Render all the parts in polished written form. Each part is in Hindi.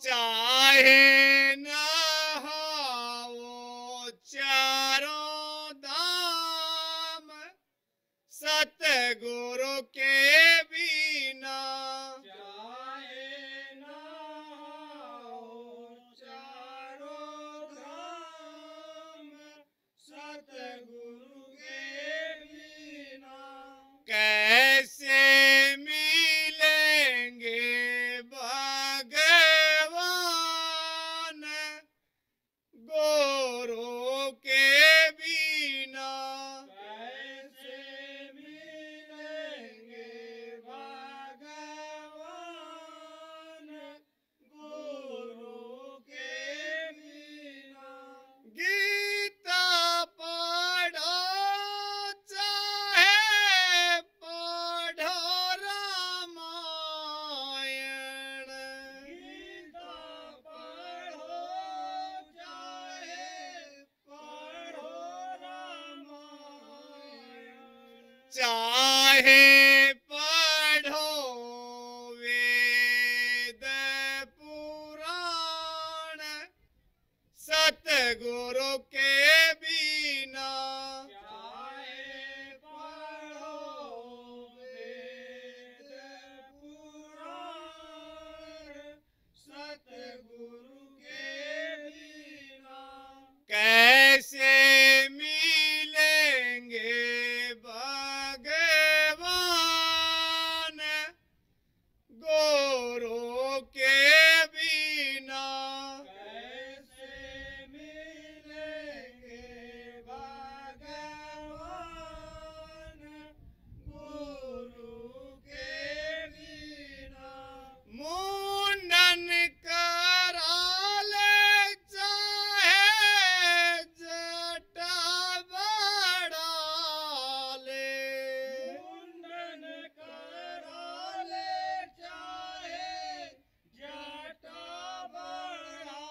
चाहे न हो चारों धाम, सतगुरु के बिना। चाहे न हो चारों धाम, सतगुरु के बिना। कैसे मिलेंगे भगवान, गुरु के बिना। कैसे मिलेंगे भगवान, गुरु के बिना। गीता पढ़ो चाहे पढ़ो रामायण, गीता पढ़ो चाहे पढ़ो रामायण। चाहे पढ़ो वेद पुराण, सतगुरु के बिना। चाहे पढ़ो वेद पुराण, सतगुरु के बिना। कैसे मिलेंगे भगवान, गुरु के बिना। कैसे मिलेंगे भगवान, गुरु के बिना। मुंडन करा ले चाहे जटा बढ़ा ले, मुंडन करा ले चाहे जटा बढ़ा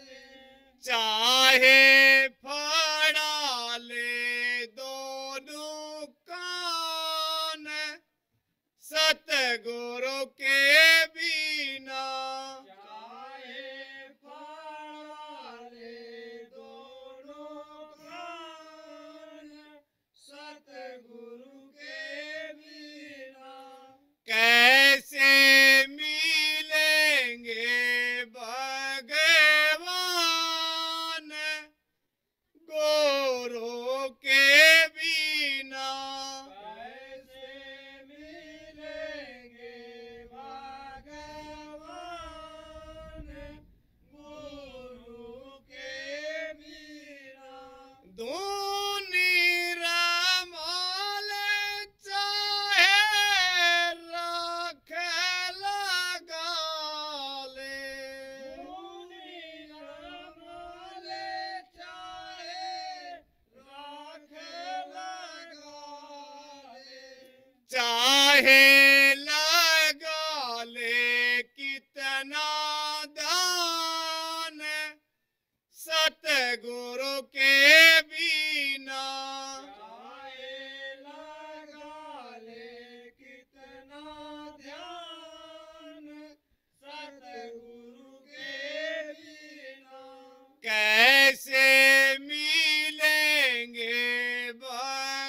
ले। चाहे फड़ा ले दोनों कान, सतगुरु के बिना। चाहे फाड़ा ले दोनों कान, सतगुरु के बिना। कैसे मिलेंगे भगवान, गुरु के बिना। कैसे मिलेंगे भगवान, गुरु के बिना। धूनी रमाल चाहे राख लगा ले, धूनी रमाले चाहे राख लगा ले। चाहे लगा ले कितना दान, सतगुरु के बिना। चाहे लगा ले कितना ध्यान, सतगुरु के बिना। कैसे मिलेंगे भगवान,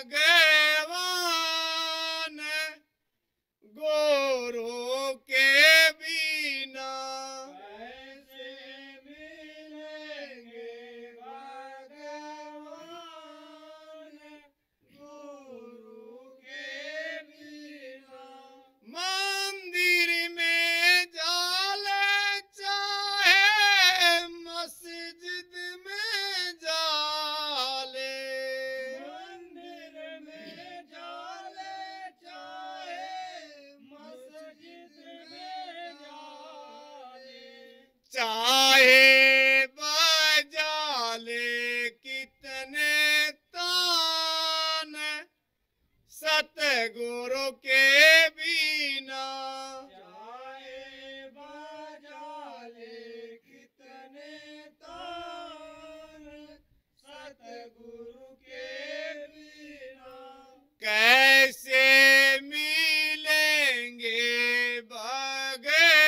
गुरु के बिना। कैसे मिलेंगे भगवान, गुरु के बिना। मंदिर में जाले चाहे मस्जिद में जाले, मंदिर में जाले चाहे मस्जिद में जाले। चाहे बजा ले कितने तान, सतगुरु के बिना। चाहे बजा ले कितने तान, सतगुरु के बिना। कैसे मिलेंगे भगवान,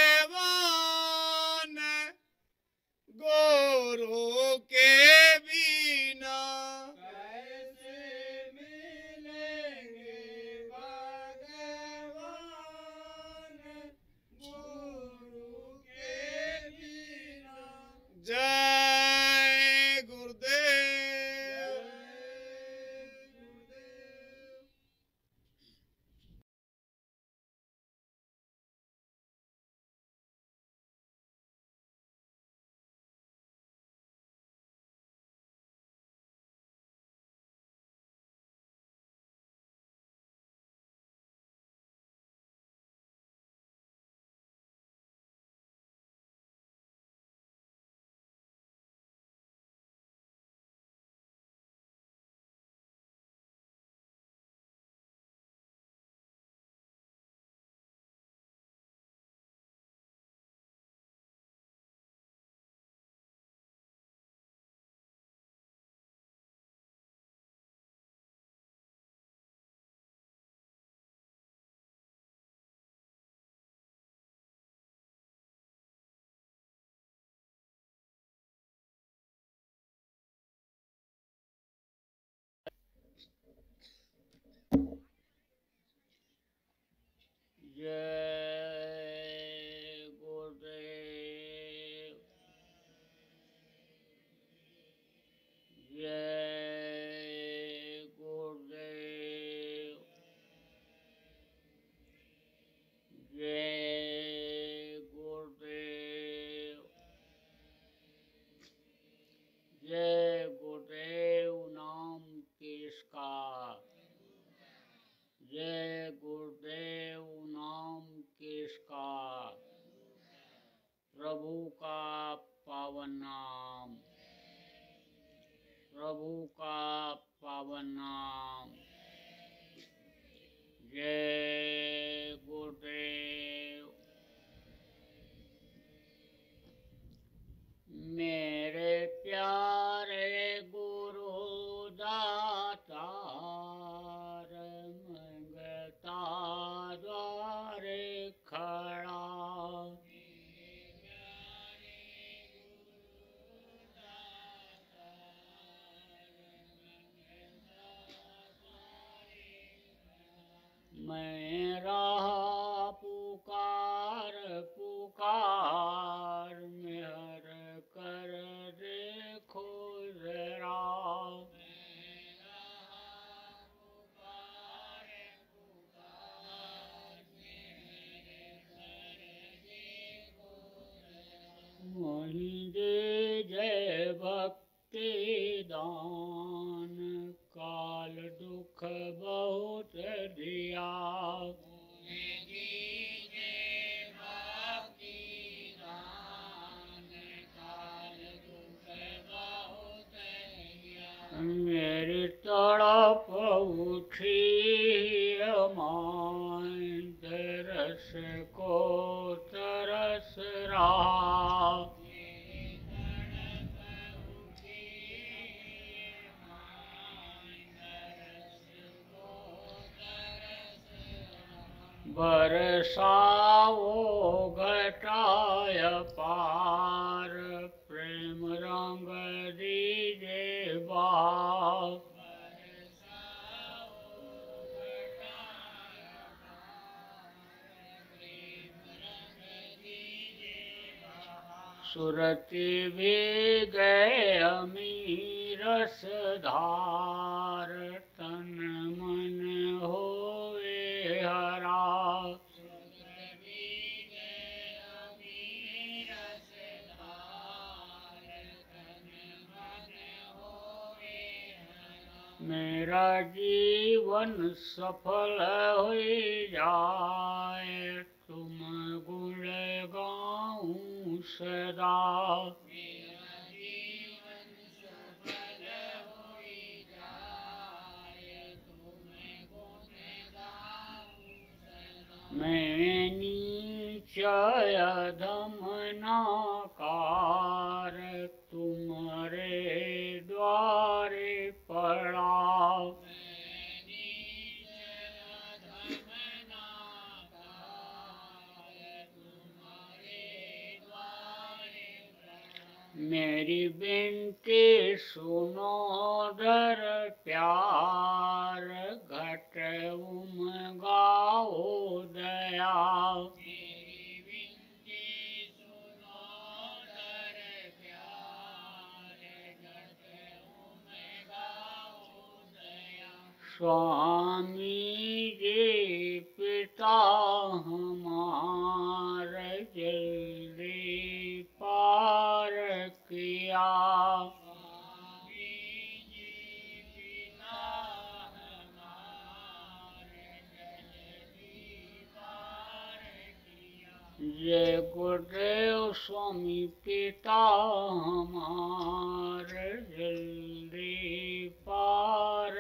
जय गुरुदेव। जय गुरुदेव। जय गुरुदेव। जय गुरुदेव नाम किसका। जय गुरुदेव नाम किसका। प्रभु का पावन नाम। प्रभु का पावन नाम। जय गुरुदेव। मेरे प्यारे गुरु दातार मंगता द्वारे खड़ा। मैं रहा पुकार पुकार मेहर कर देखो जरा। वहीं दे जय भक्ति दान काल दुख बहुत दिया। मेरी तड़प उठी अमान तरस को तरस रहा। बरसाओ घटाय पार प्रेम रंग दीजे बाप। सुरति भी गए अमीरस धार तन मन होए हरा। मेरा जीवन सफल हो जाए तुम गुण गाऊं सदा। मैं नीच अधम नाकार तुम्हारे द्वारे पड़ा। मेरी बिनती सुनो दर प्यार घट उमगाओ दया। स्वामी जी पिता हमार जल्दी पार किया। जय गुरुदेव स्वामी पिता हमार जल्दी पार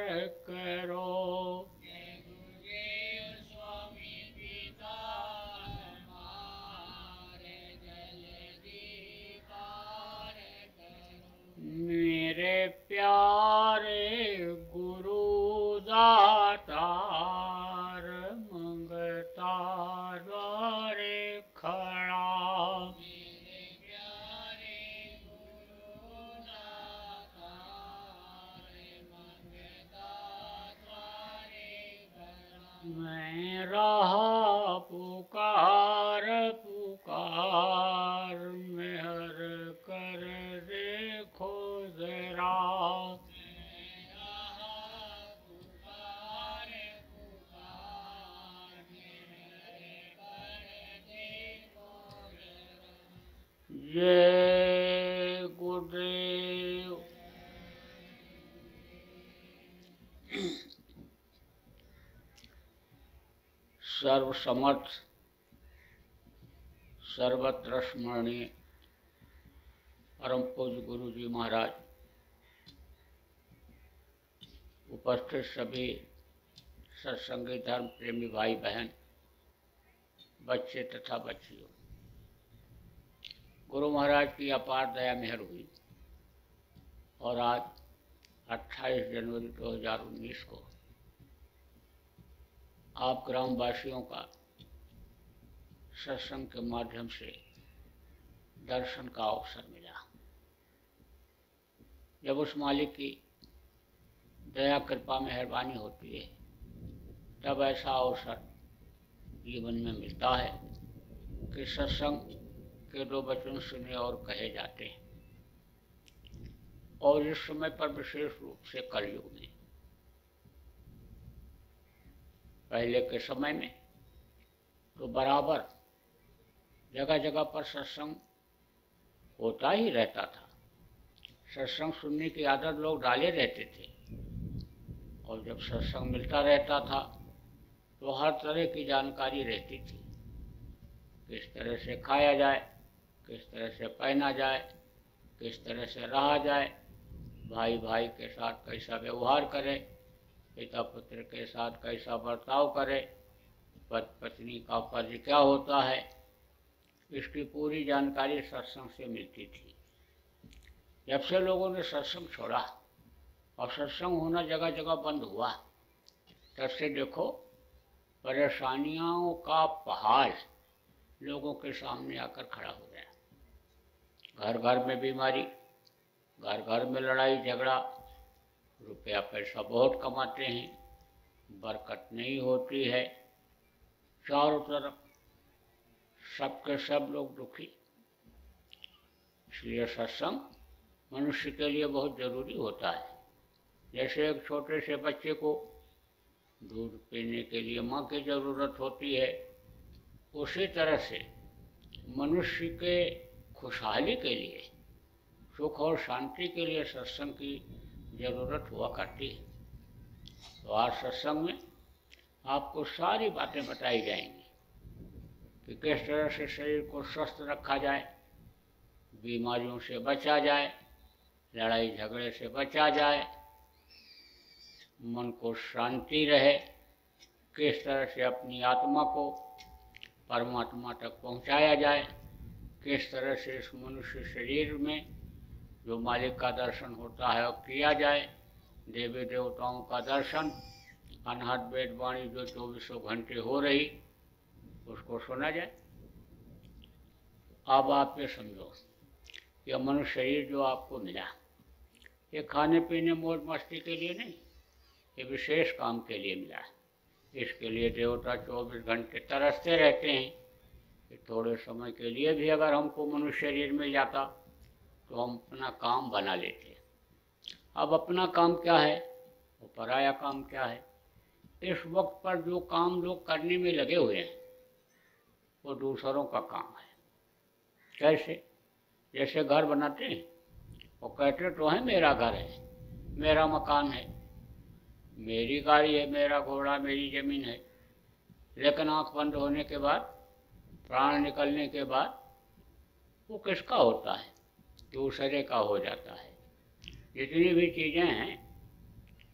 करो। मेरे प्यारे गुरु दातार मंगता द्वारे खड़ा। जय गुरुदेव। सर्वसमर्थ सर्वत्र स्मरणीय परम पूज्य गुरु जी महाराज, उपस्थित सभी सत्संगी धर्म प्रेमी भाई बहन, बच्चे तथा बच्चियों, गुरु महाराज की अपार दया मेहर हुई और आज 28 जनवरी 2019 को आप ग्रामवासियों का सत्संग के माध्यम से दर्शन का अवसर मिला। जब उस मालिक की दया कृपा मेहरबानी होती है तब ऐसा अवसर जीवन में मिलता है कि सत्संग के 2 वचन सुने और कहे जाते हैं। और इस समय पर विशेष रूप से कलयुग में, पहले के समय में तो बराबर जगह जगह पर सत्संग होता ही रहता था। सत्संग सुनने की आदत लोग डाले रहते थे और जब सत्संग मिलता रहता था तो हर तरह की जानकारी रहती थी। किस तरह से खाया जाए, किस तरह से पहना जाए, किस तरह से रहा जाए, भाई भाई के साथ कैसा व्यवहार करे, पिता पुत्र के साथ कैसा बर्ताव करे, पति पत्नी का फर्ज क्या होता है, इसकी पूरी जानकारी सत्संग से मिलती थी। जब से लोगों ने सत्संग छोड़ा और सत्संग होना जगह जगह बंद हुआ, तब से देखो परेशानियों का पहाड़ लोगों के सामने आकर खड़ा हो गया। घर घर में बीमारी, घर घर में लड़ाई झगड़ा, रुपया पैसा बहुत कमाते हैं, बरकत नहीं होती है, चारों तरफ सबके सब लोग दुखी। इसलिए सत्संग मनुष्य के लिए बहुत जरूरी होता है। जैसे एक छोटे से बच्चे को दूध पीने के लिए माँ की जरूरत होती है, उसी तरह से मनुष्य के खुशहाली के लिए, सुख और शांति के लिए सत्संग की जरूरत हुआ करती है। तो आज सत्संग में आपको सारी बातें बताई जाएंगी कि किस तरह से शरीर को स्वस्थ रखा जाए, बीमारियों से बचा जाए, लड़ाई झगड़े से बचा जाए, मन को शांति रहे, किस तरह से अपनी आत्मा को परमात्मा तक पहुंचाया जाए, किस तरह से इस मनुष्य शरीर में जो मालिक का दर्शन होता है वो किया जाए, देवी देवताओं का दर्शन, अनहद वेद वाणी जो 24 घंटे हो रही उसको सुना जाए। अब आप ये समझो, यह मनुष्य शरीर जो आपको मिला, ये खाने पीने मौज मस्ती के लिए नहीं, ये विशेष काम के लिए मिला है। इसके लिए देवता 24 घंटे तरसते रहते हैं कि थोड़े समय के लिए भी अगर हमको मनुष्य शरीर मिल जाता तो हम अपना काम बना लेते। अब अपना काम क्या है, वो पराया काम क्या है। इस वक्त पर जो काम लोग करने में लगे हुए हैं वो दूसरों का काम है। कैसे? जैसे घर बनाते हैं, वो कहते तो हैं मेरा घर है, मेरा मकान है, मेरी गाड़ी है, मेरा घोड़ा, मेरी ज़मीन है, लेकिन आँख बंद होने के बाद, प्राण निकलने के बाद वो किसका होता है? दूसरे का हो जाता है। जितनी भी चीज़ें हैं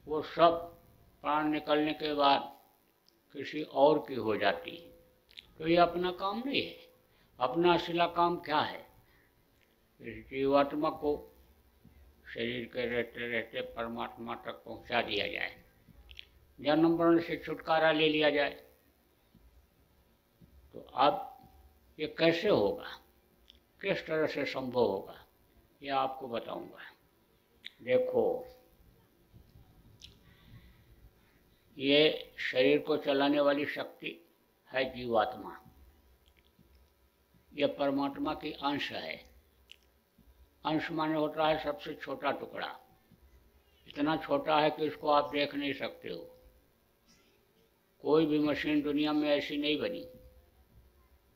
वो सब प्राण निकलने के बाद किसी और की हो जाती है। तो ये अपना काम नहीं है। अपना असला काम क्या है? इस जीवात्मा को शरीर के रहते रहते परमात्मा तक पहुंचा दिया जाए, जन्म मरण से छुटकारा ले लिया जाए। तो अब ये कैसे होगा, किस तरह से संभव होगा, ये आपको बताऊंगा। देखो, ये शरीर को चलाने वाली शक्ति है जीवात्मा, यह परमात्मा की अंश है। अंश माने होता है सबसे छोटा टुकड़ा, इतना छोटा है कि इसको आप देख नहीं सकते हो। कोई भी मशीन दुनिया में ऐसी नहीं बनी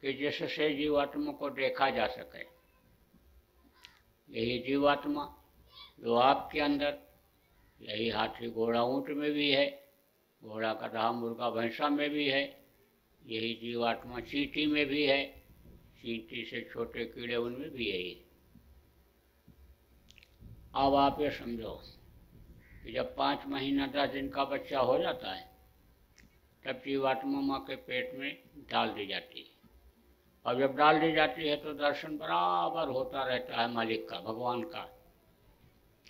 कि जिससे जीवात्मा को देखा जा सके। यही जीवात्मा जो आपके अंदर, यही हाथी घोड़ा ऊँट में भी है, घोड़ा गधा मुर्गा भैंसा में भी है, यही जीवात्मा चींटी में भी है, चींटी से छोटे कीड़े उनमें भी है। अब आप ये समझो कि जब 5 महीना 10 दिन का बच्चा हो जाता है तब जीवात्मा माँ के पेट में डाल दी जाती है, और जब डाल दी जाती है तो दर्शन बराबर होता रहता है मालिक का, भगवान का।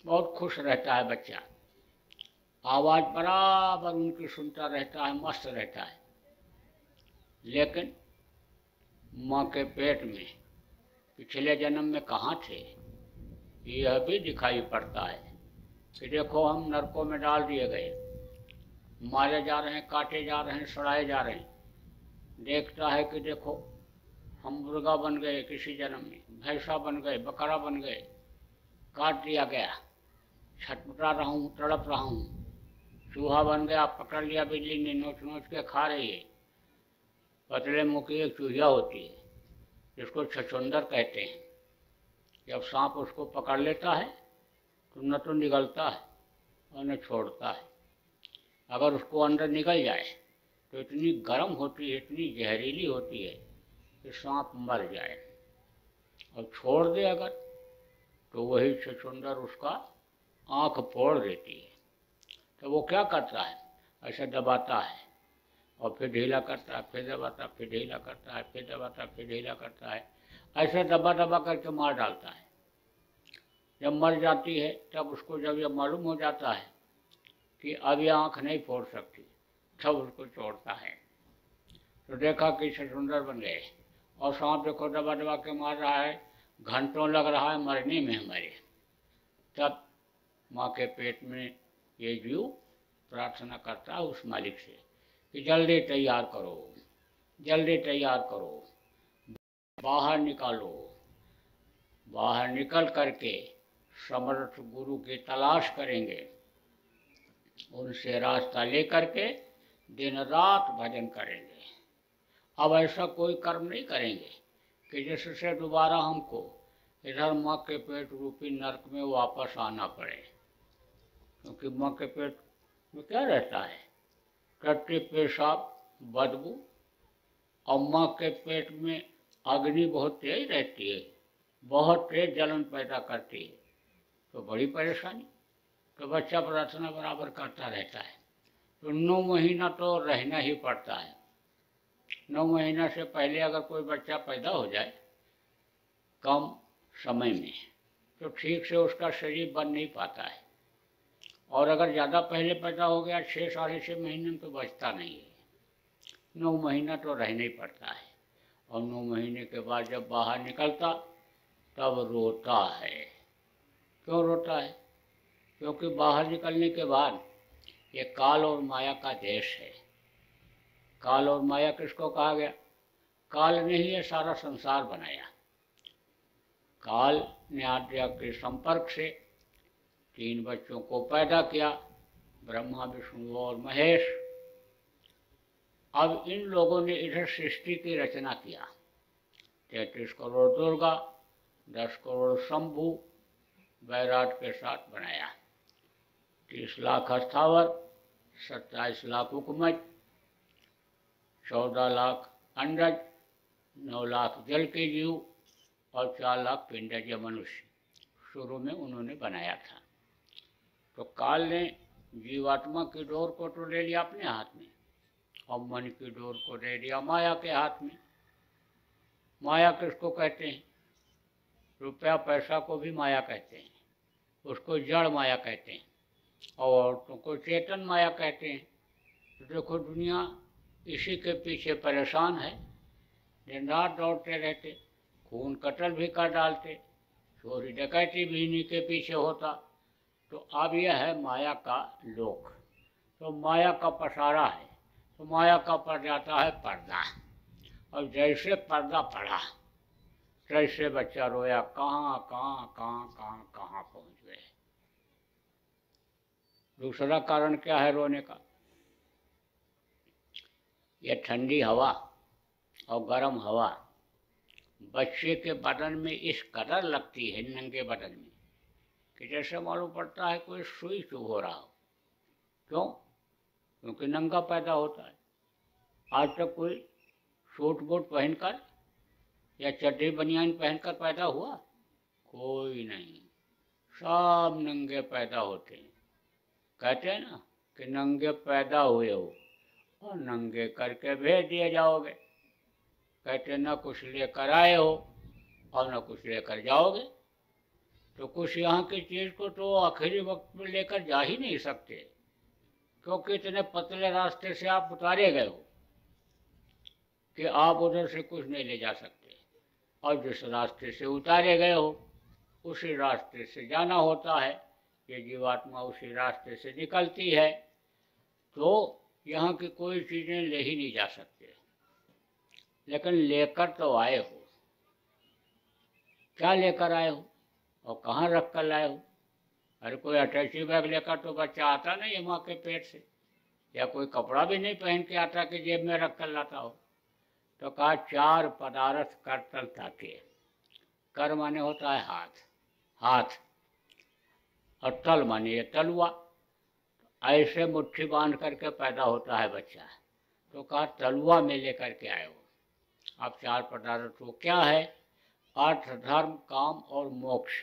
बहुत खुश रहता है बच्चा, आवाज़ बराबर उनकी सुनता रहता है, मस्त रहता है। लेकिन माँ के पेट में पिछले जन्म में कहाँ थे, यह भी दिखाई पड़ता है कि देखो हम नरकों में डाल दिए गए, मारे जा रहे हैं, काटे जा रहे हैं, सड़ाए जा रहे हैं। देखता है कि देखो हम मुर्गा बन गए किसी जन्म में, भैंसा बन गए, बकरा बन गए, काट दिया गया, छटपटा रहा हूँ, तड़प रहा हूँ। चूहा बन गया, पकड़ लिया बिल्ली ने, नोच नोच के खा रही है। पतले मुँह की एक चूहिया होती है जिसको छछूंदर कहते हैं। जब सांप उसको पकड़ लेता है तो न तो निगलता है और न छोड़ता है। अगर उसको अंदर निकल जाए तो इतनी गर्म होती है, इतनी जहरीली होती है कि सांप मर जाए, और छोड़ दे अगर तो वही छछूंदर उसका आँख फोड़ देती है। तो वो क्या करता है, ऐसे दबाता है और फिर ढीला करता है, फिर दबाता, फिर ढीला करता है, फिर दबाता, फिर ढीला करता है, ऐसे दबा दबा करके मार डालता है। जब मर जाती है तब उसको जब यह मालूम हो जाता है कि अब यह आँख नहीं फोड़ सकती, तब उसको छोड़ता है। तो देखा कि छछूंदर बन गए, और सांप देखो दबा दबा के मार रहा है, घंटों लग रहा है मरने में हमारे। तब माँ के पेट में ये जीव प्रार्थना करता है उस मालिक से कि जल्दी तैयार करो, जल्दी तैयार करो, बाहर निकालो। बाहर निकल करके समर्थ गुरु की तलाश करेंगे, उनसे रास्ता लेकर के दिन रात भजन करेंगे। अब ऐसा कोई कर्म नहीं करेंगे कि जिससे दोबारा हमको इधर माँ के पेट रूपी नरक में वापस आना पड़े, क्योंकि माँ के पेट में क्या रहता है, टट्टी, पेशाब, बदबू, और माँ के पेट में अग्नि बहुत तेज रहती है, बहुत तेज जलन पैदा करती है, तो बड़ी परेशानी। तो बच्चा प्रार्थना बराबर करता रहता है, तो 9 महीना तो रहना ही पड़ता है। 9 महीना से पहले अगर कोई बच्चा पैदा हो जाए कम समय में तो ठीक से उसका शरीर बन नहीं पाता है, और अगर ज़्यादा पहले पैदा हो गया 6 साढ़े 6 महीने में तो बचता नहीं है। 9 महीना तो रहना ही पड़ता है, और 9 महीने के बाद जब बाहर निकलता तब रोता है। क्यों रोता है? क्योंकि बाहर निकलने के बाद ये काल और माया का देश है। काल और माया किसको कहा गया? काल ने ही ये सारा संसार बनाया। काल ने आद्या के संपर्क से 3 बच्चों को पैदा किया, ब्रह्मा, विष्णु और महेश। अब इन लोगों ने इधर सृष्टि की रचना किया। 33 करोड़ दुर्गा, 10 करोड़ शंभु बैराट के साथ बनाया, 30 लाख स्थावर, 27 लाख उपमज, 14 लाख अंडज, 9 लाख जल के जीव और 4 लाख पिंडज या मनुष्य शुरू में उन्होंने बनाया था। तो काल ने जीवात्मा की डोर को तो ले लिया अपने हाथ में, और मन की डोर को दे दिया माया के हाथ में। माया किसको कहते हैं? रुपया पैसा को भी माया कहते हैं, उसको जड़ माया कहते हैं, और औरतों को चेतन माया कहते हैं। तो देखो दुनिया इसी के पीछे परेशान है, दिन रात दौड़ते रहते, खून कत्ल भी कर डालते, चोरी डकैती भी इन्हीं के पीछे होता। तो अब यह है माया का लोक, तो माया का पसारा है, तो माया का पड़ जाता है पर्दा, और जैसे पर्दा पड़ा तैसे बच्चा रोया, कहाँ कहाँ कहाँ कहाँ कहाँ पहुँच गए। दूसरा कारण क्या है रोने का? ये ठंडी हवा और गर्म हवा बच्चे के बदन में इस कदर लगती है, नंगे बदन में, कि जैसे मालूम पड़ता है कोई सुई चुभ हो रहा हो। क्यों? क्योंकि नंगा पैदा होता है। आज तक कोई सूट बूट पहनकर या चड्डी बनियान पहनकर पैदा हुआ? कोई नहीं, सब नंगे पैदा होते हैं। कहते हैं ना कि नंगे पैदा हुए हो और नंगे करके भेज दिए जाओगे। कहते न कुछ लेकर आए हो और न कुछ लेकर जाओगे। तो कुछ यहाँ की चीज़ को तो आखिरी वक्त में लेकर जा ही नहीं सकते, क्योंकि इतने पतले रास्ते से आप उतारे गए हो कि आप उधर से कुछ नहीं ले जा सकते। और जिस रास्ते से उतारे गए हो उसी रास्ते से जाना होता है। ये जीवात्मा उसी रास्ते से निकलती है। तो यहाँ की कोई चीज़ें ले ही नहीं जा सकते, लेकिन लेकर तो आए हो। क्या लेकर आए हो और कहाँ रख कर लाए हो? अरे कोई अटैची बैग लेकर तो बच्चा आता नहीं है माँ के पेट से, या कोई कपड़ा भी नहीं पहन के आता कि जेब में रख कर लाता हो। तो कहा 4 पदार्थ करतल ताके। कर माने होता है हाथ, हाथ, और तल माने ये तलुआ। ऐसे मुट्ठी बांध करके पैदा होता है बच्चा। तो कहा तलुआ में लेकर के आए हो। अब 4 पदार्थ वो क्या है? अर्थ, धर्म, काम और मोक्ष।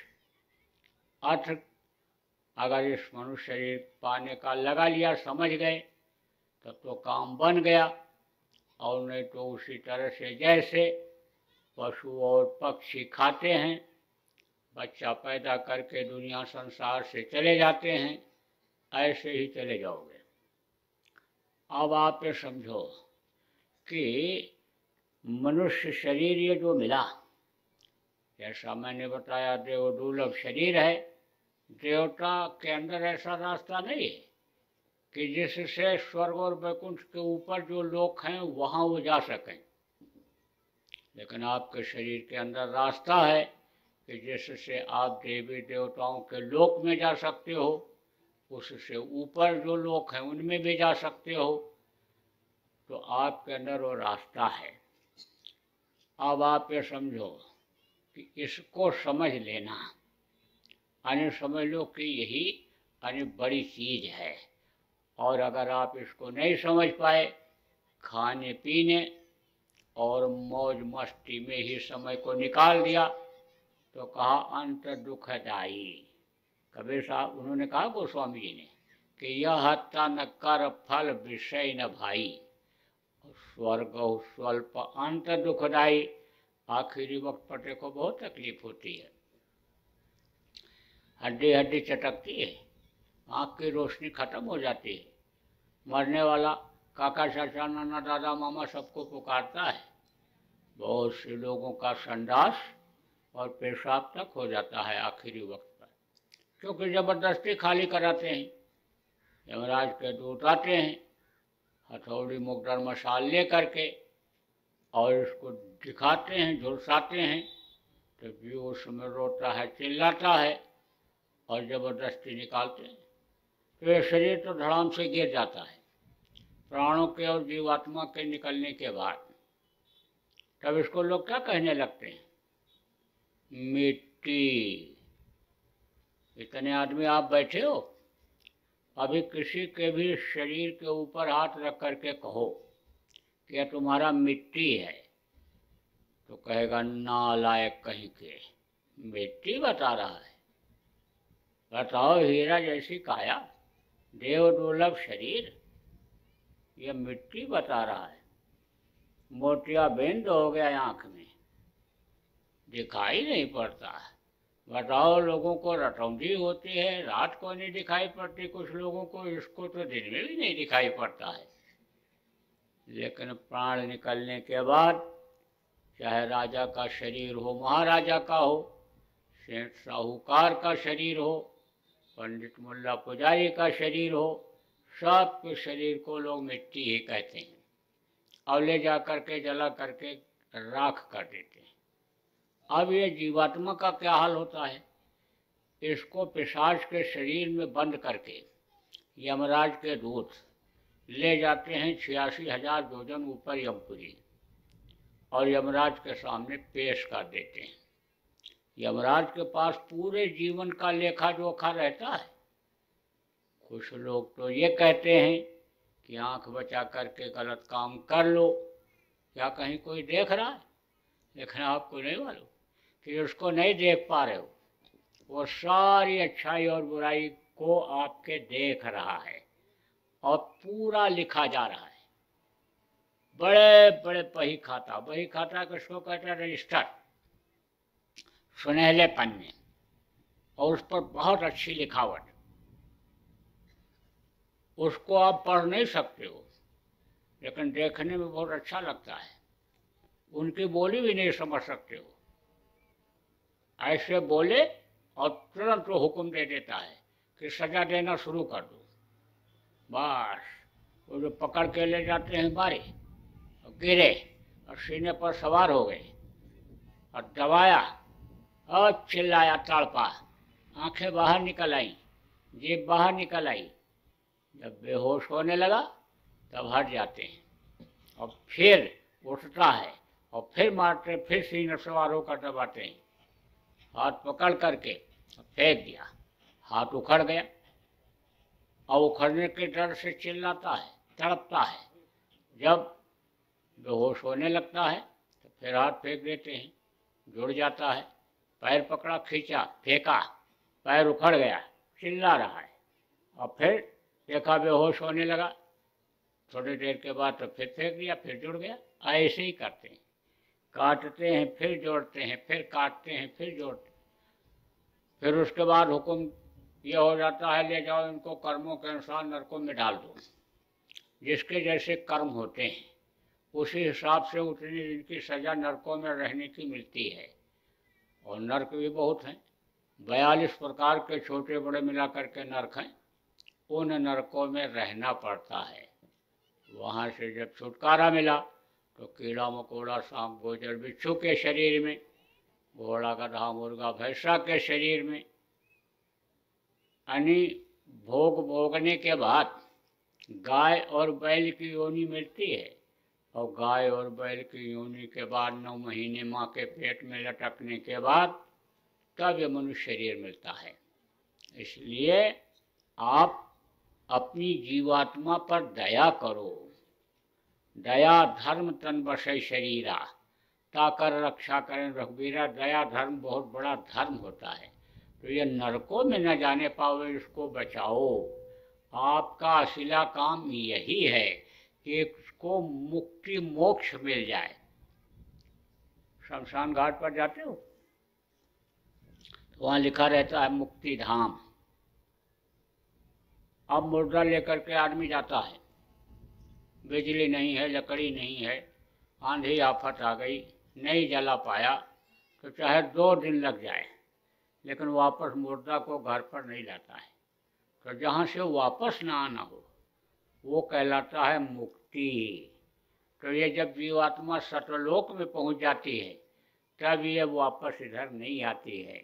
अर्थ अगर इस मनुष्य शरीर पाने का लगा लिया, समझ गए, तब तो काम बन गया। और नहीं तो उसी तरह से जैसे पशु और पक्षी खाते हैं, बच्चा पैदा करके दुनिया संसार से चले जाते हैं, ऐसे ही चले जाओगे। अब आप ये समझो कि मनुष्य शरीर ये जो मिला, जैसा मैंने बताया देव दुर्लभ शरीर है। देवता के अंदर ऐसा रास्ता नहीं है कि जिससे स्वर्ग और वैकुंठ के ऊपर जो लोक हैं वहाँ वो जा सकें। लेकिन आपके शरीर के अंदर रास्ता है कि जिससे आप देवी देवताओं के लोक में जा सकते हो, उससे ऊपर जो लोक हैं उनमें भी जा सकते हो। तो आपके अंदर वो रास्ता है। अब आप ये समझो कि इसको समझ लेना, यानी समझ लो कि यही यानी बड़ी चीज़ है। और अगर आप इसको नहीं समझ पाए, खाने पीने और मौज मस्ती में ही समय को निकाल दिया, तो कहा अंत दुखदाई। कबीर साहब उन्होंने कहा गोस्वामी जी ने कि यह हत्या न कर फल विषय न भाई, स्वर्ग स्वल्प अंत दुखदाई। आखिरी वक्त पर देखो बहुत तकलीफ होती है, हड्डी हड्डी चटकती है, आँख की रोशनी खत्म हो जाती है। मरने वाला काका चाचा नाना दादा मामा सबको पुकारता है। बहुत से लोगों का संडास और पेशाब तक हो जाता है आखिरी वक्त पर, क्योंकि ज़बरदस्ती खाली कराते हैं। यमराज के दूत आते हैं हथौड़ी मुकदर मसाल ले करके और इसको दिखाते हैं, झुलसाते हैं। तो भी उस समय रोता है, चिल्लाता है और ज़बरदस्ती निकालते हैं। तो ये शरीर तो धड़ाम से गिर जाता है प्राणों के और जीवात्मा के निकलने के बाद। तब इसको लोग क्या कहने लगते हैं? मिट्टी। इतने आदमी आप बैठे हो, अभी किसी के भी शरीर के ऊपर हाथ रख करके कहो कि यह तुम्हारा मिट्टी है, तो कहेगा नालायक कहीं के, मिट्टी बता रहा है। बताओ, हीरा जैसी काया, देव दुर्लभ शरीर, यह मिट्टी बता रहा है। मोतियाबिंद हो गया आँख में, दिखाई नहीं पड़ता। बताओ, लोगों को रटौंधी होती है, रात को नहीं दिखाई पड़ती, कुछ लोगों को इसको तो दिन में भी नहीं दिखाई पड़ता है। लेकिन प्राण निकलने के बाद चाहे राजा का शरीर हो, महाराजा का हो, सेठ साहूकार का शरीर हो, पंडित मुल्ला पुजारी का शरीर हो, सबके शरीर को लोग मिट्टी ही कहते हैं और ले जा करके जला करके राख कर देते हैं। अब ये जीवात्मा का क्या हाल होता है? इसको पिशाच के शरीर में बंद करके यमराज के दूत ले जाते हैं 86,000 योजन ऊपर यमपुरी। और यमराज के सामने पेश कर देते हैं। यमराज के पास पूरे जीवन का लेखा जोखा रहता है। कुछ लोग तो ये कहते हैं कि आंख बचा करके गलत काम कर लो, क्या कहीं कोई देख रहा है? लेकिन आपको नहीं मालूम कि उसको नहीं देख पा रहे हो, वो सारी अच्छाई और बुराई को आपके देख रहा है और पूरा लिखा जा रहा है। बड़े बड़े बही खाता किसको कहते हैं? रजिस्टर, सुनहले पन्ने, और उस पर बहुत अच्छी लिखावट। उसको आप पढ़ नहीं सकते हो, लेकिन देखने में बहुत अच्छा लगता है। उनकी बोली भी नहीं समझ सकते हो। ऐसे बोले और तुरंत वो हुक्म दे देता है कि सजा देना शुरू कर दो। बस वो जो पकड़ के ले जाते हैं बारी, और गिरे और सीने पर सवार हो गए और दबाया और चिल्लाया, तड़पा, आंखें बाहर निकल आई, जीभ बाहर निकल आई। जब बेहोश होने लगा तब हट जाते हैं और फिर उठता है और फिर मारते, फिर सीने सवार होकर दबाते हैं। हाथ पकड़ करके फेंक दिया, हाथ उखड़ गया और उखड़ने के डर से चिल्लाता है, तड़पता है। जब बेहोश होने लगता है तो फिर हाथ फेंक देते हैं, जुड़ जाता है। पैर पकड़ा, खींचा, फेंका, पैर उखड़ गया, चिल्ला रहा है और फिर देखा बेहोश होने लगा। थोड़ी देर के बाद तो फिर फेंक दिया, फिर जुड़ गया। ऐसे ही करते हैं, काटते हैं फिर जोड़ते हैं, फिर काटते हैं फिर जोड़ते हैं। फिर उसके बाद हुक्म यह हो जाता है, ले जाओ इनको कर्मों के अनुसार नरकों में डाल दो। जिसके जैसे कर्म होते हैं उसी हिसाब से उतनी इनकी सजा नरकों में रहने की मिलती है। और नरक भी बहुत हैं, 42 प्रकार के छोटे बड़े मिलाकर के नरक हैं। उन नरकों में रहना पड़ता है। वहाँ से जब छुटकारा मिला तो कीड़ा मकोड़ा, सांप गोजर बिच्छू के शरीर में, घोड़ा गधा मुर्गा भैंसा के शरीर में, यानी भोग भोगने के बाद गाय और बैल की योनि मिलती है। और गाय और बैल की योनि के बाद 9 महीने माँ के पेट में लटकने के बाद तब ये मनुष्य शरीर मिलता है। इसलिए आप अपनी जीवात्मा पर दया करो। दया धर्म तन बसै शरीरा, ताकर रक्षा करें रघुबीरा। दया धर्म बहुत बड़ा धर्म होता है। तो ये नरकों में न जाने पाओ, इसको बचाओ। आपका असिला काम यही है कि इसको मुक्ति मोक्ष मिल जाए। शमशान घाट पर जाते हो तो वहाँ लिखा रहता है मुक्ति धाम। अब मुर्दा लेकर के आदमी जाता है, बिजली नहीं है, लकड़ी नहीं है, आंधी आफत आ गई, नहीं जला पाया तो चाहे 2 दिन लग जाए, लेकिन वापस मुर्दा को घर पर नहीं लाता है। तो जहाँ से वापस ना आना हो वो कहलाता है मुक्ति। तो ये जब जीवात्मा सतलोक में पहुँच जाती है तब ये वापस इधर नहीं आती है।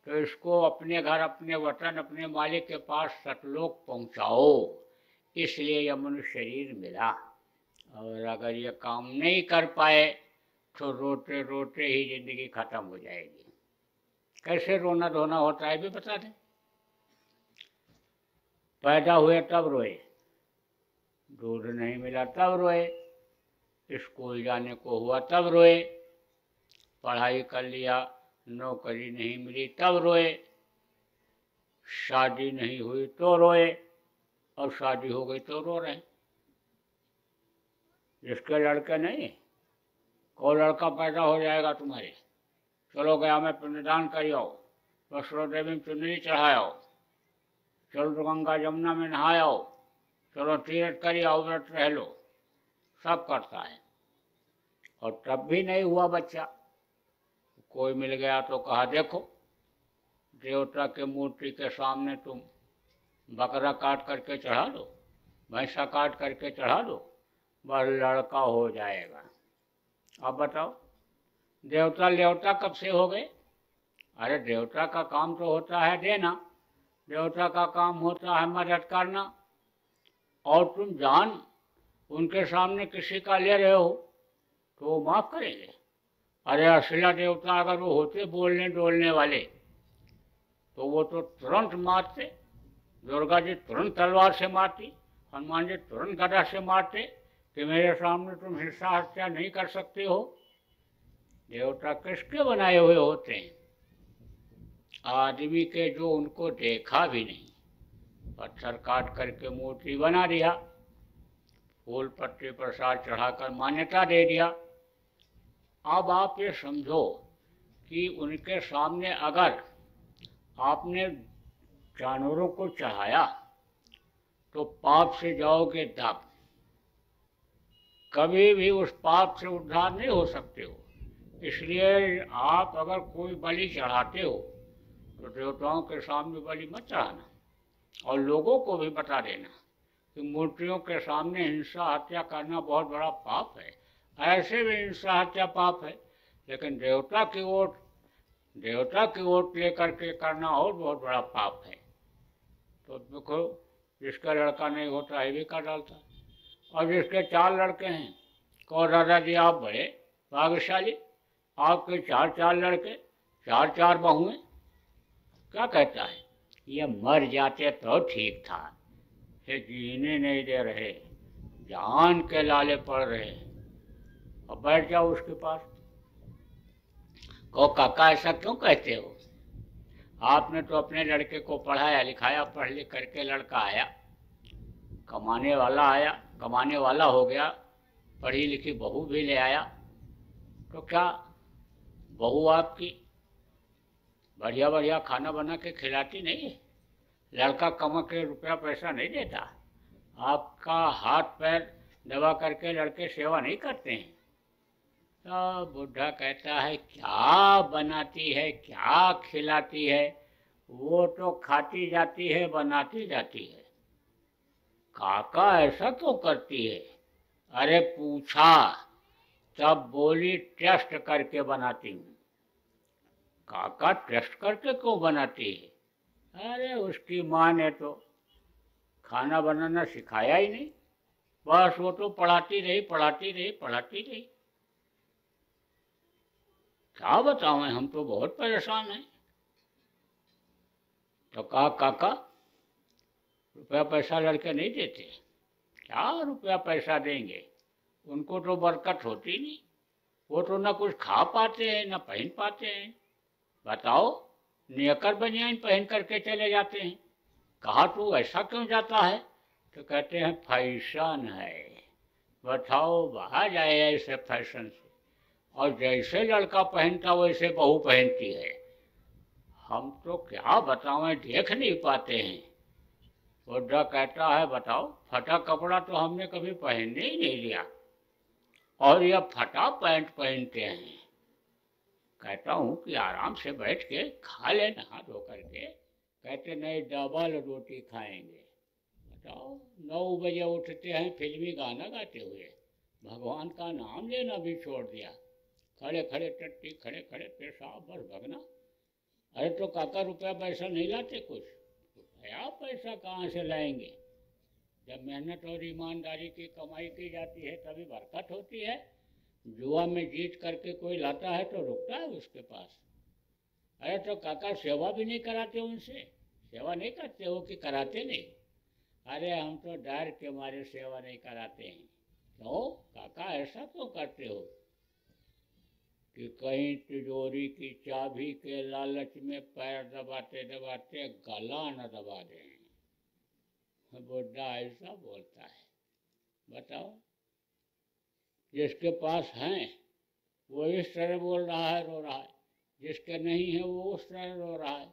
तो इसको अपने घर, अपने वतन, अपने मालिक के पास सतलोक पहुँचाओ। इसलिए यह मनुष्य शरीर मिला। और अगर ये काम नहीं कर पाए तो रोते रोते ही जिंदगी खत्म हो जाएगी। कैसे रोना धोना होता है भी बता दें। पैदा हुए तब रोए, दूध नहीं मिला तब रोए, स्कूल जाने को हुआ तब रोए, पढ़ाई कर लिया नौकरी नहीं मिली तब रोए, शादी नहीं हुई तो रोए, और शादी हो गई तो रो रहे। जिसके लड़के नहीं, को लड़का पैदा हो जाएगा तुम्हारे, चलो गया मैं पिंडदान करी आओ, वैष्णो देवी में चुनरी चढ़ाओ, चलो तो गंगा जमुना में नहाओ, चलो तीर्थ करी आओ, व्रत रह लो, सब करता है। और तब भी नहीं हुआ बच्चा। कोई मिल गया तो कहा देखो देवता के मूर्ति के सामने तुम बकरा काट करके चढ़ा दो, भैंसा काट करके चढ़ा दो, बस लड़का हो जाएगा। अब बताओ देवता लेवता कब से हो गए? अरे देवता का काम तो होता है देना, देवता का काम होता है मदद करना। और तुम जान उनके सामने किसी का ले रहे हो तो वो माफ़ करेंगे? अरे अश्लीला देवता अगर वो होते बोलने डोलने वाले तो वो तो तुरंत मारते। दुर्गा जी तुरंत तलवार से मारती, हनुमान जी तुरंत गदा से मारते कि मेरे सामने तुम हिंसा हत्या नहीं कर सकते हो। देवता किसके बनाए हुए होते हैं? आदमी के जो उनको देखा भी नहीं, पत्थर काट करके मूर्ति बना दिया, फूल पत्ती प्रसाद चढ़ाकर मान्यता दे दिया। अब आप ये समझो कि उनके सामने अगर आपने जानवरों को चढ़ाया तो पाप से जाओगे दाग, कभी भी उस पाप से उद्धार नहीं हो सकते हो। इसलिए आप अगर कोई बलि चढ़ाते हो तो देवताओं के सामने बलि मत चढ़ाना, और लोगों को भी बता देना कि मूर्तियों के सामने हिंसा हत्या करना बहुत बड़ा पाप है। ऐसे भी हिंसा हत्या पाप है, लेकिन देवता की ओट लेकर के करना और बहुत बड़ा पाप है। तो देखो, जिसका लड़का नहीं होता है भी कर डालता, और जिसके 4 लड़के हैं, कहो दादाजी आप बड़े भाग्यशाली, आपके 4 लड़के, 4 बहुएं। क्या कहता है? ये मर जाते तो ठीक था, ये जीने नहीं दे रहे, जान के लाले पड़ रहे। और बैठ जाओ उसके पास, कहो काका ऐसा क्यों कहते हो? आपने तो अपने लड़के को पढ़ाया लिखाया, पढ़ लिख करके लड़का आया, कमाने वाला हो गया, पढ़ी लिखी बहू भी ले आया, तो क्या बहू आपकी बढ़िया बढ़िया खाना बना के खिलाती नहीं है? लड़का कमा के रुपया पैसा नहीं देता? आपका हाथ पैर दबा करके लड़के सेवा नहीं करते हैं? तो बुढ़ा कहता है क्या बनाती है, क्या खिलाती है, वो तो खाती जाती है, बनाती जाती है। काका ऐसा क्यों करती है? अरे पूछा, तब बोली टेस्ट करके बनाती हूँ। काका टेस्ट करके क्यों बनाती है? अरे उसकी माँ ने तो खाना बनाना सिखाया ही नहीं, बस वो तो पढ़ाती रही। क्या बताऊं, हम तो बहुत परेशान हैं। तो कहा काका रुपया पैसा लड़के नहीं देते? क्या रुपया पैसा देंगे, उनको तो बरकत होती नहीं, वो तो ना कुछ खा पाते हैं ना पहन पाते हैं। बताओ, नेकर बनियान पहन करके चले जाते हैं। कहा तू ऐसा क्यों जाता है? तो कहते हैं फैशन है। बताओ, बाहर जाए ऐसे फैशन से, और जैसे लड़का पहनता वैसे बहू पहनती है। हम तो क्या बताएं, देख नहीं पाते हैं। बुढ़ा कहता है बताओ, फटा कपड़ा तो हमने कभी पहनने ही नहीं लिया, और यह फटा पैंट पहनते हैं। कहता हूँ कि आराम से बैठ के खा ले नहा धो करके। कहते नहीं, डबल रोटी खाएंगे। बताओ, 9 बजे उठते हैं फिल्मी गाना गाते हुए, भगवान का नाम लेना भी छोड़ दिया, खड़े खड़े टट्टी, खड़े खड़े पेशाब, बस भगना। अरे तो काका रुपया पैसा नहीं लाते? कुछ रुपया पैसा कहाँ से लाएंगे? जब मेहनत और ईमानदारी की कमाई की जाती है तभी बरकत होती है। जुआ में जीत करके कोई लाता है तो रुकता है उसके पास। अरे तो काका सेवा भी नहीं कराते उनसे? सेवा नहीं करते हो कि कराते नहीं? अरे हम तो डर के मारे सेवा नहीं कराते हैं। क्यों काका ऐसा क्यों करते हो? कि कहीं तिजोरी की चाबी के लालच में पैर दबाते दबाते गला न दबा दें। बुढ़ा ऐसा बोलता है। बताओ, जिसके पास हैं वो इस तरह बोल रहा है, रो रहा है, जिसके नहीं है वो उस तरह रो रहा है,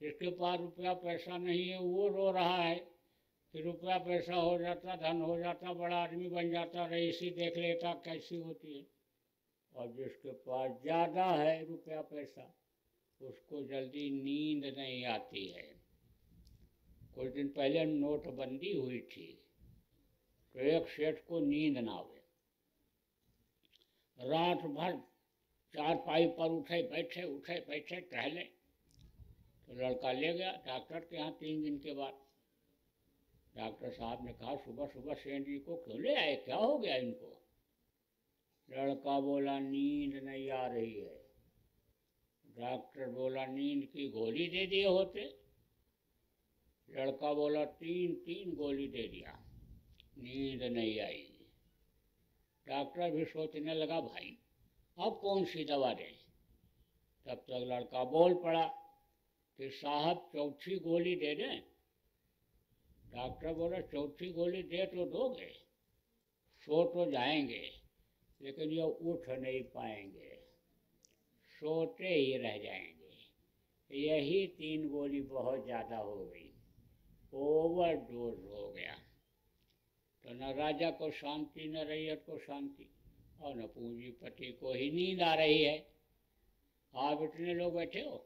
जिसके पास रुपया पैसा नहीं है वो रो रहा है कि रुपया पैसा हो जाता, धन हो जाता, बड़ा आदमी बन जाता, रईसी देख लेता कैसी होती है। और जिसके पास ज़्यादा है रुपया पैसा, उसको जल्दी नींद नहीं आती है। कुछ दिन पहले नोटबंदी हुई थी, तो एक सेठ को नींद ना आवे, रात भर चारपाई पर उठे बैठे टहले। तो लड़का ले गया डॉक्टर के यहाँ 3 दिन के बाद। डॉक्टर साहब ने कहा सुबह सुबह सेठ जी को क्यों ले आए, क्या हो गया इनको? लड़का बोला नींद नहीं आ रही है। डॉक्टर बोला नींद की गोली दे दिए होते। लड़का बोला 3 गोली दे दिया, नींद नहीं आई। डॉक्टर भी सोचने लगा भाई अब कौन सी दवा दें। तब तक लड़का बोल पड़ा कि साहब 4थी गोली दे दें। डॉक्टर बोला 4थी गोली दे तो दोगे, सो तो जाएंगे लेकिन ये उठ नहीं पाएंगे, सोते ही रह जाएंगे। यही 3 गोली बहुत ज़्यादा हो गई, ओवरडोज हो गया। तो न राजा को शांति न रैयत को शांति और न पूंजीपति को ही नींद आ रही है। आप इतने लोग बैठे हो,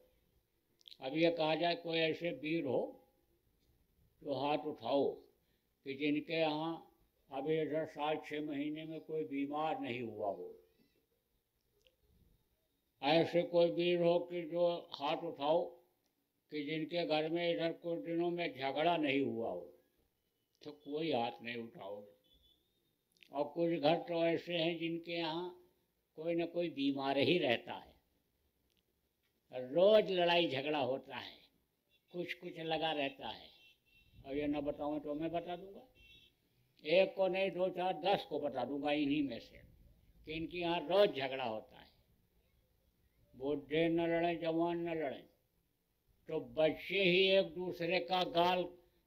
अब ये कहा जाए कोई ऐसे वीर हो तो हाथ उठाओ कि जिनके यहाँ अभी इधर 6 महीने में कोई बीमार नहीं हुआ हो। ऐसे कोई वीर हो कि जो हाथ उठाओ कि जिनके घर में इधर कुछ दिनों में झगड़ा नहीं हुआ हो। तो कोई हाथ नहीं उठाओगे। और कुछ घर तो ऐसे हैं जिनके यहाँ कोई न कोई बीमार ही रहता है, रोज लड़ाई झगड़ा होता है, कुछ कुछ लगा रहता है। और ये न बताऊँ तो मैं बता दूंगा, एक को नहीं 2 4 10 को बता दूंगा इन्हीं में से कि इनके यहाँ रोज झगड़ा होता है। बूढ़े न लड़ें, जवान न लड़ें, तो बच्चे ही एक दूसरे का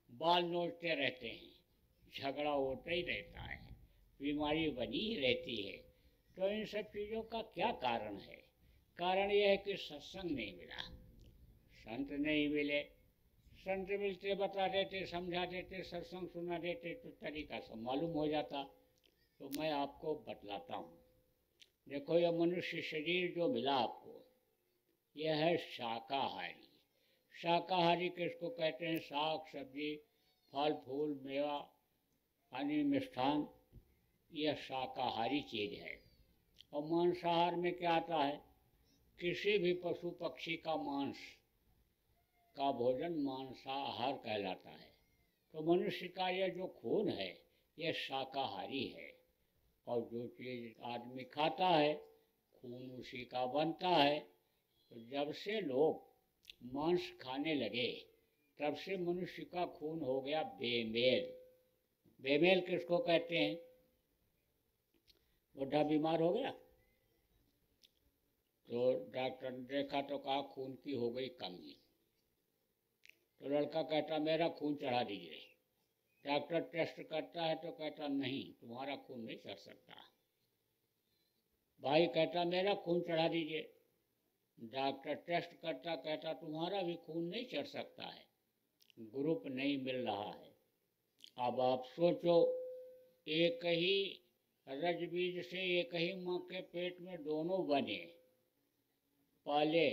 बाल नोचते रहते हैं, झगड़ा होता ही रहता है, बीमारी बनी ही रहती है। तो इन सब चीज़ों का क्या कारण है? कारण यह है कि सत्संग नहीं मिला, संत नहीं मिले। संत मिलते, बता देते, समझा देते, सत्संग सुना देते तो तरीका सब मालूम हो जाता। तो मैं आपको बतलाता हूँ। देखो यह मनुष्य शरीर जो मिला आपको, यह है शाकाहारी। शाकाहारी किसको कहते हैं? साग सब्जी, फल फूल, मेवा, अन्य मिष्ठान, यह शाकाहारी चीज़ है। और मांसाहार में क्या आता है? किसी भी पशु पक्षी का मांस का भोजन मांसाहार कहलाता है। तो मनुष्य का यह जो खून है यह शाकाहारी है। और जो चीज़ आदमी खाता है खून उसी का बनता है। तो जब से लोग मांस खाने लगे तब से मनुष्य का खून हो गया बेमेल। बेमेल किसको कहते हैं? बुढ़ा बीमार हो गया तो डॉक्टर ने देखा तो कहा खून की हो गई कमी। तो लड़का कहता मेरा खून चढ़ा दीजिए। डॉक्टर टेस्ट करता है तो कहता नहीं, तुम्हारा खून नहीं चढ़ सकता। भाई कहता मेरा खून चढ़ा दीजिए। डॉक्टर टेस्ट करता, कहता तुम्हारा भी खून नहीं चढ़ सकता है, ग्रुप नहीं मिल रहा है। अब आप सोचो, एक ही रज बीज से एक ही माँ के पेट में दोनों बने, पहले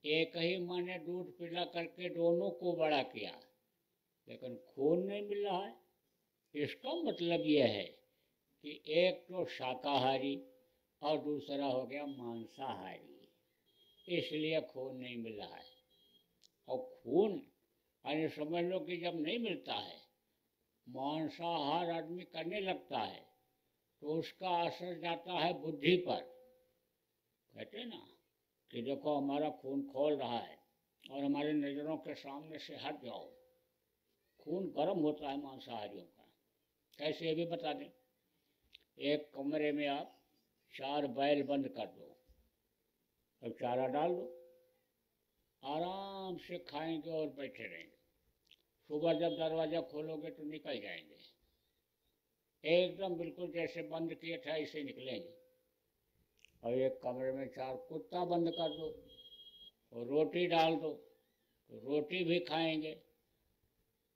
एक ही माँ ने दूध पिला करके दोनों को बड़ा किया, लेकिन खून नहीं मिल रहा है। इसका मतलब यह है कि एक तो शाकाहारी और दूसरा हो गया मांसाहारी, इसलिए खून नहीं मिल रहा है। और खून यानी समझ लो कि जब नहीं मिलता है, मांसाहार आदमी करने लगता है तो उसका असर जाता है बुद्धि पर। कहते ना कि देखो हमारा खून खोल रहा है और हमारे नज़रों के सामने से हट जाओ। खून गर्म होता है मांसाहारियों का। कैसे ये भी बता दें। एक कमरे में आप 4 बैल बंद कर दो, अब चारा डाल दो, आराम से खाएंगे और बैठे रहेंगे। सुबह जब दरवाज़ा खोलोगे तो निकल जाएंगे, एकदम बिल्कुल जैसे बंद किए थे ऐसे निकलेंगे। और एक कमरे में 4 कुत्ता बंद कर दो और रोटी डाल दो तो रोटी भी खाएंगे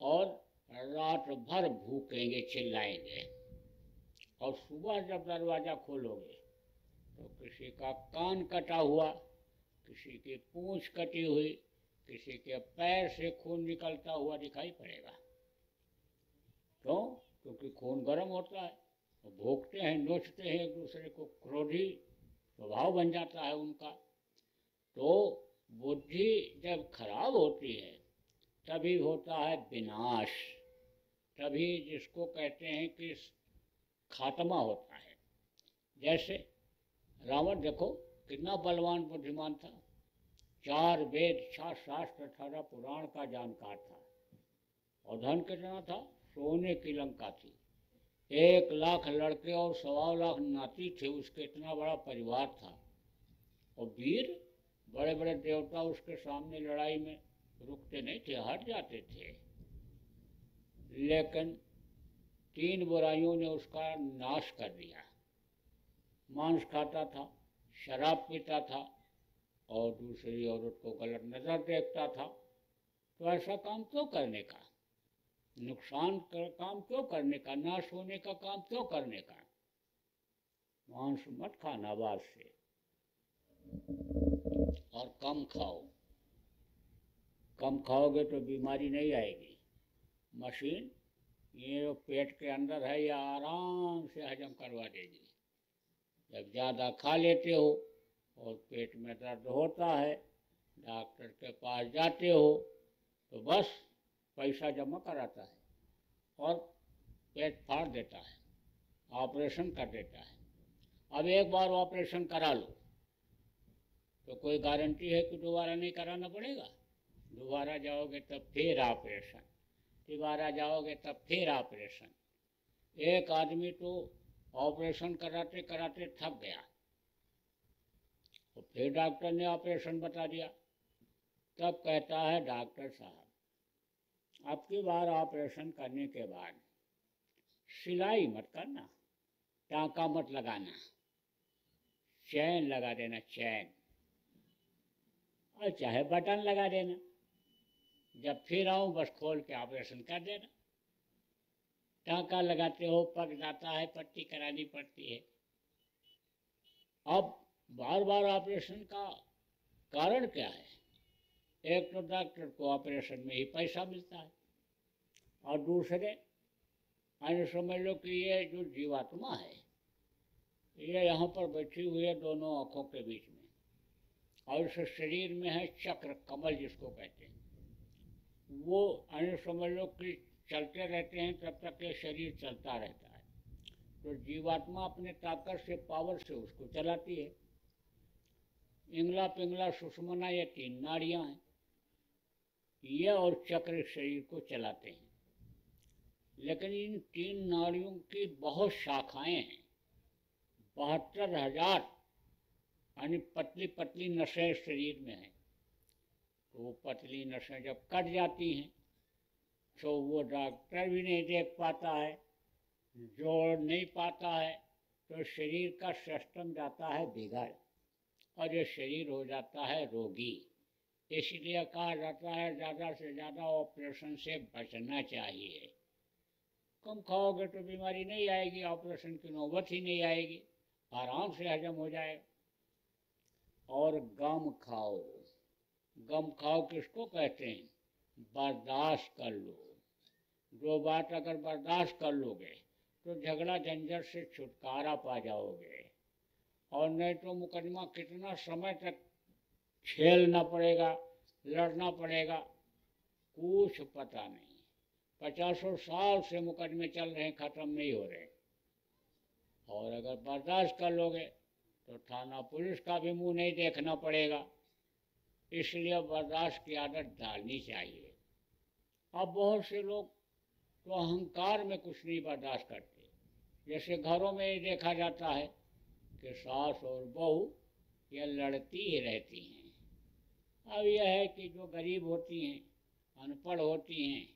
और रात भर भूखेंगे, चिल्लाएंगे। और सुबह जब दरवाज़ा खोलोगे तो किसी का कान कटा हुआ, किसी की पूंछ कटी हुई, किसी के पैर से खून निकलता हुआ दिखाई पड़ेगा। क्यों? क्योंकि खून गर्म होता है, वो भोंकते हैं, नोचते हैं एक दूसरे को, क्रोधी स्वभाव बन जाता है उनका। तो बुद्धि जब खराब होती है तभी होता है विनाश, तभी जिसको कहते हैं कि खात्मा होता है। जैसे रावण देखो कितना बलवान बुद्धिमान था, 4 वेद 6 शास्त्र 18 पुराण का जानकार था। और धन कितना था, सोने की लंका थी, 1 लाख लड़के और 1.25 लाख नाती थे उसके, इतना बड़ा परिवार था। और वीर बड़े बड़े देवता उसके सामने लड़ाई में रुकते नहीं थे, हट जाते थे। लेकिन 3 बुराइयों ने उसका नाश कर दिया। मांस खाता था, शराब पीता था और दूसरी औरत को गलत नजर देखता था। तो ऐसा काम क्यों करने का, नुकसान का काम क्यों करने का, नाश होने का काम क्यों करने का। मांस मत खाना बाद से, और कम खाओ। कम खाओगे तो बीमारी नहीं आएगी। मशीन ये जो पेट के अंदर है ये आराम से हजम करवा देगी। जब ज़्यादा खा लेते हो और पेट में दर्द होता है, डॉक्टर के पास जाते हो तो बस पैसा जमा कराता है और पेट फाड़ देता है, ऑपरेशन कर देता है। अब एक बार ऑपरेशन करा लो तो कोई गारंटी है कि दोबारा नहीं कराना पड़ेगा। दोबारा जाओगे तब फिर ऑपरेशन, दोबारा जाओगे तब फिर ऑपरेशन। एक आदमी तो ऑपरेशन कराते कराते थक गया तो फिर डॉक्टर ने ऑपरेशन बता दिया। तब कहता है डॉक्टर साहब आपकी बार ऑपरेशन करने के बाद सिलाई मत करना, टाँका मत लगाना, चैन लगा देना, चैन, और चाहे बटन लगा देना। जब फिर आऊँ बस खोल के ऑपरेशन कर देना। टाँका लगाते हो, पक जाता है, पट्टी करानी पड़ती है। अब बार बार ऑपरेशन का कारण क्या है? एक तो डॉक्टर को ऑपरेशन में ही पैसा मिलता है, और दूसरे अन्य समझ लो कि ये जो जीवात्मा है ये यहाँ पर बैठी हुई है दोनों आँखों के बीच में, और इस शरीर में है चक्र कमल जिसको कहते हैं। वो अन्य समझ लो कि चलते रहते हैं तब तक ये शरीर चलता रहता है। तो जीवात्मा अपने ताकत से, पावर से उसको चलाती है। इंगला पिंगला सुषुम्ना ये 3 नाड़ियाँ हैं, ये और चक्र शरीर को चलाते हैं। लेकिन इन 3 नाड़ियों की बहुत शाखाएं हैं, 72,000 यानी पतली पतली नसें शरीर में हैं। तो वो पतली नसें जब कट जाती हैं तो वो डॉक्टर भी नहीं देख पाता है, जोड़ नहीं पाता है, तो शरीर का सिस्टम जाता है बिगड़ और ये शरीर हो जाता है रोगी। इसलिए कहा जाता है ज़्यादा से ज़्यादा ऑपरेशन से बचना चाहिए। कम खाओगे तो बीमारी नहीं आएगी, ऑपरेशन की नौबत ही नहीं आएगी, आराम से हजम हो जाएगा। और गम खाओ। गम खाओ किसको कहते हैं? बर्दाश्त कर लो। जो बात अगर बर्दाश्त कर लोगे तो झगड़ा झंझट से छुटकारा पा जाओगे, और नहीं तो मुकदमा कितना समय तक झेलना पड़ेगा, लड़ना पड़ेगा, कुछ पता नहीं। 50 साल से मुकदमे चल रहे हैं, ख़त्म नहीं हो रहे। और अगर बर्दाश्त कर लोगे तो थाना पुलिस का भी मुंह नहीं देखना पड़ेगा। इसलिए बर्दाश्त की आदत डालनी चाहिए। अब बहुत से लोग तो अहंकार में कुछ नहीं बर्दाश्त करते। जैसे घरों में ये देखा जाता है कि सास और बहू ये लड़ती ही रहती हैं। अब यह है कि जो गरीब होती हैं, अनपढ़ होती हैं,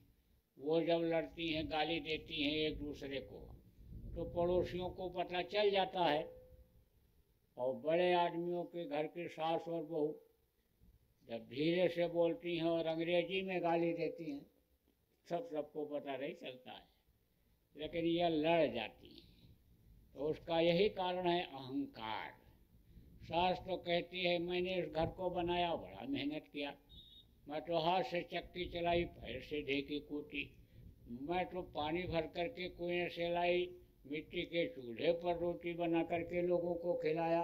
वो जब लड़ती हैं, गाली देती हैं एक दूसरे को, तो पड़ोसियों को पता चल जाता है। और बड़े आदमियों के घर की सास और बहू जब धीरे से बोलती हैं और अंग्रेजी में गाली देती हैं, सबको पता नहीं चलता है, लेकिन यह लड़ जाती है। तो उसका यही कारण है अहंकार। सास तो कहती है मैंने इस घर को बनाया, बड़ा मेहनत किया, मैं तो हाथ से चक्की चलाई, पैर से ढेकी कूटी, मैं तो पानी भर करके कुएं से लाई, मिट्टी के चूल्हे पर रोटी बना करके लोगों को खिलाया,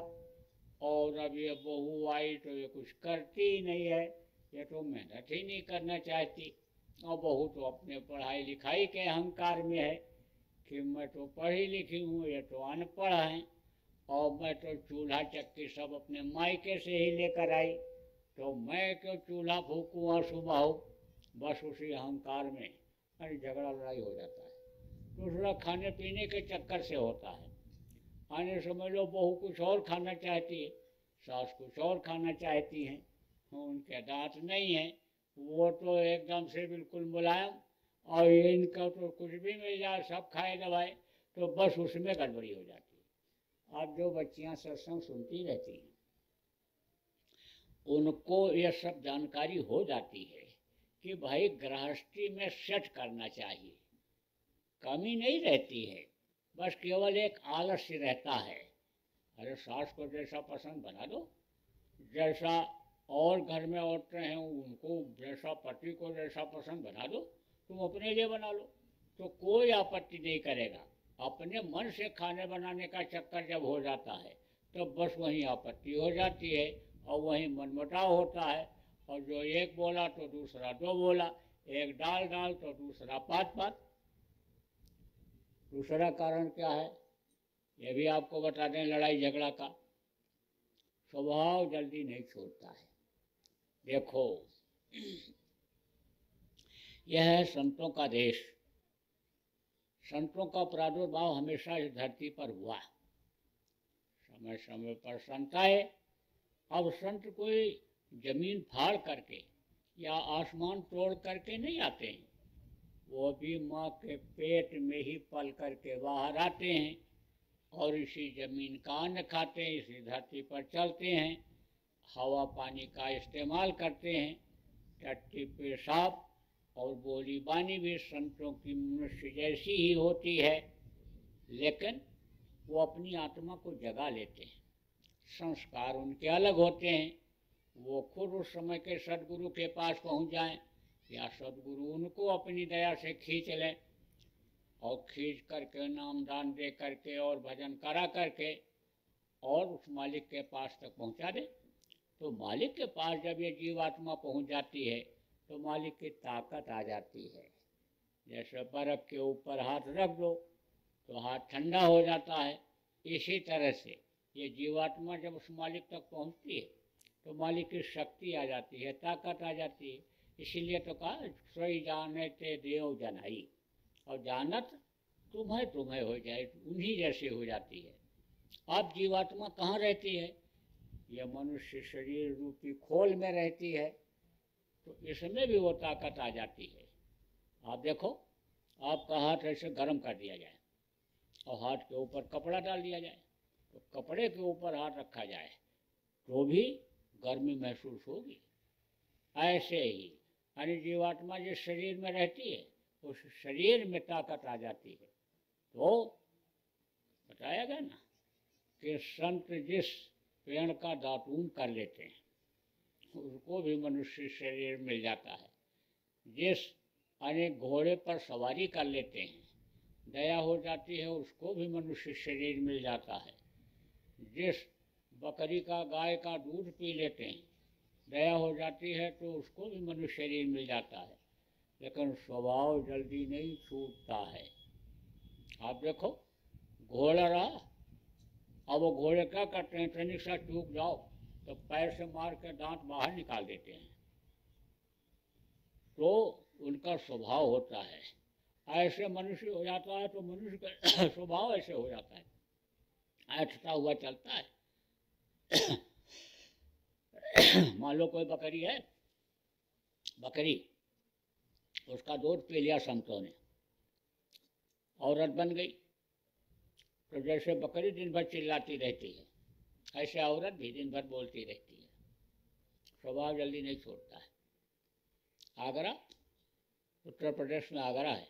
और अब ये बहू आई तो ये कुछ करती ही नहीं है, ये तो मेहनत ही नहीं करना चाहती। और बहू तो अपने पढ़ाई लिखाई के अहंकार में है कि मैं तो पढ़ी लिखी हूँ, ये तो अनपढ़ हैं। और मैं तो चूल्हा चक्की सब अपने मायके से ही लेकर आई, तो मैं क्यों चूल्हा फूकूँ और सुबह हो। बस उसी अहंकार में अरे झगड़ा लड़ाई हो जाता है। दूसरा खाने पीने के चक्कर से होता है। आने समझ लो बहू कुछ और खाना चाहती है, सास कुछ और खाना चाहती हैं, उनके दांत नहीं हैं, वो तो एकदम से बिल्कुल मुलायम, और इनका तो कुछ भी मिल जाए सब खाए दवाए, तो बस उसमें गड़बड़ी हो जाती है। अब जो बच्चियां सत्संग सुनती रहती हैं उनको यह सब जानकारी हो जाती है कि भाई गृहस्थी में सेट करना चाहिए, कमी नहीं रहती है, बस केवल एक आलस्य रहता है। अरे सास को जैसा पसंद बना दो, जैसा और घर में औरतें हैं उनको जैसा पति को जैसा पसंद बना दो, तुम अपने लिए बना लो तो कोई आपत्ति नहीं करेगा। अपने मन से खाने बनाने का चक्कर जब हो जाता है तो बस वहीं आपत्ति हो जाती है और वहीं मनमुटाव होता है, और जो एक बोला तो दूसरा दो बोला, एक डाल डाल तो दूसरा पात पात। दूसरा कारण क्या है ये भी आपको बता दें, लड़ाई झगड़ा का स्वभाव जल्दी नहीं छोड़ता है। देखो यह है संतों का देश, संतों का प्रादुर्भाव हमेशा इस धरती पर हुआ, समय समय पर संत आए। अब संत कोई जमीन फाड़ करके या आसमान तोड़ करके नहीं आते हैं, वो भी माँ के पेट में ही पल करके बाहर आते हैं और इसी जमीन का अन्न खाते हैं, इसी धरती पर चलते हैं, हवा पानी का इस्तेमाल करते हैं, टट्टी पेशाब और बोली बानी भी संतों की मनुष्य जैसी ही होती है, लेकिन वो अपनी आत्मा को जगा लेते हैं। संस्कार उनके अलग होते हैं, वो खुद उस समय के सदगुरु के पास पहुंच जाएं या सदगुरु उनको अपनी दया से खींच लें और खींच करके नाम दान दे करके और भजन करा करके और उस मालिक के पास तक पहुंचा दे। तो मालिक के पास जब ये जीवात्मा पहुंच जाती है तो मालिक की ताकत आ जाती है। जैसे बर्फ़ के ऊपर हाथ रख दो तो हाथ ठंडा हो जाता है, इसी तरह से ये जीवात्मा जब उस मालिक तक पहुंचती है तो मालिक की शक्ति आ जाती है, ताकत आ जाती है। इसीलिए तो कहा सोई जाने ते देव जनाई, और जानत तुम्हें तुम्हें हो जाए, उन्हीं जैसे हो जाती है। अब जीवात्मा कहाँ रहती है? यह मनुष्य शरीर रूपी खोल में रहती है, तो इसमें भी वो ताकत आ जाती है। आप देखो, आपका हाथ ऐसे गर्म कर दिया जाए और हाथ के ऊपर कपड़ा डाल दिया जाए, तो कपड़े के ऊपर हाथ रखा जाए तो भी गर्मी महसूस होगी। ऐसे ही यानी जीवात्मा जिस शरीर में रहती है उस शरीर में ताकत आ जाती है। तो बताया गया ना कि संत जिस पेड़ का दातून कर लेते हैं उसको भी मनुष्य शरीर मिल जाता है। जिस अनेक घोड़े पर सवारी कर लेते हैं, दया हो जाती है, उसको भी मनुष्य शरीर मिल जाता है। जिस बकरी का गाय का दूध पी लेते हैं, दया हो जाती है, तो उसको भी मनुष्य शरीर मिल जाता है। लेकिन स्वभाव जल्दी नहीं छूटता है। आप देखो, घोड़ा रहा, अब वो घोड़े क्या करते हैं, तनिक सा चूक जाओ तो पैर से मार के दांत बाहर निकाल देते हैं। तो उनका स्वभाव होता है। ऐसे मनुष्य हो जाता है तो मनुष्य का स्वभाव ऐसे हो जाता है, ऐठता हुआ चलता है। मान लो कोई बकरी है, बकरी उसका दूध पी लिया संतों ने, औरत बन गई, तो जैसे बकरी दिन भर चिल्लाती रहती है ऐसे औरत भी दिन भर बोलती रहती है। स्वभाव जल्दी नहीं छोड़ता है। आगरा, उत्तर प्रदेश में आगरा है,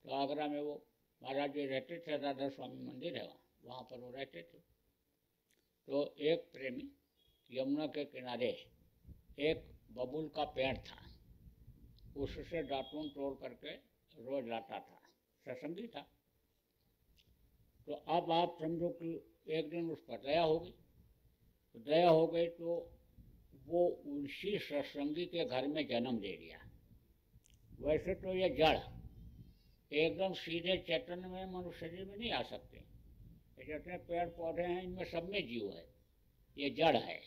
तो आगरा में वो महाराज जी रहते थे, राधा स्वामी मंदिर है वहाँ पर वो रहते थे। तो एक प्रेमी यमुना के किनारे एक बबूल का पेड़ था, उससे दातून तोड़ करके रोज लाता था, सत्संगी था। तो अब आप समझो कि एक दिन उस पर दया हो गई, तो दया हो गई तो वो उसी सत्संगी के घर में जन्म ले लिया। वैसे तो ये जड़ एकदम सीधे चैतन्य में मनुष्य शरीर में नहीं आ सकते, जितने पेड़ पौधे हैं इनमें सब में जीव है, ये जड़ है।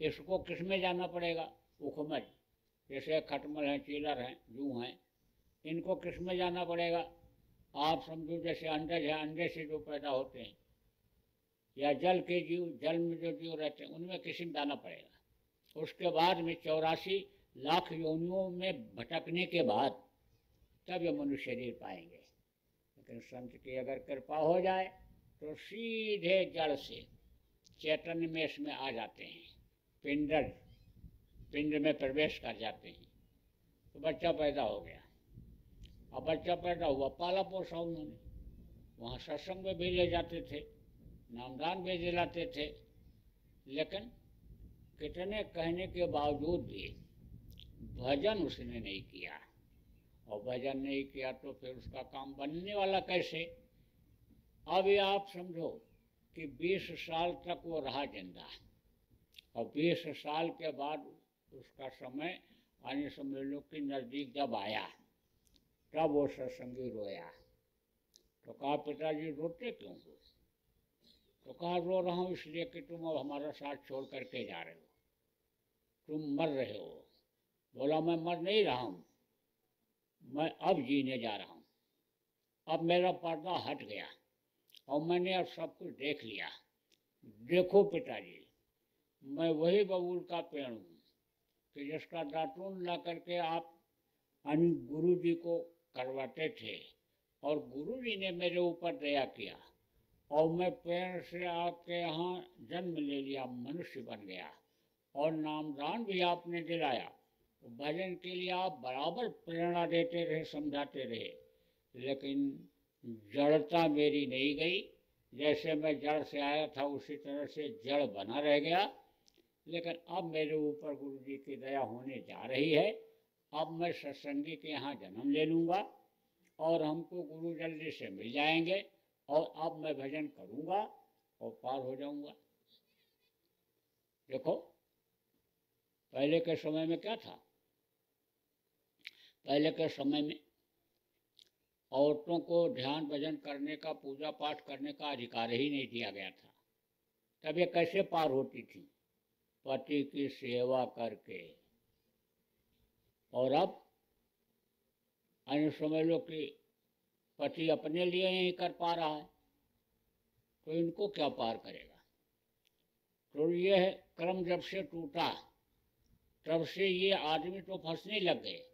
इसको किस में जाना पड़ेगा? उखमज, जैसे खटमल हैं, चीलर हैं, जू हैं, इनको किस में जाना पड़ेगा? आप समझो जैसे अंडज है, अंडे से जो पैदा होते हैं, या जल के जीव, जल में जो जीव रहते हैं, उनमें किसी में जाना पड़ेगा। उसके बाद में 84 लाख योनियों में भटकने के बाद तब ये मनुष्य शरीर पाएंगे। लेकिन संत की अगर कृपा हो जाए तो सीधे जड़ से चैतन्य में इसमें आ जाते हैं, पिंड में प्रवेश कर जाते हैं। तो बच्चा पैदा हो गया। अब बच्चा पैदा हुआ, पाला पोसा उन्होंने, वहाँ सत्संग में भी ले जाते थे, नामदान भी दिलाते थे, लेकिन कितने कहने के बावजूद भी भजन उसने नहीं किया। और भजन नहीं किया तो फिर उसका काम बनने वाला कैसे? अब ये आप समझो कि 20 साल तक वो रहा जिंदा, और 20 साल के बाद उसका समय आने समझ लो कि नज़दीक जब आया, तब वो सत्संगी रोया। तो कहा पिताजी रोते क्यों हो? तो कहा रो रहा हूँ इसलिए कि तुम अब हमारा साथ छोड़ करके जा रहे हो, तुम मर रहे हो। बोला मैं मर नहीं रहा हूँ, मैं अब जीने जा रहा हूँ। अब मेरा पर्दा हट गया और मैंने अब सब कुछ देख लिया। देखो पिताजी, मैं वही बबूल का पेड़ हूँ कि जिसका दातून ला करके आप गुरु जी को करवाते थे, और गुरु जी ने मेरे ऊपर दया किया, और मैं पेड़ से आपके यहाँ जन्म ले लिया, मनुष्य बन गया, और नामदान भी आपने दिलाया। भजन के लिए आप बराबर प्रेरणा देते रहे, समझाते रहे, लेकिन जड़ता मेरी नहीं गई। जैसे मैं जड़ से आया था उसी तरह से जड़ बना रह गया। लेकिन अब मेरे ऊपर गुरु जी की दया होने जा रही है। अब मैं सत्संगी के यहाँ जन्म ले लूँगा और हमको गुरु जल्दी से मिल जाएंगे, और अब मैं भजन करूँगा और पार हो जाऊँगा। देखो पहले के समय में क्या था? पहले के समय में औरतों को ध्यान भजन करने का, पूजा पाठ करने का अधिकार ही नहीं दिया गया था। तब ये कैसे पार होती थी? पति की सेवा करके। और अब अन्य समझ लो कि पति अपने लिए नहीं कर पा रहा है, तो इनको क्या पार करेगा? तो ये क्रम जब से टूटा तब से ये आदमी तो फंसने लग गए,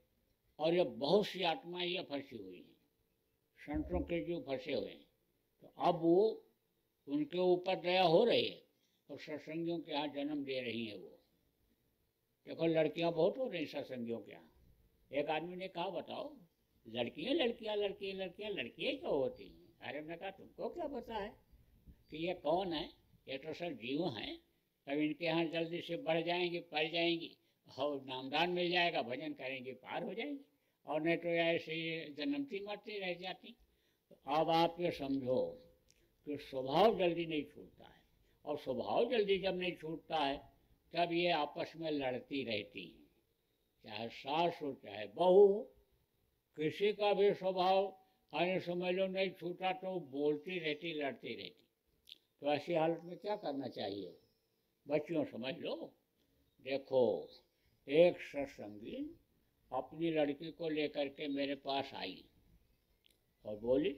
और ये बहुत सी आत्माएं ये फंसी हुई हैं, संतों के जो फंसे हुए हैं। तो अब वो उनके ऊपर दया हो रही है और सत्संगियों के यहाँ जन्म दे रही हैं। वो देखो लड़कियां बहुत हो रही सत्संगियों के यहाँ। एक आदमी ने कहा बताओ लड़कियां लड़कियां लड़कियां लड़कियां लड़कियां क्यों होती हैं? अरे मैं कहा तुमको क्या पता है कि ये कौन है? ये तो सब जीव हैं। अब इनके यहाँ जल्दी से बढ़ जाएंगे, पल जाएंगी, और नामदान मिल जाएगा, भजन करेंगे, पार हो जाएंगे, और नहीं तो ऐसे ही जन्मती मरती रह जाती। तो अब आप ये समझो कि स्वभाव जल्दी नहीं छूटता है, और स्वभाव जल्दी जब नहीं छूटता है तब ये आपस में लड़ती रहती हैं, चाहे सास हो चाहे बहू हो। किसी का भी स्वभाव आने समझ लो नहीं छूटा तो बोलती रहती, लड़ती रहती। तो ऐसी हालत में क्या करना चाहिए? बच्चियों समझ लो, देखो एक सत्संगी अपनी लड़की को लेकर के मेरे पास आई और बोली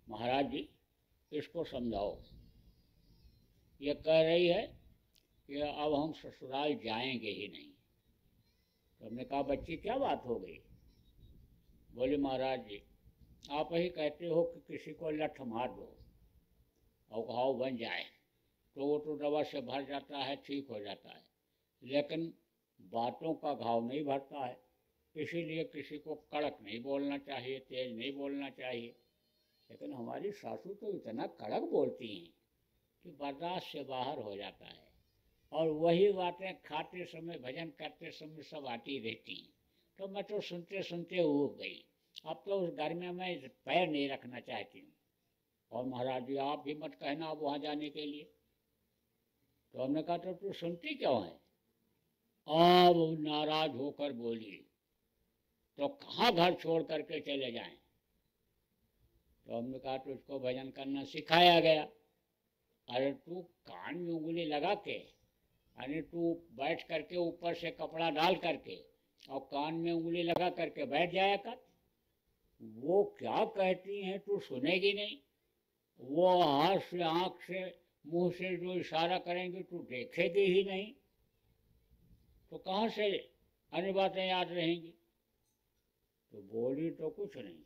महाराज जी इसको समझाओ, ये कह रही है कि अब हम ससुराल जाएंगे ही नहीं। तो हमने कहा बच्ची क्या बात हो गई? बोली महाराज जी आप ही कहते हो कि किसी को लठ मार दो और घाव बन जाए तो वो तो दवा से भर जाता है, ठीक हो जाता है, लेकिन बातों का घाव नहीं भरता है। इसीलिए किसी को कड़क नहीं बोलना चाहिए, तेज नहीं बोलना चाहिए। लेकिन हमारी सासू तो इतना कड़क बोलती हैं कि बर्दाश्त से बाहर हो जाता है, और वही बातें खाते समय भजन करते समय सब आती रहती हैं। तो मैं तो सुनते सुनते ऊब गई। अब तो उस घर में मैं पैर नहीं रखना चाहती हूँ। और महाराज जी आप भी मत कहना अब वहाँ जाने के लिए। तो हमने कहा तो तू सुनती क्यों है? अब नाराज होकर बोली तो कहाँ घर छोड़ करके चले जाएं? तो हमने कहा तो उसको भजन करना सिखाया गया। अरे तू कान में उंगली लगा के, अरे तू बैठ करके ऊपर से कपड़ा डाल करके और कान में उंगली लगा करके बैठ जाया कर। वो क्या कहती हैं तू सुनेगी नहीं। वो हाथ से, आँख से, मुंह से जो इशारा करेंगे तू देखेगी ही नहीं, तो कहाँ से अन्य बातें याद रहेंगी। तो बोली तो कुछ नहीं,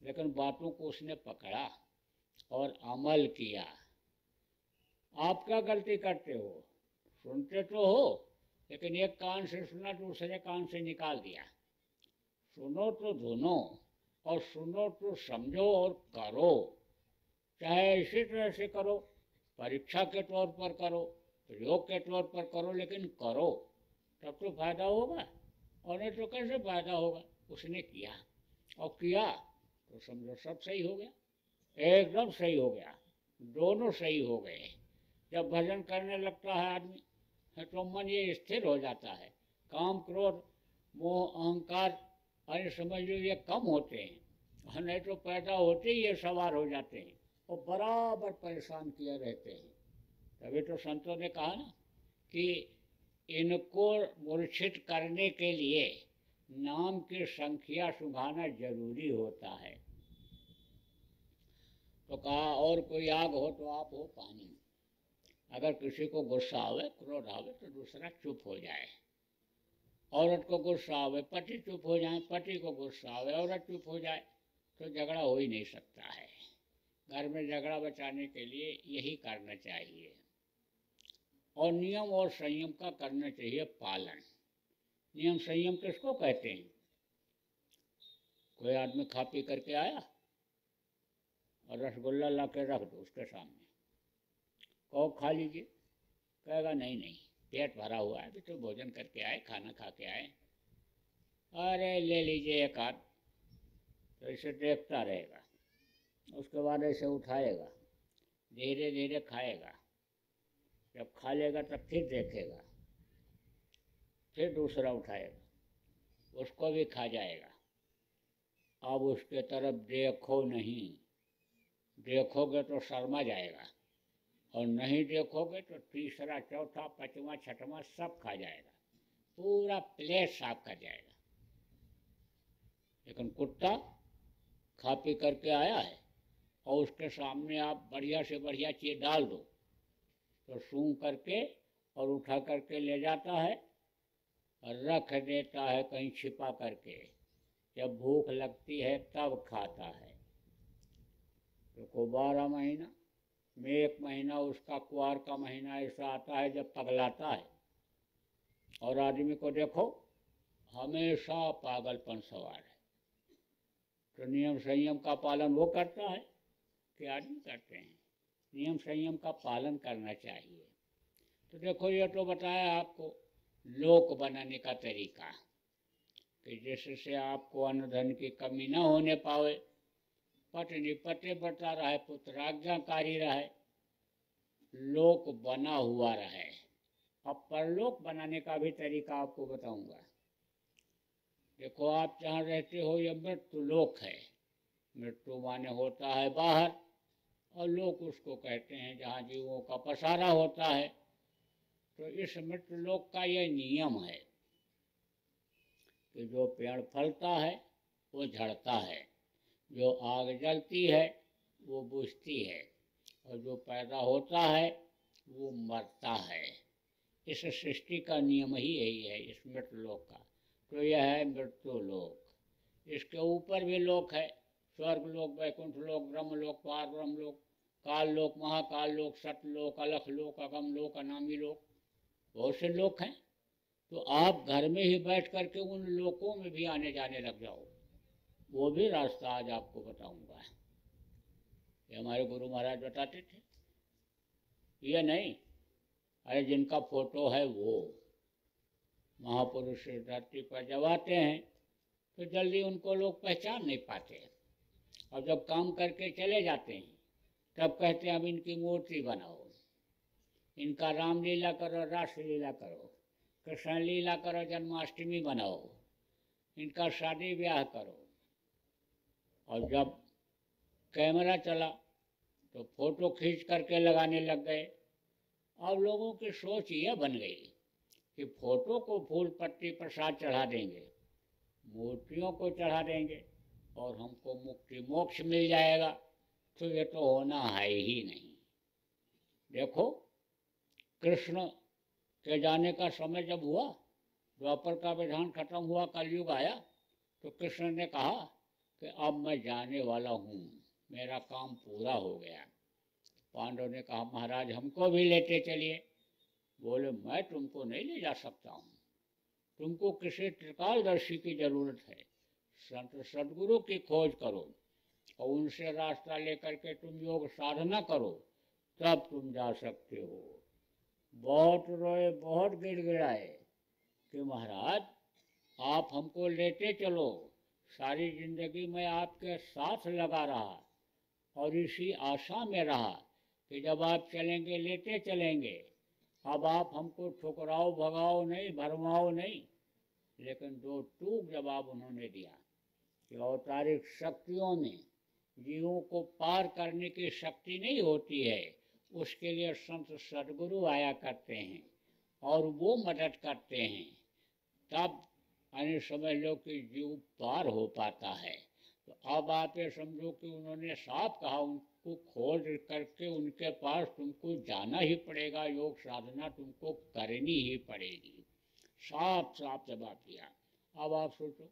लेकिन बातों को उसने पकड़ा और अमल किया। आप क्या गलती करते हो, सुनते तो हो लेकिन एक कान से सुना दूसरे कान से निकाल दिया। सुनो तो दोनों, और सुनो तो समझो और करो। चाहे इसी तरह से करो, परीक्षा के तौर पर करो, प्रयोग के तौर पर करो, लेकिन करो तब तो फायदा होगा, और नहीं तो कैसे फायदा होगा। उसने किया और किया तो समझो सब सही हो गया, एकदम सही हो गया, दोनों सही हो गए। जब भजन करने लगता है आदमी तो मन ये स्थिर हो जाता है। काम, क्रोध, मोह, अहंकार अरे समझ लो ये कम होते हैं, और नहीं तो पैदा होते ही ये सवार हो जाते हैं और बराबर परेशान किए रहते हैं। तभी तो संतों ने कहा ना कि इनको मूर्छित करने के लिए नाम की संख्या सुभाना जरूरी होता है। तो कहा और कोई आग हो तो आप हो पानी। अगर किसी को गुस्सा आवे, क्रोध आवे तो दूसरा चुप हो जाए। औरत को गुस्सा आवे, पति चुप हो जाए, पति को गुस्सा आवे, औरत चुप हो जाए, तो झगड़ा हो ही नहीं सकता है। घर में झगड़ा बचाने के लिए यही करना चाहिए, और नियम और संयम का करना चाहिए पालन। नियम संयम किसको कहते हैं। कोई आदमी खा पी करके आया और रसगुल्ला ला के रख दो उसके सामने, कहो खा लीजिए, कहेगा नहीं नहीं पेट भरा हुआ है, अभी तो भोजन करके आए, खाना खा के आए। अरे ले लीजिए एक आध, तो इसे देखता रहेगा, उसके बाद ऐसे उठाएगा, धीरे धीरे खाएगा, जब खा लेगा तब फिर देखेगा, फिर दूसरा उठाएगा, उसको भी खा जाएगा। अब उसके तरफ देखो नहीं, देखोगे तो शर्मा जाएगा, और नहीं देखोगे तो तीसरा, चौथा, पांचवा, छठवां सब खा जाएगा, पूरा प्लेट साफ कर जाएगा। लेकिन कुत्ता खा पी करके आया है और उसके सामने आप बढ़िया से बढ़िया चीज़ डाल दो तो सूंघ करके और उठा करके ले जाता है और रख देता है कहीं छिपा करके। जब भूख लगती है तब खाता है। तो 12 महीना में एक महीना उसका कुआर का महीना ऐसा आता है जब पगलाता है, और आदमी को देखो हमेशा पागलपन सवार है। तो नियम संयम का पालन वो करता है कि आदमी करते हैं। नियम संयम का पालन करना चाहिए। तो देखो ये तो बताया आपको लोक बनाने का तरीका, कि जिससे आपको अन्न धन की कमी न होने पावे, पत्नी पते बता रहे, पुत्र आज्ञाकारी रहे, लोक बना हुआ रहे। अब परलोक बनाने का भी तरीका आपको बताऊंगा। देखो आप जहाँ रहते हो ये मृत्यु लोक है। मृत्यु माने होता है बाहर, और लोक उसको कहते हैं जहाँ जीवों का पसारा होता है। तो इस मृत्यु लोक का ये नियम है कि जो पेड़ फलता है वो झड़ता है, जो आग जलती है वो बुझती है, और जो पैदा होता है वो मरता है। इस सृष्टि का नियम ही यही है इस मृत्यु लोक का। तो यह है मृत्यु लोक। इसके ऊपर भी लोक है, स्वर्ग लोक, वैकुंठ लोक, ब्रह्म लोक, पार ब्रह्म लोक, काल लोक, महाकाल लोक, सतलोक, अलख लोक, अगम लोक, अनामी लोक, बहुत से लोक हैं। तो आप घर में ही बैठ करके उन लोकों में भी आने जाने लग जाओ। वो भी रास्ता आज आपको बताऊंगा। ये हमारे गुरु महाराज बताते थे। ये नहीं, अरे जिनका फोटो है वो महापुरुष धरती पर जब आते हैं तो जल्दी उनको लोग पहचान नहीं पाते, और जब काम करके चले जाते हैं तब कहते हैं अब इनकी मूर्ति बनाओ, इनका रामलीला करो, रासलीला करो, कृष्ण लीला करो, जन्माष्टमी बनाओ, इनका शादी ब्याह करो। और जब कैमरा चला तो फोटो खींच करके लगाने लग गए। अब लोगों की सोच ये बन गई कि फोटो को फूल पत्ती प्रसाद चढ़ा देंगे, मूर्तियों को चढ़ा देंगे और हमको मुक्ति मोक्ष मिल जाएगा। तो ये तो होना है ही नहीं। देखो, कृष्ण के जाने का समय जब हुआ, द्वापर का विधान खत्म हुआ, कलयुग आया, तो कृष्ण ने कहा कि अब मैं जाने वाला हूँ, मेरा काम पूरा हो गया। पांडव ने कहा महाराज हमको भी लेते चलिए। बोले मैं तुमको नहीं ले जा सकता हूँ, तुमको किसी त्रिकालदर्शी की जरूरत है। संत सदगुरु की खोज करो और उनसे रास्ता लेकर के तुम योग साधना करो, तब तुम जा सकते हो। बहुत रोए, बहुत गिड़गिड़ाए कि महाराज आप हमको लेते चलो, सारी जिंदगी मैं आपके साथ लगा रहा और इसी आशा में रहा कि जब आप चलेंगे लेते चलेंगे। अब आप हमको ठुकराओ, भगाओ नहीं, भरमाओ नहीं। लेकिन दो टूक जवाब उन्होंने दिया कि अवतारिक शक्तियों में जीवों को पार करने की शक्ति नहीं होती है, उसके लिए संत सदगुरु आया करते हैं और वो मदद करते हैं, तब अन्य समझ लो कि जीव पार हो पाता है। तो अब आप ये समझो कि उन्होंने साफ कहा, उनको खोज करके उनके पास तुमको जाना ही पड़ेगा, योग साधना तुमको करनी ही पड़ेगी। साफ साफ जवाब दिया। अब आप सोचो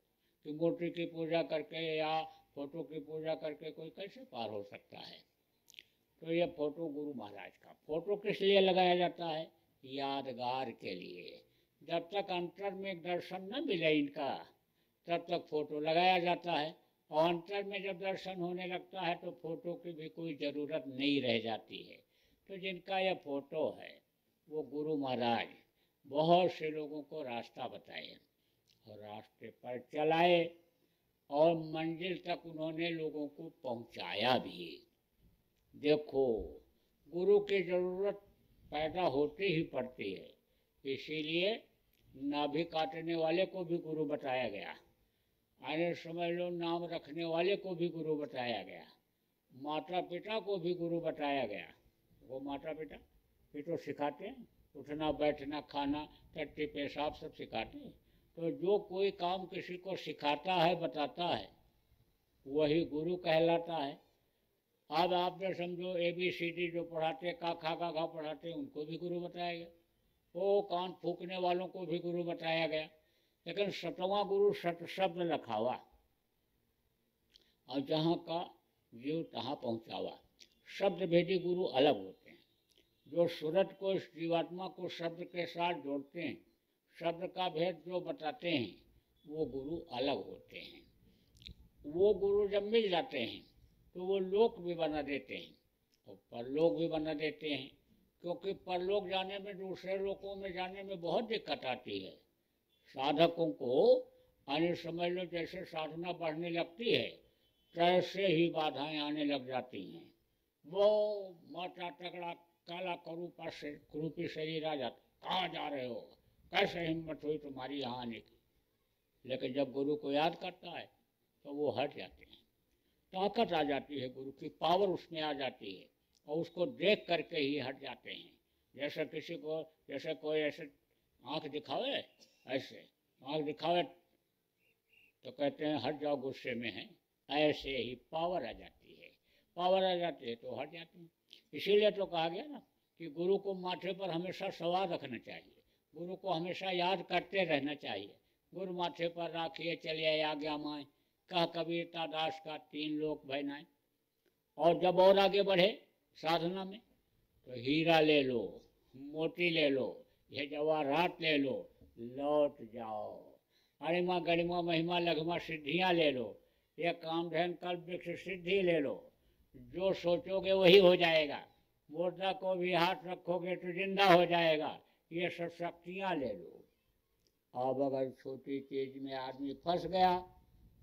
कि मूर्ति की पूजा करके या फोटो की पूजा करके कोई कैसे पार हो सकता है। तो ये फोटो गुरु महाराज का, फोटो किस लिए लगाया जाता है? यादगार के लिए। जब तक अंतर में दर्शन न मिले इनका, तब तक फोटो लगाया जाता है, और अंतर में जब दर्शन होने लगता है तो फोटो की भी कोई ज़रूरत नहीं रह जाती है। तो जिनका यह फोटो है वो गुरु महाराज बहुत से लोगों को रास्ता बताए और रास्ते पर चलाए और मंजिल तक उन्होंने लोगों को पहुंचाया भी। देखो, गुरु की ज़रूरत पैदा होती ही पड़ती है, इसीलिए नाभि काटने वाले को भी गुरु बताया गया, आने समझ लो नाम रखने वाले को भी गुरु बताया गया, माता पिता को भी गुरु बताया गया। वो माता पिता भी तो सिखाते हैं, उठना बैठना खाना टट्टी पेशाब सब सिखाते हैं। तो जो कोई काम किसी को सिखाता है, बताता है, वही गुरु कहलाता है। अब आपने समझो ABCD जो पढ़ाते, का खा गा घा पढ़ाते, उनको भी गुरु बताया गया। वो कान फूकने वालों को भी गुरु बताया गया। लेकिन सतवां गुरु सत शब्द लखावा, और जहाँ का जीव तहाँ पहुँचावा। शब्द भेदी गुरु अलग होते हैं, जो सूरत को इस जीवात्मा को शब्द के साथ जोड़ते हैं, शब्द का भेद जो बताते हैं, वो गुरु अलग होते हैं। वो गुरु जब मिल जाते हैं तो वो लोक भी बना देते हैं और परलोक भी बना देते हैं, क्योंकि परलोक जाने में, दूसरे लोकों में जाने में बहुत दिक्कत आती है। साधकों को आने समझ लो जैसे साधना बढ़ने लगती है, तैसे ही बाधाएं आने लग जाती हैं। वो मोटा तगड़ा काला कुरूपी शरीर आ जाता, कहाँ जा रहे हो, कैसे हिम्मत हुई तुम्हारी यहाँ आने की। लेकिन जब गुरु को याद करता है तो वो हट जाते हैं, ताकत आ जाती है, गुरु की पावर उसमें आ जाती है और उसको देख करके ही हट जाते हैं। जैसे किसी को, जैसे कोई ऐसे आँख दिखावे, ऐसे आँख दिखावे तो कहते हैं हट जाओ, गुस्से में है, ऐसे ही पावर आ जाती है। पावर आ जाती है तो हट जाते हैं। इसीलिए तो कहा गया ना कि गुरु को माथे पर हमेशा सवार रखना चाहिए, गुरु को हमेशा याद करते रहना चाहिए। गुरु माथे पर राखिए चलिए आज्ञा माए, कह कबीरता दास का 3 लोक भयनाए। और जब और आगे बढ़े साधना में तो हीरा ले लो, मोती ले लो, ये जवाहरात ले लो, लौट जाओ। अरिमा गरिमा महिमा लघिमा सिद्धियाँ ले लो, ये कामधेन कल्प वृक्ष सिद्धि ले लो। जो सोचोगे वही हो जाएगा, मुर्दा को भी हाथ रखोगे तो जिंदा हो जाएगा, ये सब शक्तियाँ ले लो। अब अगर छोटी चीज में आदमी फंस गया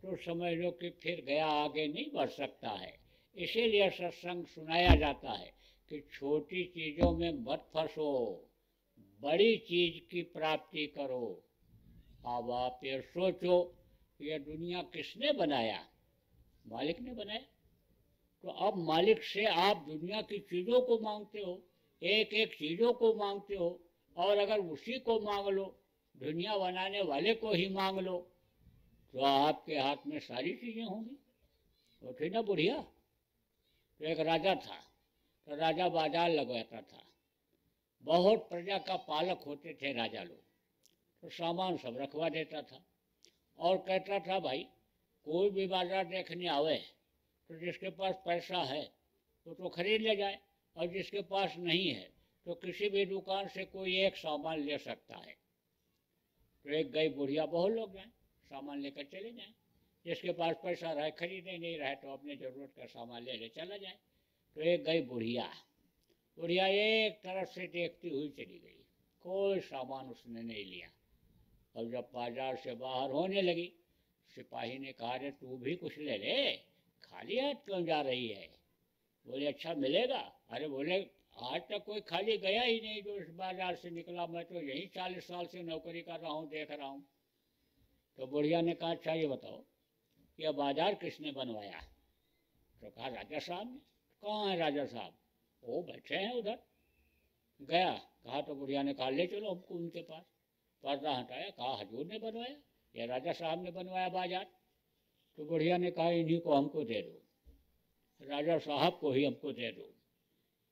तो समझ लो कि फिर गया, आगे नहीं बढ़ सकता है। इसीलिए सत्संग सुनाया जाता है कि छोटी चीज़ों में मत फंसो, बड़ी चीज की प्राप्ति करो। अब आप ये सोचो, ये दुनिया किसने बनाया? मालिक ने बनाया। तो अब मालिक से आप दुनिया की चीज़ों को मांगते हो, एक एक चीज़ों को मांगते हो, और अगर उसी को मांग लो, दुनिया बनाने वाले को ही मांग लो, तो आपके हाथ में सारी चीज़ें होंगी। तो थी ना बुढ़िया। तो एक राजा था, तो राजा बाजार लगवाता था, बहुत प्रजा का पालक होते थे राजा लोग, तो सामान सब रखवा देता था और कहता था भाई कोई भी बाजार देखने आवे तो जिसके पास पैसा है वो तो खरीद ले जाए, और जिसके पास नहीं है तो किसी भी दुकान से कोई एक सामान ले सकता है। तो एक गई बुढ़िया, बहुत लोग जाए सामान लेकर चले जाएं, जिसके पास पैसा रहे खरीदे, नहीं रहे तो अपने ज़रूरत का सामान ले चला जाए। तो एक गई बुढ़िया, बुढ़िया एक तरफ से देखती हुई चली गई, कोई सामान उसने नहीं लिया। और जब बाजार से बाहर होने लगी, सिपाही ने कहा रे तू भी कुछ ले ले, खाली हाथ क्यों जा रही है? बोले अच्छा मिलेगा। अरे बोले आज तक कोई खाली गया ही नहीं जो इस बाजार से निकला, मैं तो यही 40 साल से नौकरी कर रहा हूँ, देख रहा हूँ। तो बुढ़िया ने कहा अच्छा ये बताओ यह बाजार किसने बनवाया? तो कहा राजा साहब ने। कहाँ है राजा साहब? वो बैठे हैं उधर। गया, कहा तो बुढ़िया ने कहा ले चलो हमको उनके पास। पर्दा हटाया, कहा हजूर ने बनवाया, या राजा साहब ने बनवाया बाजार? तो बुढ़िया ने कहा इन्हीं को हमको दे दो, राजा साहब को ही हमको दे दो,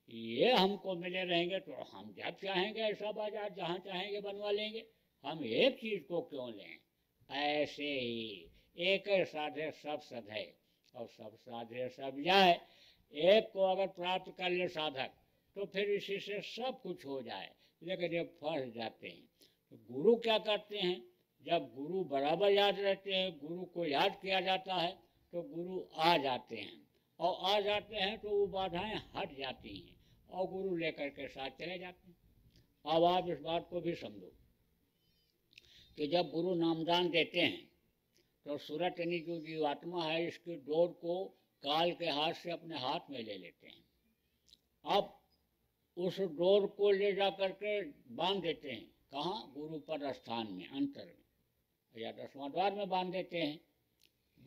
ये हमको मिले रहेंगे तो हम जब चाहेंगे ऐसा बाजार जहाँ चाहेंगे बनवा लेंगे, हम एक चीज़ को क्यों लें? ऐसे ही एक साधे सब सधे, और सब साधे सब जाए। एक को अगर प्राप्त कर ले साधक तो फिर इसी से सब कुछ हो जाए। लेकिन ये फंस जाते हैं। तो गुरु क्या करते हैं? जब गुरु बराबर याद रहते हैं, गुरु को याद किया जाता है तो गुरु आ जाते हैं, और आ जाते हैं तो वो बाधाएं हट जाती हैं और गुरु लेकर के साथ चले जाते हैं। अब आप इस बात को भी समझो कि जब गुरु नामदान देते हैं तो सूरत यानी जो जीवात्मा है इसकी डोर को काल के हाथ से अपने हाथ में ले लेते हैं। अब उस डोर को ले जा करके बांध देते हैं, कहाँ? गुरु पर स्थान में, अंतर में या 10वां द्वार में बांध देते हैं।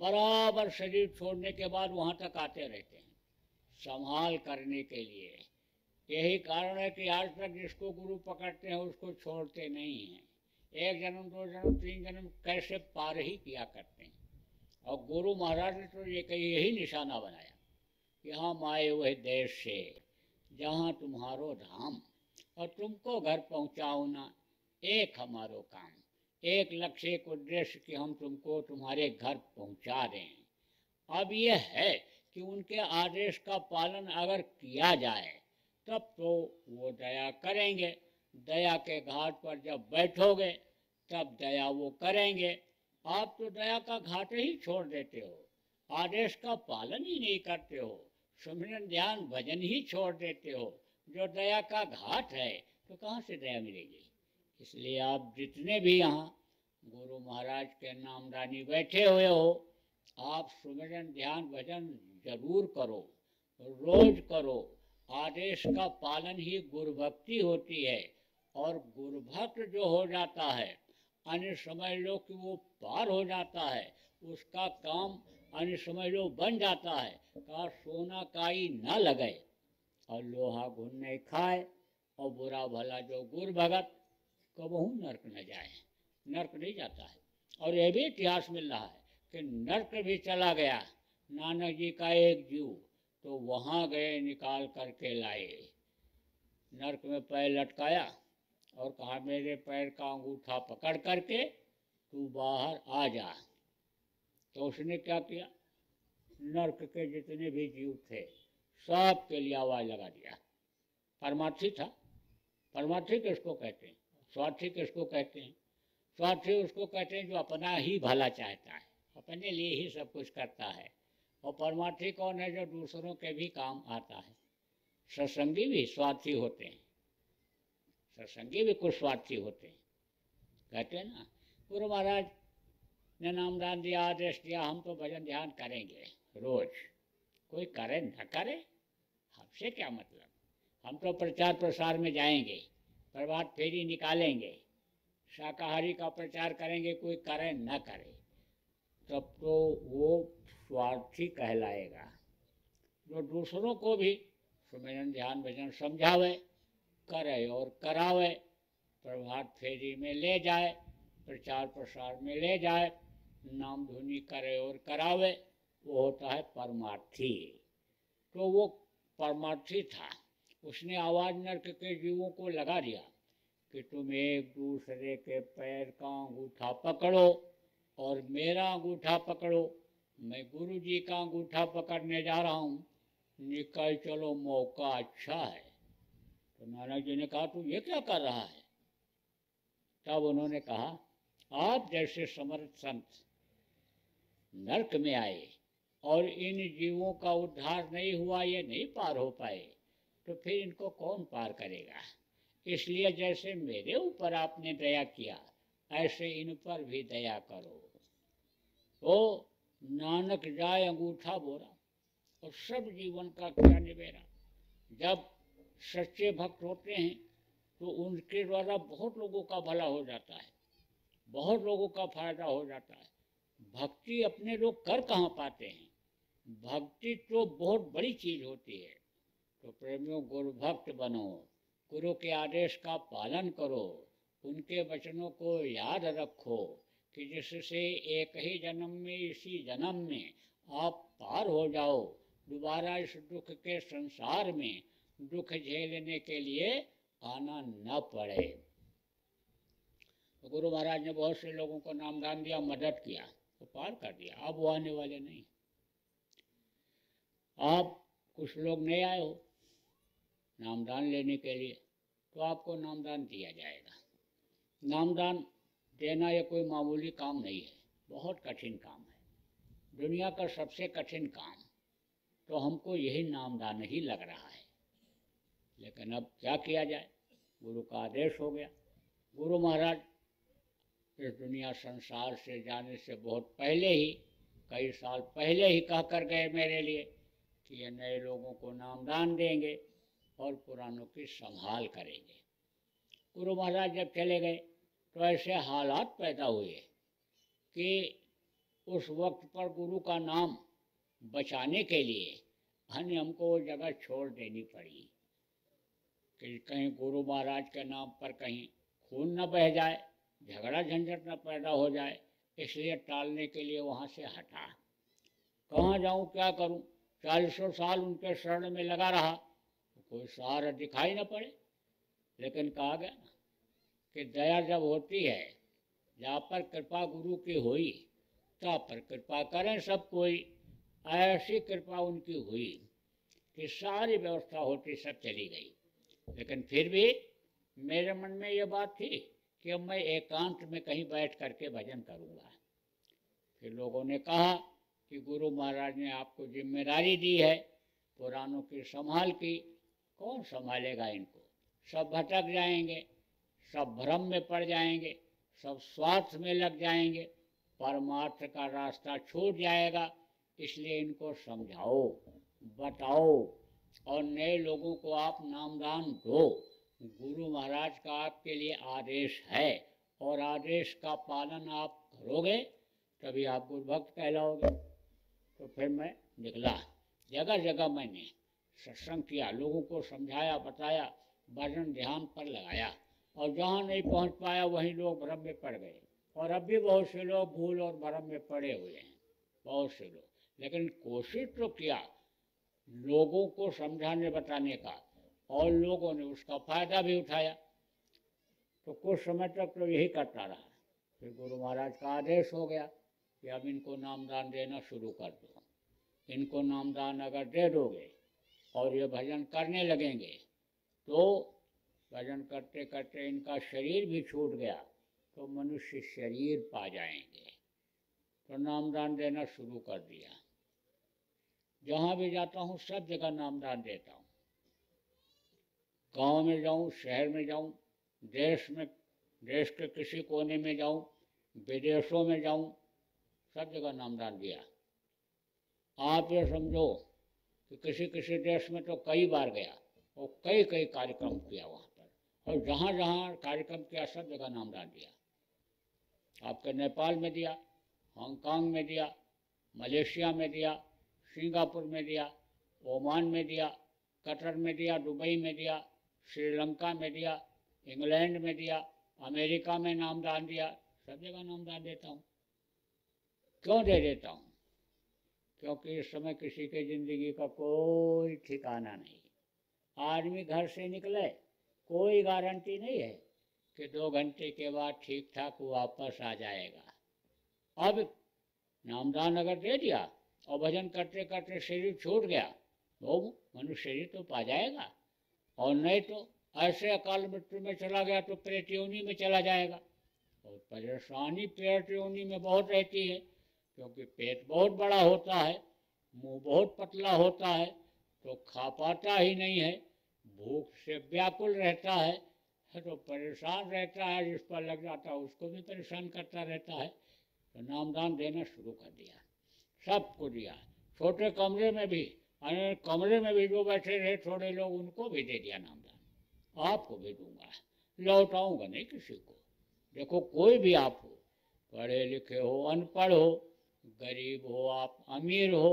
बराबर शरीर छोड़ने के बाद वहाँ तक आते रहते हैं संभाल करने के लिए। यही कारण है कि आज तक जिसको गुरु पकड़ते हैं उसको छोड़ते नहीं हैं। एक जन्म, दो जन्म, तीन जन्म कैसे पार ही किया करते हैं। और गुरु महाराज ने तो ये कही यही निशाना बनाया कि हम आए हुए देश से जहाँ तुम्हारो धाम, और तुमको घर पहुँचाओ ना एक हमारो काम, एक लक्ष्य एक उद्देश्य कि हम तुमको तुम्हारे घर पहुँचा दें। अब यह है कि उनके आदेश का पालन अगर किया जाए तब तो वो दया करेंगे। दया के घाट पर जब बैठोगे तब दया वो करेंगे। आप तो दया का घाट ही छोड़ देते हो, आदेश का पालन ही नहीं करते हो, सुमिरन ध्यान भजन ही छोड़ देते हो। जो दया का घाट है तो कहाँ से दया मिलेगी? इसलिए आप जितने भी यहाँ गुरु महाराज के नामदानी बैठे हुए हो, आप सुमिरन ध्यान भजन जरूर करो, रोज करो। आदेश का पालन ही गुरु भक्ति होती है। और गुरु भक्त जो हो जाता है, अन्य समझ लो कि वो पार हो जाता है, उसका काम अन्य समझ लो बन जाता है। कहा सोना काई न लगे और लोहा घुन नहीं खाए, और बुरा भला जो गुरु भगत कबहू नर्क न जाए। नर्क नहीं जाता है। और यह भी इतिहास मिल रहा है कि नर्क भी चला गया नानक जी का एक जीव, तो वहाँ गए निकाल करके लाए। नर्क में पैर लटकाया और कहा मेरे पैर का अंगूठा पकड़ करके तू बाहर आ जा। तो उसने क्या किया? नर्क के जितने भी जीव थे सब के लिए आवाज लगा दिया। परमार्थी था। परमार्थी किसको कहते हैं? स्वार्थी किसको कहते हैं? स्वार्थी उसको कहते हैं जो अपना ही भला चाहता है, अपने लिए ही सब कुछ करता है। और परमार्थी कौन है? जो दूसरों के भी काम आता है। सत्संगी भी स्वार्थी होते हैं, सत्संगी भी कुछ स्वार्थी होते हैं। कहते हैं ना गुरु महाराज ने नामदान दिया, आदेश दिया, हम तो भजन ध्यान करेंगे रोज, कोई करे न करे हमसे क्या मतलब। हम तो प्रचार प्रसार में जाएंगे, प्रभात फेरी निकालेंगे, शाकाहारी का प्रचार करेंगे, कोई करे न करे, तब तो वो स्वार्थी कहलाएगा। जो दूसरों को भी सुमिरन ध्यान भजन समझावे, करे और करावे, प्रभात फेरी में ले जाए, प्रचार प्रसार में ले जाए, नाम धुनी करे और करावे, वो होता है परमार्थी। तो वो परमार्थी था, उसने आवाज नरक के जीवों को लगा दिया कि तुम एक दूसरे के पैर का अंगूठा पकड़ो और मेरा अंगूठा पकड़ो, मैं गुरु जी का अंगूठा पकड़ने जा रहा हूँ, निकल चलो, मौका अच्छा है। तो नानक जी ने कहा तू ये क्या कर रहा है? तब उन्होंने कहा आप जैसे समर्थ संत नरक में आए और इन जीवों का उद्धार नहीं हुआ, ये नहीं पार हो पाए, तो फिर इनको कौन पार करेगा? इसलिए जैसे मेरे ऊपर आपने दया किया, ऐसे इन पर भी दया करो। तो नानक जाए अंगूठा बोरा और सब जीवन का क्या निबेरा। जब सच्चे भक्त होते हैं तो उनके द्वारा बहुत लोगों का भला हो जाता है, बहुत लोगों का फायदा हो जाता है। भक्ति अपने लोग कर कहाँ पाते हैं? भक्ति तो बहुत बड़ी चीज होती है। तो प्रेमियों, गुरु भक्त बनो, गुरु के आदेश का पालन करो, उनके वचनों को याद रखो कि जिससे एक ही जन्म में, इसी जन्म में आप पार हो जाओ, दोबारा इस दुख के संसार में दुख झेलने के लिए आना न पड़े। तो गुरु महाराज ने बहुत से लोगों को नामदान दिया, मदद किया, तो पार कर दिया। अब वो आने वाले नहीं। आप कुछ लोग नए आए हो नामदान लेने के लिए, तो आपको नामदान दिया जाएगा। नामदान देना ये कोई मामूली काम नहीं है, बहुत कठिन काम है, दुनिया का सबसे कठिन काम। तो हमको यही नामदान ही लग रहा है, लेकिन अब क्या किया जाए, गुरु का आदेश हो गया। गुरु महाराज इस दुनिया संसार से जाने से बहुत पहले ही, कई साल पहले ही कह कर गए मेरे लिए कि ये नए लोगों को नामदान देंगे और पुरानों की संभाल करेंगे। गुरु महाराज जब चले गए तो ऐसे हालात पैदा हुए कि उस वक्त पर गुरु का नाम बचाने के लिए हमको वो जगह छोड़ देनी पड़ी कि कहीं गुरु महाराज के नाम पर कहीं खून न बह जाए, झगड़ा झंझट न पैदा हो जाए, इसलिए टालने के लिए वहाँ से हटा। कहाँ जाऊँ, क्या करूँ? 40 साल उनके शरण में लगा रहा, तो कोई सहारा दिखाई न पड़े। लेकिन कहा गया ना कि दया जब होती है, जहाँ पर कृपा गुरु की हुई, तहाँ पर कृपा करें सब कोई। ऐसी कृपा उनकी हुई कि सारी व्यवस्था होती सब चली गई। लेकिन फिर भी मेरे मन में ये बात थी कि अब मैं एकांत में कहीं बैठ करके भजन करूँगा। फिर लोगों ने कहा कि गुरु महाराज ने आपको जिम्मेदारी दी है पुरानों की संभाल की, कौन संभालेगा इनको? सब भटक जाएंगे, सब भ्रम में पड़ जाएंगे, सब स्वार्थ में लग जाएंगे, परमार्थ का रास्ता छूट जाएगा। इसलिए इनको समझाओ, बताओ और नए लोगों को आप नामदान दो। गुरु महाराज का आपके लिए आदेश है और आदेश का पालन आप करोगे तभी आप गुरु भक्त कहलाओगे। तो फिर मैं निकला, जगह जगह मैंने सत्संग किया, लोगों को समझाया, बताया, भजन ध्यान पर लगाया, और जहाँ नहीं पहुँच पाया वहीं लोग भ्रम में पड़ गए। और अब भी बहुत से लोग भूल और भ्रम में पड़े हुए हैं, बहुत से लोग। लेकिन कोशिश तो किया लोगों को समझाने बताने का, और लोगों ने उसका फायदा भी उठाया। तो कुछ समय तक तो यही करता रहा। फिर गुरु महाराज का आदेश हो गया कि अब इनको नामदान देना शुरू कर दो। इनको नामदान अगर दे दोगे और ये भजन करने लगेंगे, तो भजन करते करते इनका शरीर भी छूट गया तो मनुष्य शरीर पा जाएंगे। तो नामदान देना शुरू कर दिया। जहाँ भी जाता हूँ सब जगह नामदान देता हूँ। गांव में जाऊँ, शहर में जाऊँ, देश में, देश के किसी कोने में जाऊँ, विदेशों में जाऊँ, सब जगह नामदान दिया। आप ये समझो कि किसी किसी देश में तो कई बार गया और कई कई कार्यक्रम किया वहाँ पर, और जहाँ जहाँ कार्यक्रम किया सब जगह नामदान दिया। आपके नेपाल में दिया, हांगकांग में दिया, मलेशिया में दिया, सिंगापुर में दिया, ओमान में दिया, कतर में दिया, दुबई में दिया, श्रीलंका में दिया, इंग्लैंड में दिया, अमेरिका में नामदान दिया, सब जगह नामदान देता हूँ। क्यों दे देता हूँ? क्योंकि इस समय किसी के ज़िंदगी का कोई ठिकाना नहीं। आदमी घर से निकले, कोई गारंटी नहीं है कि 2 घंटे के बाद ठीक ठाक वापस आ जाएगा। अब नामदान अगर दे दिया और भजन करते करते शरीर छूट गया तो मनुष्य शरीर तो पा जाएगा, और नहीं तो ऐसे अकाल मृत्यु में चला गया तो प्रेत योनि में चला जाएगा। और परेशानी प्रेत योनि में बहुत रहती है, क्योंकि पेट बहुत बड़ा होता है, मुंह बहुत पतला होता है, तो खा पाता ही नहीं है, भूख से व्याकुल रहता है, तो परेशान रहता है, जिस पर लग जाता है उसको भी परेशान करता रहता है। तो नामदान देना शुरू कर दिया, सबको दिया। छोटे कमरे में भी, कमरे में भी जो बैठे रहे थोड़े लोग, उनको भी दे दिया नामदान। आपको भी दूंगा, लौटाऊंगा नहीं किसी को। देखो कोई भी आप हो, पढ़े लिखे हो, अनपढ़ हो, गरीब हो, आप अमीर हो,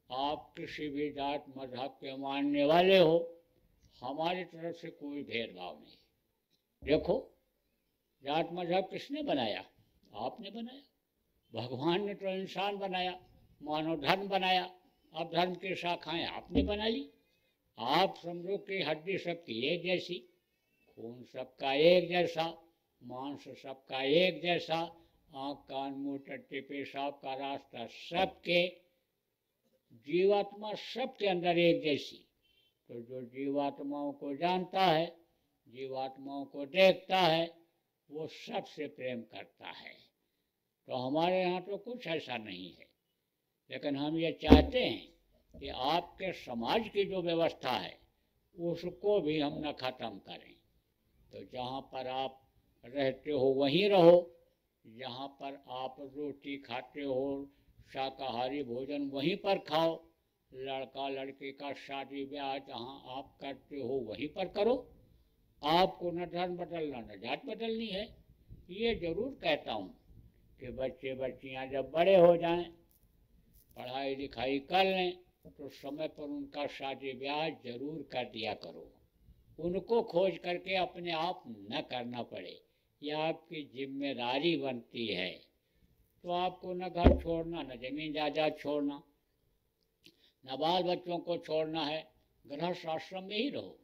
आप किसी भी जात मजहब के मानने वाले हो, हमारी तरफ से कोई भेदभाव नहीं। देखो जात मजहब किसने बनाया? आपने बनाया। भगवान ने तो इंसान बनाया, मानव धर्म बनाया, अब धर्म की शाखाएं आपने बना ली। आप समझो कि हड्डी सबकी एक जैसी, खून सबका एक जैसा, मांस सबका एक जैसा, आँख कान मुँह टट्टी पेशाब का रास्ता सबके, जीवात्मा सबके अंदर एक जैसी। तो जो जीवात्माओं को जानता है, जीवात्माओं को देखता है, वो सबसे प्रेम करता है। तो हमारे यहाँ तो कुछ ऐसा नहीं है, लेकिन हम ये चाहते हैं कि आपके समाज की जो व्यवस्था है उसको भी हम न ख़त्म करें। तो जहाँ पर आप रहते हो वहीं रहो, जहाँ पर आप रोटी खाते हो, शाकाहारी भोजन वहीं पर खाओ, लड़का लड़की का शादी ब्याह जहाँ आप करते हो वहीं पर करो। आपको न धर्म बदलना न जात बदलनी है। ये जरूर कहता हूँ कि बच्चे बच्चियाँ जब बड़े हो जाएं, पढ़ाई लिखाई कर लें, तो समय पर उनका शादी ब्याह जरूर कर दिया करो। उनको खोज करके अपने आप न करना पड़े, यह आपकी जिम्मेदारी बनती है। तो आपको न घर छोड़ना, न जमीन जायदाद छोड़ना, न बाल बच्चों को छोड़ना है, गृहस्थ आश्रम में ही रहो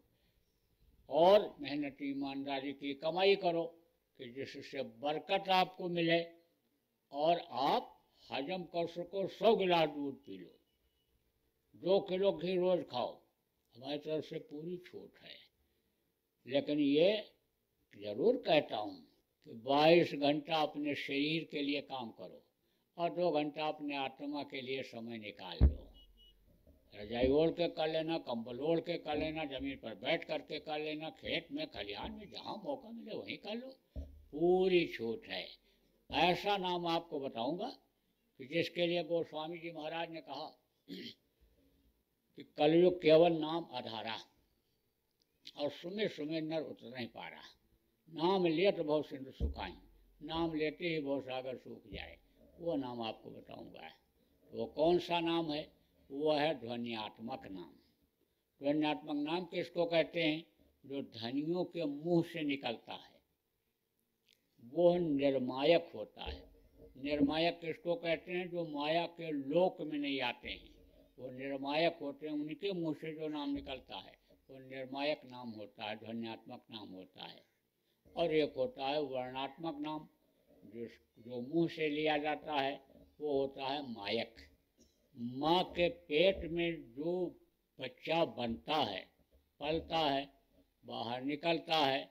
और मेहनती ईमानदारी की कमाई करो कि जिससे बरकत आपको मिले और आप हजम कर सको। 100 गिलास दूध पी लो, 2 किलो घी रोज खाओ, हमारी तरफ से पूरी छूट है। लेकिन ये जरूर कहता हूँ कि 22 घंटा अपने शरीर के लिए काम करो और 2 घंटा अपने आत्मा के लिए समय निकाल लो। रजाई ओढ़ के कर लेना, कंबल ओढ़ के कर लेना, जमीन पर बैठ करके कर लेना, खेत में खलिहान में जहाँ मौका मिले वहीं कर लो, पूरी छूट है। ऐसा नाम आपको बताऊंगा कि जिसके लिए गोस्वामी जी महाराज ने कहा कि कलयुग केवल नाम आधारा, और सुमे सुमे नर उतर नहीं पा रहा। नाम लिया तो बहुत सिंधु सुखाई, नाम लेते ही बहुत सागर सूख जाए। वो नाम आपको बताऊंगा। वो कौन सा नाम है? वो है ध्वन्यात्मक नाम। ध्वन्यात्मक नाम किसको कहते हैं? जो ध्वनियों के मुंह से निकलता है वो निर्मायक होता है। निर्मायक किसको कहते हैं? जो माया के लोक में नहीं आते हैं, वो निर्मायक होते हैं। उनके मुंह से जो नाम निकलता है वो निर्मायक नाम होता है, ध्वन्यात्मक नाम होता है। और एक होता है वर्णात्मक नाम, जो मुंह से लिया जाता है वो होता है मायक। माँ के पेट में जो बच्चा बनता है, पलता है, बाहर निकलता है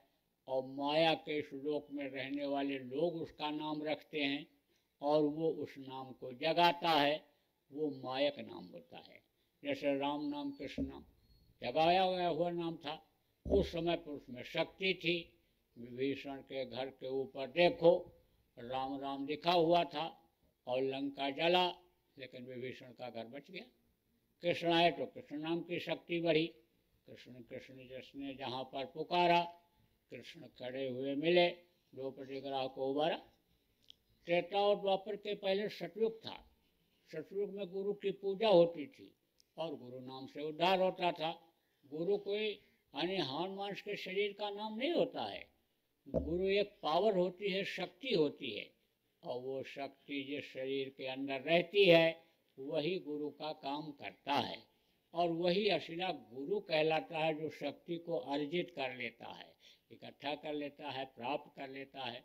और माया के इस लोक में रहने वाले लोग उसका नाम रखते हैं और वो उस नाम को जगाता है, वो मायक नाम होता है। जैसे राम नाम कृष्ण नाम जगाया गया हुआ नाम था, उस समय पर उसमें शक्ति थी। विभीषण के घर के ऊपर देखो राम राम लिखा हुआ था और लंका जला, लेकिन विभीषण का घर बच गया। कृष्ण आए तो कृष्ण नाम की शक्ति बढ़ी। कृष्ण कृष्ण जिसने जहाँ पर पुकारा, कृष्ण खड़े हुए मिले, द्रौपदी ग्राह को उबारा। त्रेता और द्वापर के पहले सतयुग था। सतयुग में गुरु की पूजा होती थी, और गुरु नाम से उद्धार होता था। गुरु कोई यानी हान मांस के शरीर का नाम नहीं होता है। गुरु एक पावर होती है, शक्ति होती है, और वो शक्ति जिस शरीर के अंदर रहती है वही गुरु का काम करता है, और वही असला गुरु कहलाता है, जो शक्ति को अर्जित कर लेता है, इकट्ठा कर लेता है, प्राप्त कर लेता है।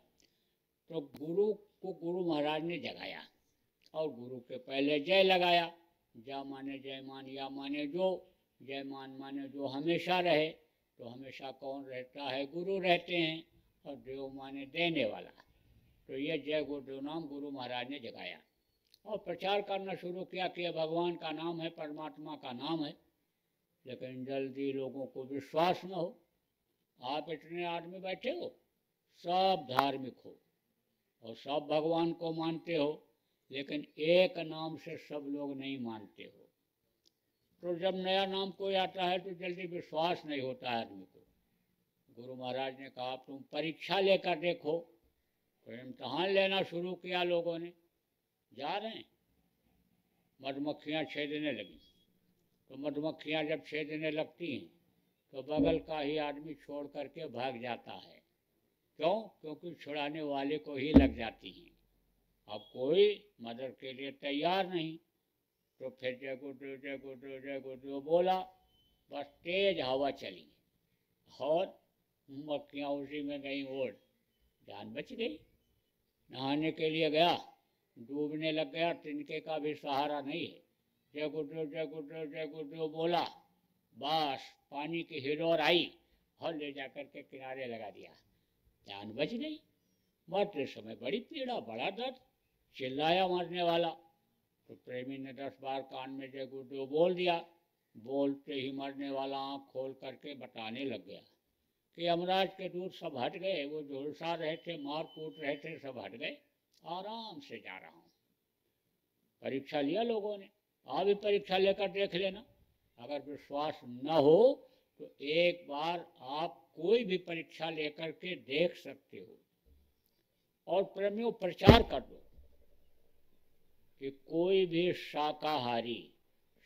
तो गुरु को गुरु महाराज ने जगाया और गुरु के पहले जय लगाया। जा माने जयमान, या माने जो, जयमान माने जो हमेशा रहे। तो हमेशा कौन रहता है? गुरु रहते हैं। और देव माने देने वाला। तो ये जय गुरुदेव नाम गुरु महाराज ने जगाया और प्रचार करना शुरू किया कि भगवान का नाम है, परमात्मा का नाम है। लेकिन जल्दी लोगों को विश्वास न हो। आप इतने आदमी बैठे हो, सब धार्मिक हो और सब भगवान को मानते हो, लेकिन एक नाम से सब लोग नहीं मानते हो। तो जब नया नाम कोई आता है तो जल्दी विश्वास नहीं होता है आदमी को। गुरु महाराज ने कहा तुम परीक्षा लेकर देखो। तो इम्तहान लेना शुरू किया लोगों ने। जा रहे हैं, मधुमक्खियाँ छेदने लगी। तो मधुमक्खियाँ जब छेदने लगती हैं तो बगल का ही आदमी छोड़ करके भाग जाता है। क्यों? क्योंकि छुड़ाने वाले को ही लग जाती हैं। अब कोई मदद के लिए तैयार नहीं। तो फिर जय गुरुदेव जय गुरुदेव जय गुरुदेव बोला। बस तेज हवा चली और मक्खियाँ उसी में गई ओर, जान बच गई। नहाने के लिए गया, डूबने लग गया, तिनके का भी सहारा नहीं है। जय गुरुदेव जय गुरुदेव जय गुरुदेव बोला। बस पानी की हिलोर आई और ले जाकर के किनारे लगा दिया, जान बच गई। मरते समय बड़ी पीड़ा, बड़ा दर्द, चिल्लाया मरने वाला। तो प्रेमी ने 10 बार कान में जय गुरुदेव बोल दिया। बोलते ही मरने वाला आँख खोल करके बताने लग गया कि यमराज के दूत सब हट गए, वो झुलसा रहे थे, मार कूट रहे थे, सब हट गए, आराम से जा रहा हूँ। परीक्षा लिया लोगों ने। आप भी परीक्षा लेकर देख लेना। अगर विश्वास न हो तो एक बार आप कोई भी परीक्षा लेकर के देख सकते हो। और प्रेमियों, प्रचार कर दो कि कोई भी शाकाहारी,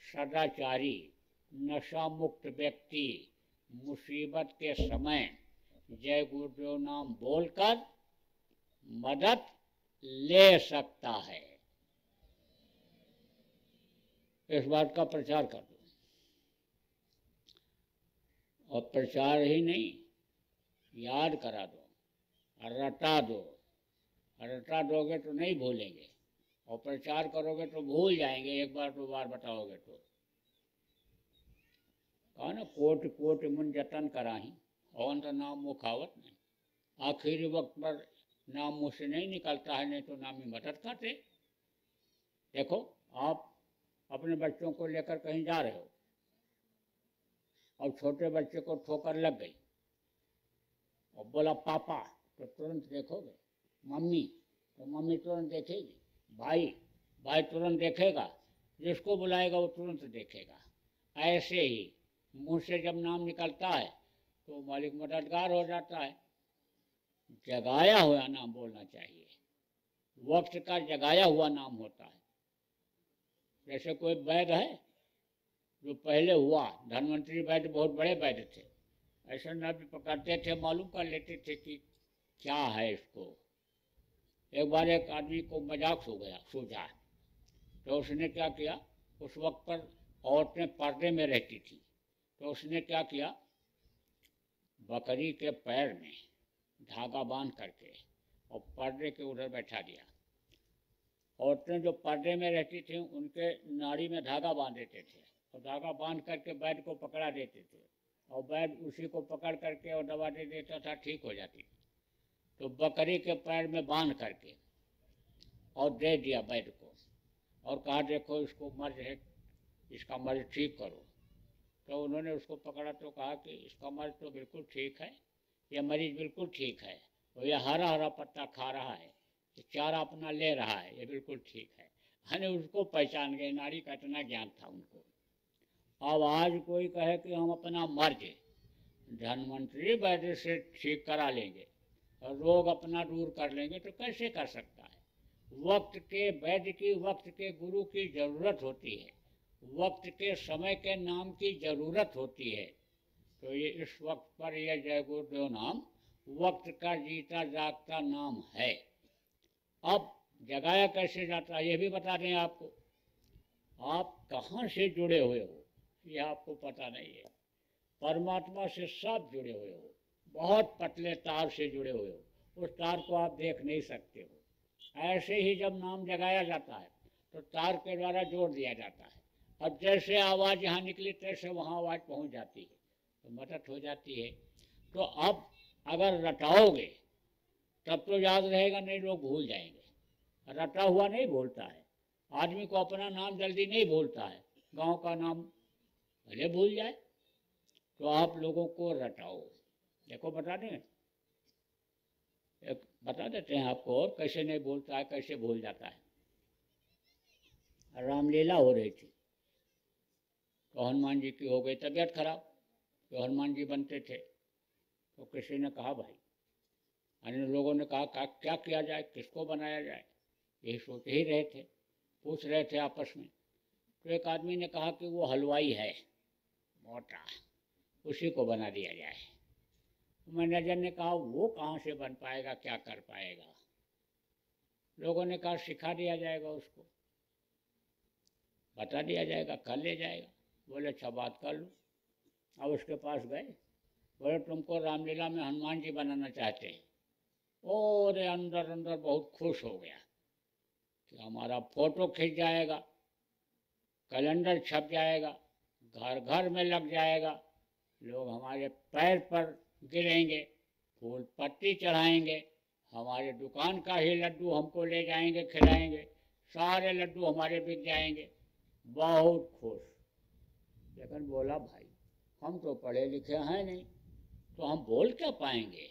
सदाचारी, नशा मुक्त व्यक्ति मुसीबत के समय जय गुरुदेव नाम बोलकर मदद ले सकता है। इस बात का प्रचार कर दो। और प्रचार ही नहीं, याद करा दो, रटा दो। रटा दोगे तो नहीं भूलेंगे, और प्रचार करोगे तो भूल जाएंगे। एक बार 2 बार बताओगे तो। कहा ना, कोटि कोटि मुन जतन कराही और नाम मुखावत नहीं। आखिरी वक्त पर नाम मुँह से नहीं निकलता है, नहीं तो नामी मदद करते। देखो, आप अपने बच्चों को लेकर कहीं जा रहे हो और छोटे बच्चे को ठोकर लग गई और बोला पापा, तो तुरंत देखोगे। मम्मी, तो मम्मी तुरंत देखेगी। भाई, भाई तुरंत देखेगा। जिसको बुलाएगा वो तुरंत देखेगा। ऐसे ही मुंह से जब नाम निकलता है तो मालिक मददगार हो जाता है। जगाया हुआ नाम बोलना चाहिए। वक्त का जगाया हुआ नाम होता है। जैसे कोई वैद्य है जो पहले हुआ, धन्वंतरी वैद्य बहुत बड़े वैद्य थे। ऐसा न भी पकड़ते थे, मालूम कर लेते थे कि क्या है इसको। एक बार एक आदमी को मजाक सूझा। तो उसने क्या किया, उस वक्त पर औरतें पर्दे में रहती थी। तो उसने क्या किया, बकरी के पैर में धागा बांध करके और पर्दे के उधर बैठा दिया। औरतें जो पर्दे में रहती थीं उनके नाड़ी में धागा बांध देते थे और धागा बांध करके वैद्य को पकड़ा देते थे और वैद्य उसी को पकड़ करके और दवा दे देता था, ठीक हो जाती। तो बकरी के पैर में बांध करके और दे दिया वैद्य को और कहा देखो इसको मर्ज है, इसका मर्ज ठीक करो। तो उन्होंने उसको पकड़ा तो कहा कि इसका मर्ज तो बिल्कुल ठीक है, यह मरीज बिल्कुल ठीक है और यह हरा हरा पत्ता खा रहा है, चारा अपना ले रहा है, ये बिल्कुल ठीक है। यानी उसको पहचान गए, नाड़ी का इतना ज्ञान था उनको। अब आज कोई कहे कि हम अपना मर्ज धन्वंतरी वैद्य से ठीक करा लेंगे और रोग अपना दूर कर लेंगे, तो कैसे कर सकता है। वक्त के वैद्य की, वक्त के गुरु की जरूरत होती है। वक्त के समय के नाम की जरूरत होती है। तो ये इस वक्त पर यह जय गुरुदेव नाम वक्त का जीता जागता नाम है। अब जगाया कैसे जाता है ये भी बता दें आपको। आप कहाँ से जुड़े हुए हो ये आपको पता नहीं है। परमात्मा से सब जुड़े हुए हो, बहुत पतले तार से जुड़े हुए हो, उस तार को आप देख नहीं सकते हो। ऐसे ही जब नाम जगाया जाता है तो तार के द्वारा जोड़ दिया जाता है। अब जैसे आवाज़ यहाँ निकली तैसे वहाँ आवाज़ पहुँच जाती है, तो मदद हो जाती है। तो अब अगर रटाओगे तब तो याद रहेगा, नहीं लोग भूल जाएंगे। रटा हुआ नहीं भूलता है, आदमी को अपना नाम जल्दी नहीं भूलता है, गांव का नाम भले भूल जाए। तो आप लोगों को रटाओ। देखो बता दें, एक बता देते हैं आपको और कैसे नहीं भूलता है, कैसे भूल जाता है। रामलीला हो रही थी तो हनुमान जी की हो गई तबीयत खराब, तो हनुमान जी बनते थे। तो किसी ने कहा भाई, अन्य लोगों ने कहा क्या किया जाए, किसको बनाया जाए, यही सोच ही रहे थे, पूछ रहे थे आपस में। तो एक आदमी ने कहा कि वो हलवाई है मोटा, उसी को बना दिया जाए। मैनेजर ने कहा वो कहाँ से बन पाएगा, क्या कर पाएगा। लोगों ने कहा सिखा दिया जाएगा, उसको बता दिया जाएगा, कर ले जाएगा। बोले अच्छा बात कर लो। अब उसके पास गए, बोले तुमको रामलीला में हनुमान जी बनाना चाहते हैं। और अंदर अंदर बहुत खुश हो गया कि हमारा फोटो खिंच जाएगा, कैलेंडर छप जाएगा, घर घर में लग जाएगा, लोग हमारे पैर पर गिरेंगे, फूल पत्ती चढ़ाएंगे, हमारे दुकान का ही लड्डू हमको ले जाएंगे, खिलाएंगे, सारे लड्डू हमारे बिक जाएंगे। बहुत खुश। लेकिन बोला भाई हम तो पढ़े लिखे हैं नहीं, तो हम बोल क्या पाएंगे।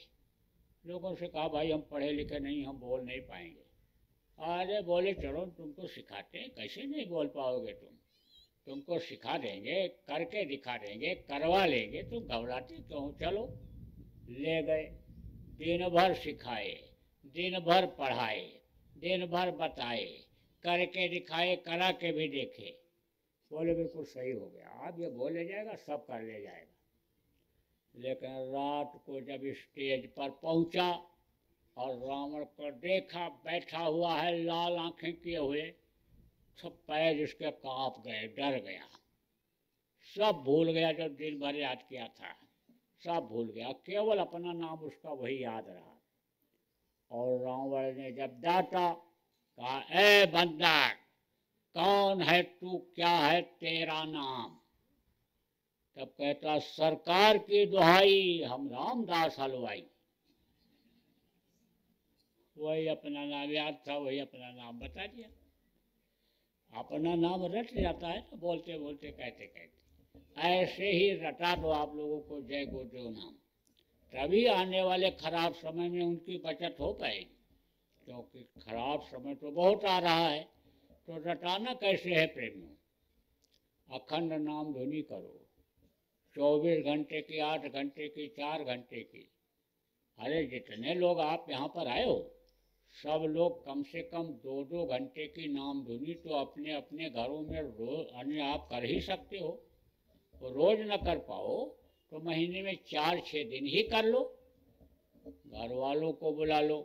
लोगों से कहा भाई हम पढ़े लिखे नहीं, हम बोल नहीं पाएंगे। अरे बोले चलो तुमको सिखाते हैं, कैसे नहीं बोल पाओगे तुमको सिखा देंगे, करके दिखा देंगे, करवा लेंगे, तुम घबराते क्यों, चलो। ले गए, दिन भर सिखाए, दिन भर पढ़ाए, दिन भर बताए, करके दिखाए, करा के भी देखे। बोले बिल्कुल सही हो गया, आप ये बोले जाएगा, सब कर ले जाएगा। लेकिन रात को जब स्टेज पर पहुंचा और रावण को देखा बैठा हुआ है लाल आंखें किए हुए, तो पैर इसके कांप गए, डर गया, सब भूल गया जो दिन भर याद किया था, सब भूल गया, केवल अपना नाम उसका वही याद रहा। और रावण ने जब डांटा, कहा ए बंदा कौन है तू, क्या है तेरा नाम। तब कहता सरकार की दुहाई, हम रामदास हलवाई। वही अपना नाम याद था, वही अपना नाम बता दिया। अपना नाम रट जाता है तो बोलते बोलते कहते कहते। ऐसे ही रटा दो आप लोगों को जय गुरुदेव नाम, तभी आने वाले खराब समय में उनकी बचत हो पाएगी। क्योंकि खराब समय तो बहुत आ रहा है, तो रटाना कैसे है प्रेमियों। अखंड नाम धुनी करो, 24 घंटे की, 8 घंटे की, 4 घंटे की। अरे जितने लोग आप यहाँ पर आए हो, सब लोग कम से कम 2-2 घंटे की नाम धुनी तो अपने अपने घरों में रोज अन्य आप कर ही सकते हो। तो रोज न कर पाओ तो महीने में 4-6 दिन ही कर लो। घर वालों को बुला लो,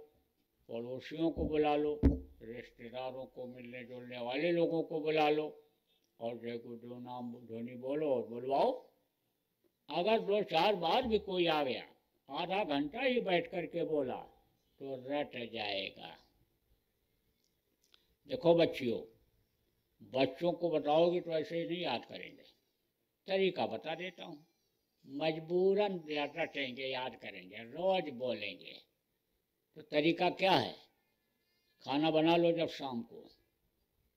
पड़ोसियों को बुला लो, रिश्तेदारों को, मिलने जुलने वाले लोगों को बुला लो, और जय गुरुदेव नाम ध्वनि बोलो और बुलवाओ। अगर 2-4 बार भी कोई आ गया, आधा घंटा ही बैठ करके बोला, तो रट जाएगा। देखो बच्चियों, बच्चों को बताओगे तो ऐसे ही नहीं याद करेंगे। तरीका बता देता हूँ, मजबूरन रटेंगे, याद करेंगे, रोज बोलेंगे। तो तरीका क्या है, खाना बना लो जब शाम को,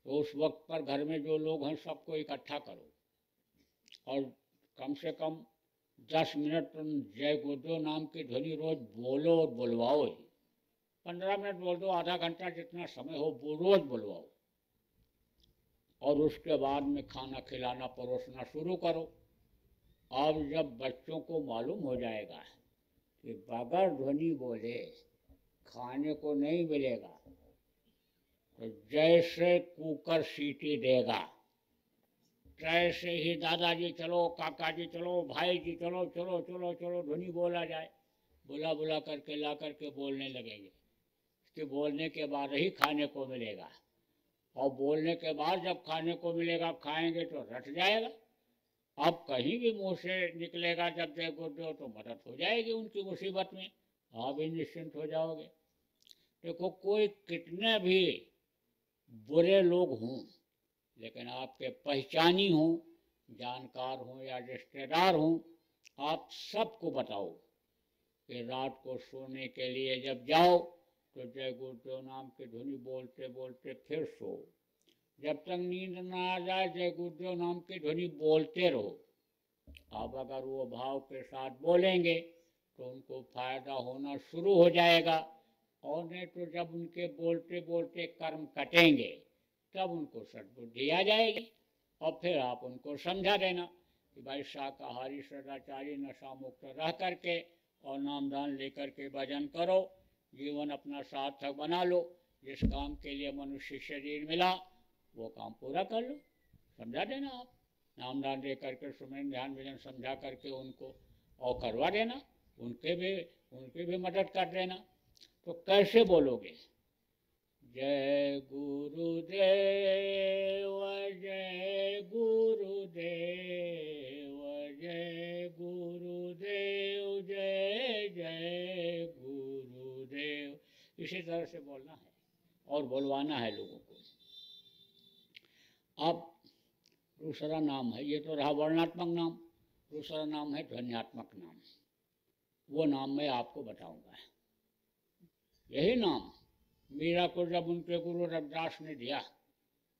तो उस वक्त पर घर में जो लोग हैं सबको इकट्ठा करो, और कम से कम 10 मिनट तुम जय गुरुदेव नाम की ध्वनि रोज बोलो और बुलवाओ ही। 15 मिनट बोल दो, आधा घंटा, जितना समय हो वो रोज बुलवाओ। और उसके बाद में खाना खिलाना परोसना शुरू करो। अब जब बच्चों को मालूम हो जाएगा कि बगैर ध्वनि बोले खाने को नहीं मिलेगा, तो जैसे कुकर सीटी देगा ट्रे से ही दादाजी चलो, काका जी चलो, भाई जी चलो, चलो चलो चलो ध्वनि बोला जाए, बुला बुला करके ला करके बोलने लगेंगे। इसके बोलने के बाद ही खाने को मिलेगा, और बोलने के बाद जब खाने को मिलेगा खाएंगे तो रट जाएगा। अब कहीं भी मुंह से निकलेगा जब जय गुरुदेव तो मदद हो जाएगी उनकी मुसीबत में, आप भी निश्चिंत हो जाओगे। देखो, कोई कितने भी बुरे लोग हों, लेकिन आपके पहचानी हों, जानकार हों या रिश्तेदार हों, आप सबको बताओ कि रात को सोने के लिए जब जाओ तो जय गुरुदेव नाम की ध्वनि बोलते बोलते फिर सो। जब तक नींद ना आ जाए जय गुरुदेव नाम की ध्वनि बोलते रहो। आप अगर वो भाव के साथ बोलेंगे तो उनको फायदा होना शुरू हो जाएगा, और नहीं तो जब उनके बोलते बोलते कर्म कटेंगे तब उनको सद्बुद्धि आ जाएगी, और फिर आप उनको समझा देना कि भाई शाकाहारी सदाचारी नशा मुक्त रह करके और नामदान लेकर के भजन करो, जीवन अपना सार्थक बना लो। जिस काम के लिए मनुष्य शरीर मिला वो काम पूरा कर लो, समझा देना। आप नामदान दे करके सुमन ध्यान भजन समझा करके उनको और करवा देना, उनके भी मदद कर देना। तो कैसे बोलोगे? जय गुरुदेव जय गुरुदेव जय गुरुदेव जय जय गुरुदेव, इसी तरह से बोलना है और बोलवाना है लोगों को। अब दूसरा नाम है, ये तो रहा वर्णात्मक नाम, दूसरा नाम है ध्वन्यात्मक नाम। वो नाम मैं आपको बताऊंगा। यही नाम मीरा को जब उनके गुरु रविदास ने दिया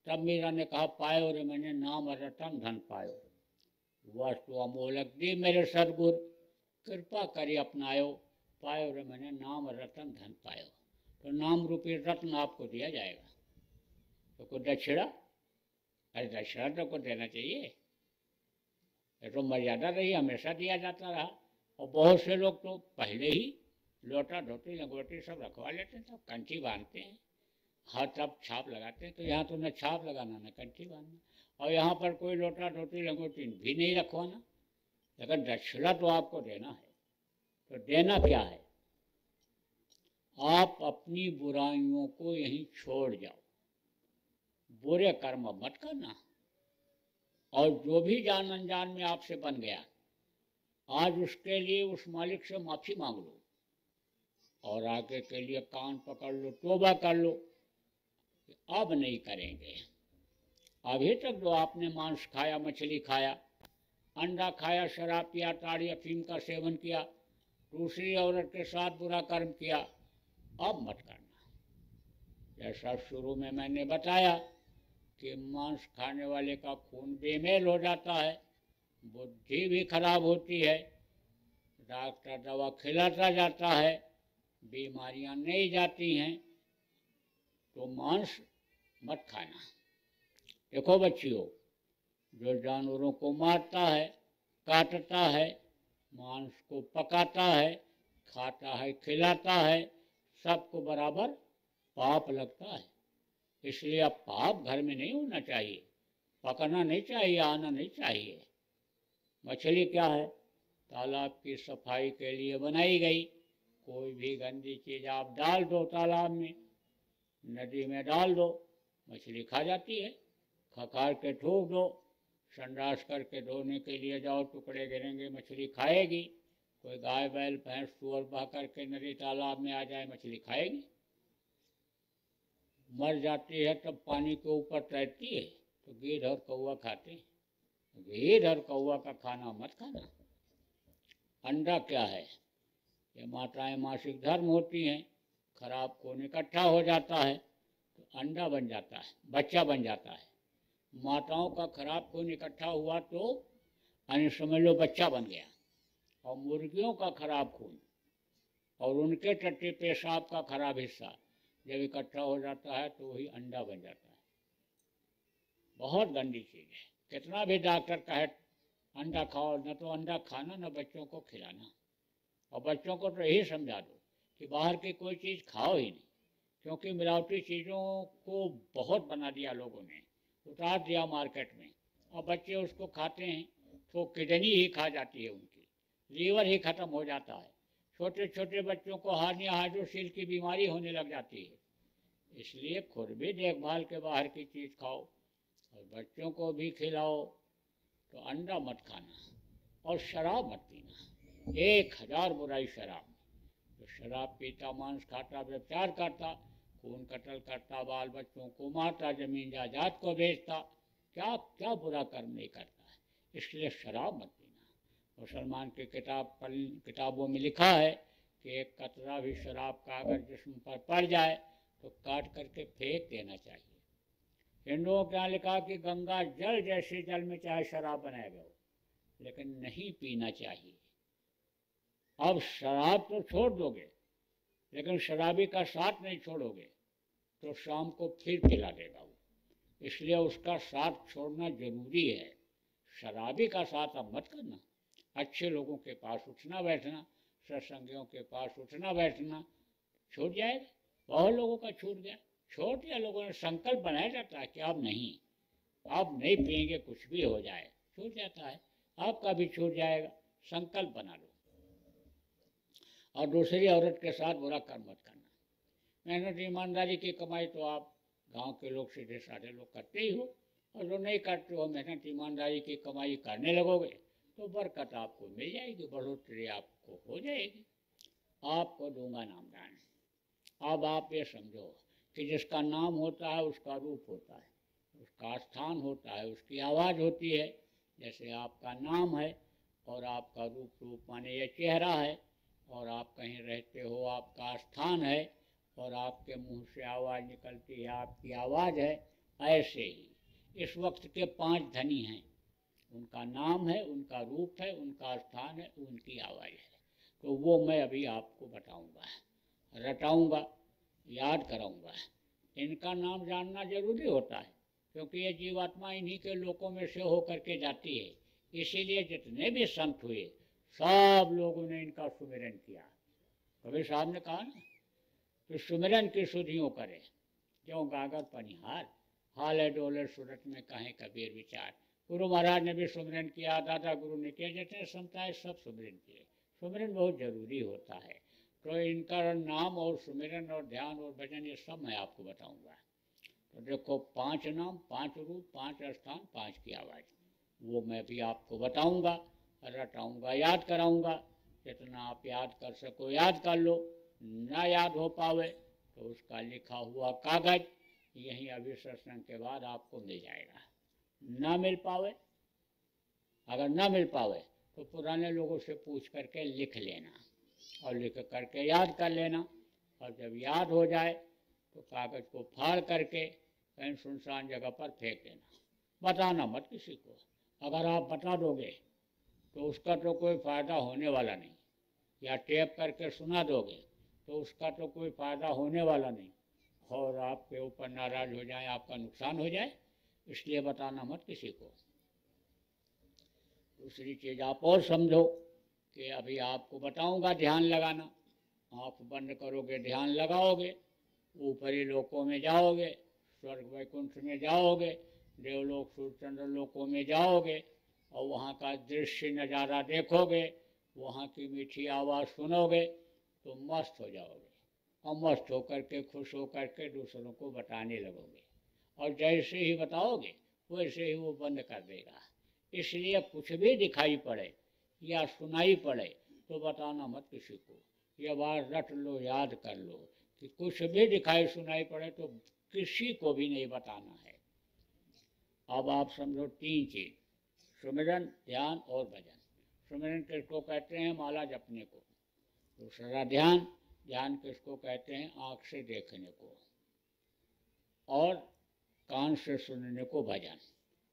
तब मीरा ने कहा, पायो रे मैंने नाम रतन धन पायो, वस्तु अमोलक दी मेरे सदगुरु, कृपा करी अपनायो, पायो रे मैंने नाम रतन धन पायो। तो नाम रूपी रत्न आपको दिया जाएगा। तो कोई दक्षिणा, अरे दक्षिणा तो को देना चाहिए, ये तो मर्यादा रही, हमेशा दिया जाता रहा। और बहुत से लोग तो पहले ही लोटा धोती लंगोटी सब रखवा लेते हैं, तब कंठी बांधते हैं, हाथ तब छाप लगाते हैं। तो यहाँ तो न छाप लगाना न कंठी बांधना, और यहाँ पर कोई लोटा धोती लंगोटी भी नहीं रखवाना। लेकिन दक्षिणा तो आपको देना है। तो देना क्या है? आप अपनी बुराइयों को यहीं छोड़ जाओ, बुरे कर्म मत करना, और जो भी जान अनजान में आपसे बन गया आज उसके लिए उस मालिक से माफी मांग लो, और आगे के लिए कान पकड़ लो, तौबा कर लो, अब नहीं करेंगे। अभी तक जो आपने मांस खाया, मछली खाया, अंडा खाया, शराब पिया, ताड़ी अफीम का सेवन किया, दूसरी औरत के साथ बुरा कर्म किया, अब मत करना। जैसा शुरू में मैंने बताया कि मांस खाने वाले का खून बेमेल हो जाता है, बुद्धि भी खराब होती है, डॉक्टर दवा खिलाता जाता है, बीमारियां नहीं जाती हैं, तो मांस मत खाना। देखो बच्चियों, जो जानवरों को मारता है, काटता है, मांस को पकाता है, खाता है, खिलाता है, सबको बराबर पाप लगता है। इसलिए अब पाप घर में नहीं होना चाहिए, पकना नहीं चाहिए, आना नहीं चाहिए। मछली क्या है? तालाब की सफाई के लिए बनाई गई। कोई भी गंदी चीज़ आप डाल दो तालाब में, नदी में डाल दो, मछली खा जाती है। खकार के ठोक दो, संडास करके धोने के लिए जाओ, टुकड़े गिरेंगे, मछली खाएगी। कोई गाय बैल भैंस सुअर बह करके नदी तालाब में आ जाए, मछली खाएगी, मर जाती है, तब पानी के ऊपर तैरती है। तो गिद्ध और कौवा खाते हैं, गिद्ध और कौवा का खाना मत खाना। अंडा क्या है? ये माताएं मासिक धर्म होती हैं, खराब खून इकट्ठा हो जाता है तो अंडा बन जाता है, बच्चा बन जाता है। माताओं का खराब खून इकट्ठा हुआ तो यानी समझ लो बच्चा बन गया। और मुर्गियों का खराब खून और उनके टट्टी पेशाब का खराब हिस्सा जब इकट्ठा हो जाता है तो वही अंडा बन जाता है। बहुत गंदी चीज़ है। कितना भी डॉक्टर कहे अंडा खाओ, न तो अंडा खाना न बच्चों को खिलाना। और बच्चों को तो यही समझा दो कि बाहर की कोई चीज़ खाओ ही नहीं, क्योंकि मिलावटी चीज़ों को बहुत बना दिया लोगों ने, उतार दिया मार्केट में। और बच्चे उसको खाते हैं तो किडनी ही खा जाती है, उनकी लीवर ही खत्म हो जाता है। छोटे छोटे बच्चों को हार्निया हाइड्रोसील की बीमारी होने लग जाती है। इसलिए खुद भी देखभाल के बाहर की चीज़ खाओ और बच्चों को भी खिलाओ। तो अंडा मत खाना और शराब मत पीना। 1000 बुराई शराब में। तो शराब पीता, मांस खाता, व्यभिचार करता, खून कत्ल करता, बाल बच्चों को मारता, जमीन जायदाद को बेचता, क्या क्या बुरा कर्म नहीं करता है। इसलिए शराब मत पीना। मुसलमान की किताबों में लिखा है कि एक कतरा भी शराब का अगर जिस्म पर पड़ जाए तो काट करके फेंक देना चाहिए। हिंदुओं के यहाँ लिखा कि गंगा जल जैसे जल में चाहे शराब बनाया गया हो, लेकिन नहीं पीना चाहिए। अब शराब तो छोड़ दोगे, लेकिन शराबी का साथ नहीं छोड़ोगे तो शाम को फिर पिला देगा वो। इसलिए उसका साथ छोड़ना जरूरी है। शराबी का साथ अब मत करना। अच्छे लोगों के पास उठना बैठना, सत्संगियों के पास उठना बैठना छूट जाएगा। बहुत लोगों का छूट गया। छोड़ दिया लोगों ने, संकल्प बनाया जाता है कि अब नहीं पिएंगे, कुछ भी हो जाए, छूट जाता है। आपका भी छूट जाएगा। संकल्प बना लो। और दूसरी औरत के साथ बुरा कर्म मत करना। मेहनत ईमानदारी की कमाई तो आप गांव के लोग, सीधे साधे लोग करते ही हो, और जो नहीं करते हो, मेहनत ईमानदारी की कमाई करने लगोगे तो बरकत आपको मिल जाएगी, बढ़ोतरी आपको हो जाएगी। आपको दूंगा नामदान। अब आप ये समझो कि जिसका नाम होता है उसका रूप होता है, उसका स्थान होता है, उसकी आवाज़ होती है। जैसे आपका नाम है और आपका रूप माने ये चेहरा है, और आप कहीं रहते हो, आपका स्थान है, और आपके मुंह से आवाज़ निकलती है, आपकी आवाज़ है। ऐसे ही इस वक्त के 5 धनी हैं, उनका नाम है, उनका रूप है, उनका स्थान है, उनकी आवाज़ है। तो वो मैं अभी आपको बताऊंगा, रटाऊंगा, याद कराऊंगा। इनका नाम जानना जरूरी होता है, क्योंकि ये जीवात्मा इन्हीं के लोकों में से होकर के जाती है। इसीलिए जितने भी संत हुए सब लोगों ने इनका सुमिरन किया। कबीर साहब ने कहा ना कि सुमिरन की सुधियों करे, क्यों गागर पनिहार, हाल डोले सूरत में कहें कबीर विचार। गुरु महाराज ने भी सुमिरन किया, दादा गुरु ने किया, जितने संत आए सब सुमिरन किए। सुमिरन बहुत जरूरी होता है। तो इनका नाम और सुमिरन और ध्यान और भजन ये सब मैं आपको बताऊंगा। तो देखो, 5 नाम, 5 रूप, 5 स्थान, 5 की आवाज़, वो मैं भी आपको बताऊंगा, रटाऊंगा, याद कराऊंगा। जितना आप याद कर सको याद कर लो, ना याद हो पावे तो उसका लिखा हुआ कागज यहीं अभी सत्संग के बाद आपको मिल जाएगा। ना मिल पावे, अगर ना मिल पावे तो पुराने लोगों से पूछ करके लिख लेना और लिख करके याद कर लेना। और जब याद हो जाए तो कागज को फाड़ करके कहीं सुनसान जगह पर फेंक देना। बताना मत किसी को। अगर आप बता दोगे तो उसका तो कोई फ़ायदा होने वाला नहीं, या टेप करके सुना दोगे तो उसका तो कोई फ़ायदा होने वाला नहीं, और आपके ऊपर नाराज़ हो जाए, आपका नुकसान हो जाए। इसलिए बताना मत किसी को। दूसरी चीज़ आप और समझो कि अभी आपको बताऊंगा ध्यान लगाना। आँख बंद करोगे, ध्यान लगाओगे, ऊपरी लोकों में जाओगे, स्वर्ग वैकुंठ में जाओगे, देवलोक सूर्यचंद्र लोकों में जाओगे, और वहाँ का दृश्य नज़ारा देखोगे, वहाँ की मीठी आवाज़ सुनोगे तो मस्त हो जाओगे। और मस्त होकर के, खुश होकर के दूसरों को बताने लगोगे। और जैसे ही बताओगे वैसे ही वो बंद कर देगा। इसलिए कुछ भी दिखाई पड़े या सुनाई पड़े तो बताना मत किसी को। ये बात रट लो, याद कर लो कि कुछ भी दिखाई सुनाई पड़े तो किसी को भी नहीं बताना है। अब आप समझो 3 चीज़, सुमिरन, ध्यान और भजन। सुमिरन किसको कहते हैं? माला जपने को। दूसरा ध्यान, ध्यान किसको कहते हैं? आँख से देखने को। और कान से सुनने को भजन।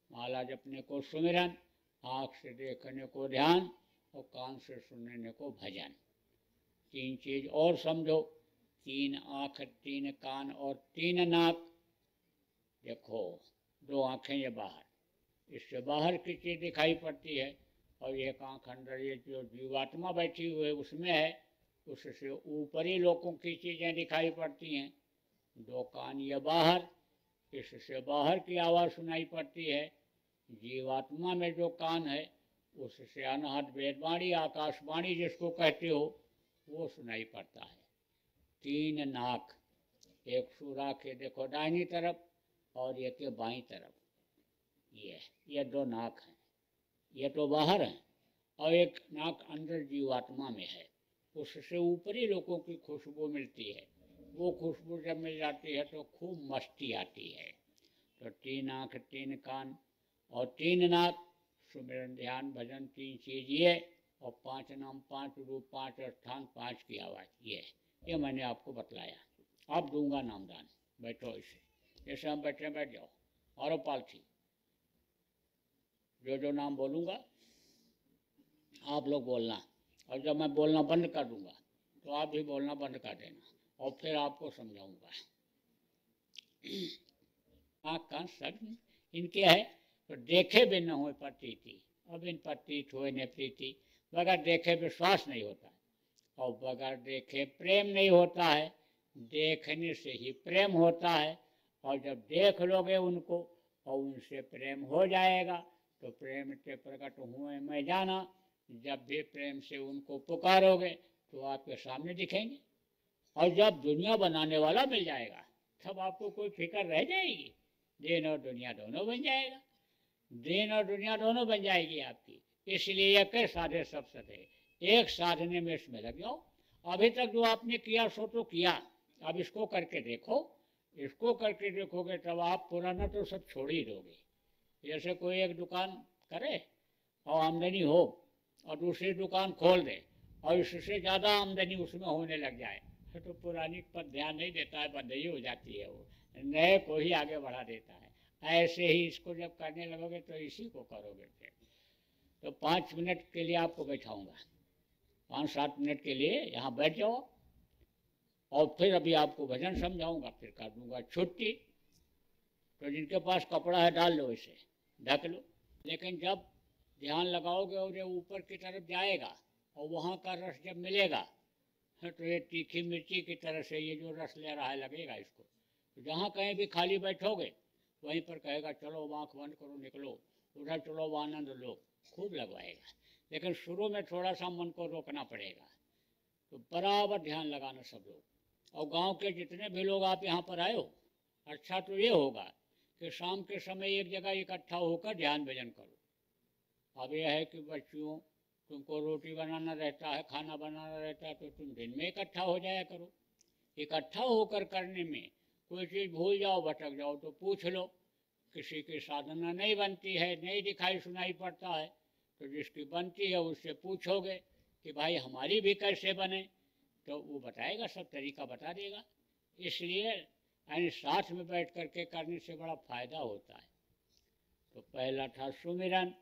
माला जपने को सुमिरन, आँख से देखने को ध्यान, और कान से सुनने को भजन। 3 चीज़ और समझो, 3 आँख, 3 कान और 3 नाक। देखो, 2 आँखें ये बाहर, इससे बाहर की चीज़ दिखाई पड़ती है, और एक आँख अंदर ये जो जीवात्मा बैठी हुई है उसमें है, उससे ऊपरी लोगों की चीज़ें दिखाई पड़ती हैं। 2 कान ये बाहर, इससे बाहर की आवाज़ सुनाई पड़ती है। जीवात्मा में जो कान है उससे अनहद वेदवाणी आकाशवाणी जिसको कहते हो वो सुनाई पड़ता है। 3 नाक, एक सुराख है देखो दाहिनी तरफ और एक के बाईं तरफ, ये 2 नाक हैं, ये तो बाहर हैं और एक नाक अंदर जीवात्मा में है, उससे ऊपरी लोगों की खुशबू मिलती है। वो खुशबू जब मिल जाती है तो खूब मस्ती आती है। तो 3 आँख 3 कान और 3 नाक, सुमिरन ध्यान भजन 3 चीज ये, और 5 नाम 5 रूप 5 स्थान 5 की आवाज़ ये मैंने आपको बतलाया। अब दूंगा नामदान, बैठो इसे, जैसे हम बैठे बैठ जाओ। और पालथी जो नाम बोलूँगा आप लोग बोलना, और जब मैं बोलना बंद कर दूंगा तो आप भी बोलना बंद कर देना, और फिर आपको समझाऊंगा। आँख कान सब इनके है, तो देखे भी न हो प्रतीति, अब इन प्रतीत हुए न प्रीति, बगैर देखे विश्वास नहीं होता है, और बगैर देखे प्रेम नहीं होता है, देखने से ही प्रेम होता है। और जब देख लोगे उनको और उनसे प्रेम हो जाएगा तो प्रेम से प्रकट हुए मैं जाना। जब भी प्रेम से उनको पुकारोगे तो आपके सामने दिखेंगे, और जब दुनिया बनाने वाला मिल जाएगा तब आपको कोई फिक्र रह जाएगी। दिन और दुनिया दोनों बन जाएगा, दिन और दुनिया दोनों बन जाएगी आपकी। इसलिए एक साधे सब सधे, एक साधने में इसमें लग जाओ। अभी तक जो आपने किया सो तो किया, अब इसको करके देखो, इसको करके देखोगे तब आप पुराना तो सब छोड़ ही दोगे। जैसे कोई एक दुकान करे और आमदनी हो और दूसरी दुकान खोल दे और इससे ज़्यादा आमदनी उसमें होने लग जाए तो पुरानी पर ध्यान नहीं देता है, बंद ही हो जाती है, वो नए को ही आगे बढ़ा देता है। ऐसे ही इसको जब करने लगोगे तो इसी को करोगे फिर। तो 5 मिनट के लिए आपको बैठाऊंगा, 5-7 मिनट के लिए यहाँ बैठ जाओ, और फिर अभी आपको भजन समझाऊंगा, फिर कर दूंगा छुट्टी। तो जिनके पास कपड़ा है डाल लो, इसे ढक लो। लेकिन जब ध्यान लगाओगे और ये ऊपर की तरफ जाएगा और वहाँ का रस जब मिलेगा तो ये तीखी मिर्ची की तरह से ये जो रस ले रहा है लगेगा इसको। तो जहाँ कहीं भी खाली बैठोगे वहीं पर कहेगा चलो आँख बंद करो, निकलो, उधर चलो, आनंद लो, खूब लगवाएगा। लेकिन शुरू में थोड़ा सा मन को रोकना पड़ेगा। तो बराबर ध्यान लगाना सब लोग। और गांव के जितने भी लोग आप यहाँ पर आए हो, अच्छा तो ये होगा कि शाम के समय एक जगह इकट्ठा होकर ध्यान भजन करो। अब यह है कि बच्चियों तुमको रोटी बनाना रहता है, खाना बनाना रहता है, तो तुम दिन में इकट्ठा हो जाया करो। इकट्ठा होकर करने में कोई चीज़ भूल जाओ, भटक जाओ तो पूछ लो। किसी की साधना नहीं बनती है, नहीं दिखाई सुनाई पड़ता है, तो जिसकी बनती है उससे पूछोगे कि भाई हमारी भी कैसे बने, तो वो बताएगा, सब तरीका बता देगा। इसलिए यानी साथ में बैठ करके करने से बड़ा फायदा होता है। तो पहला था सुमिरन,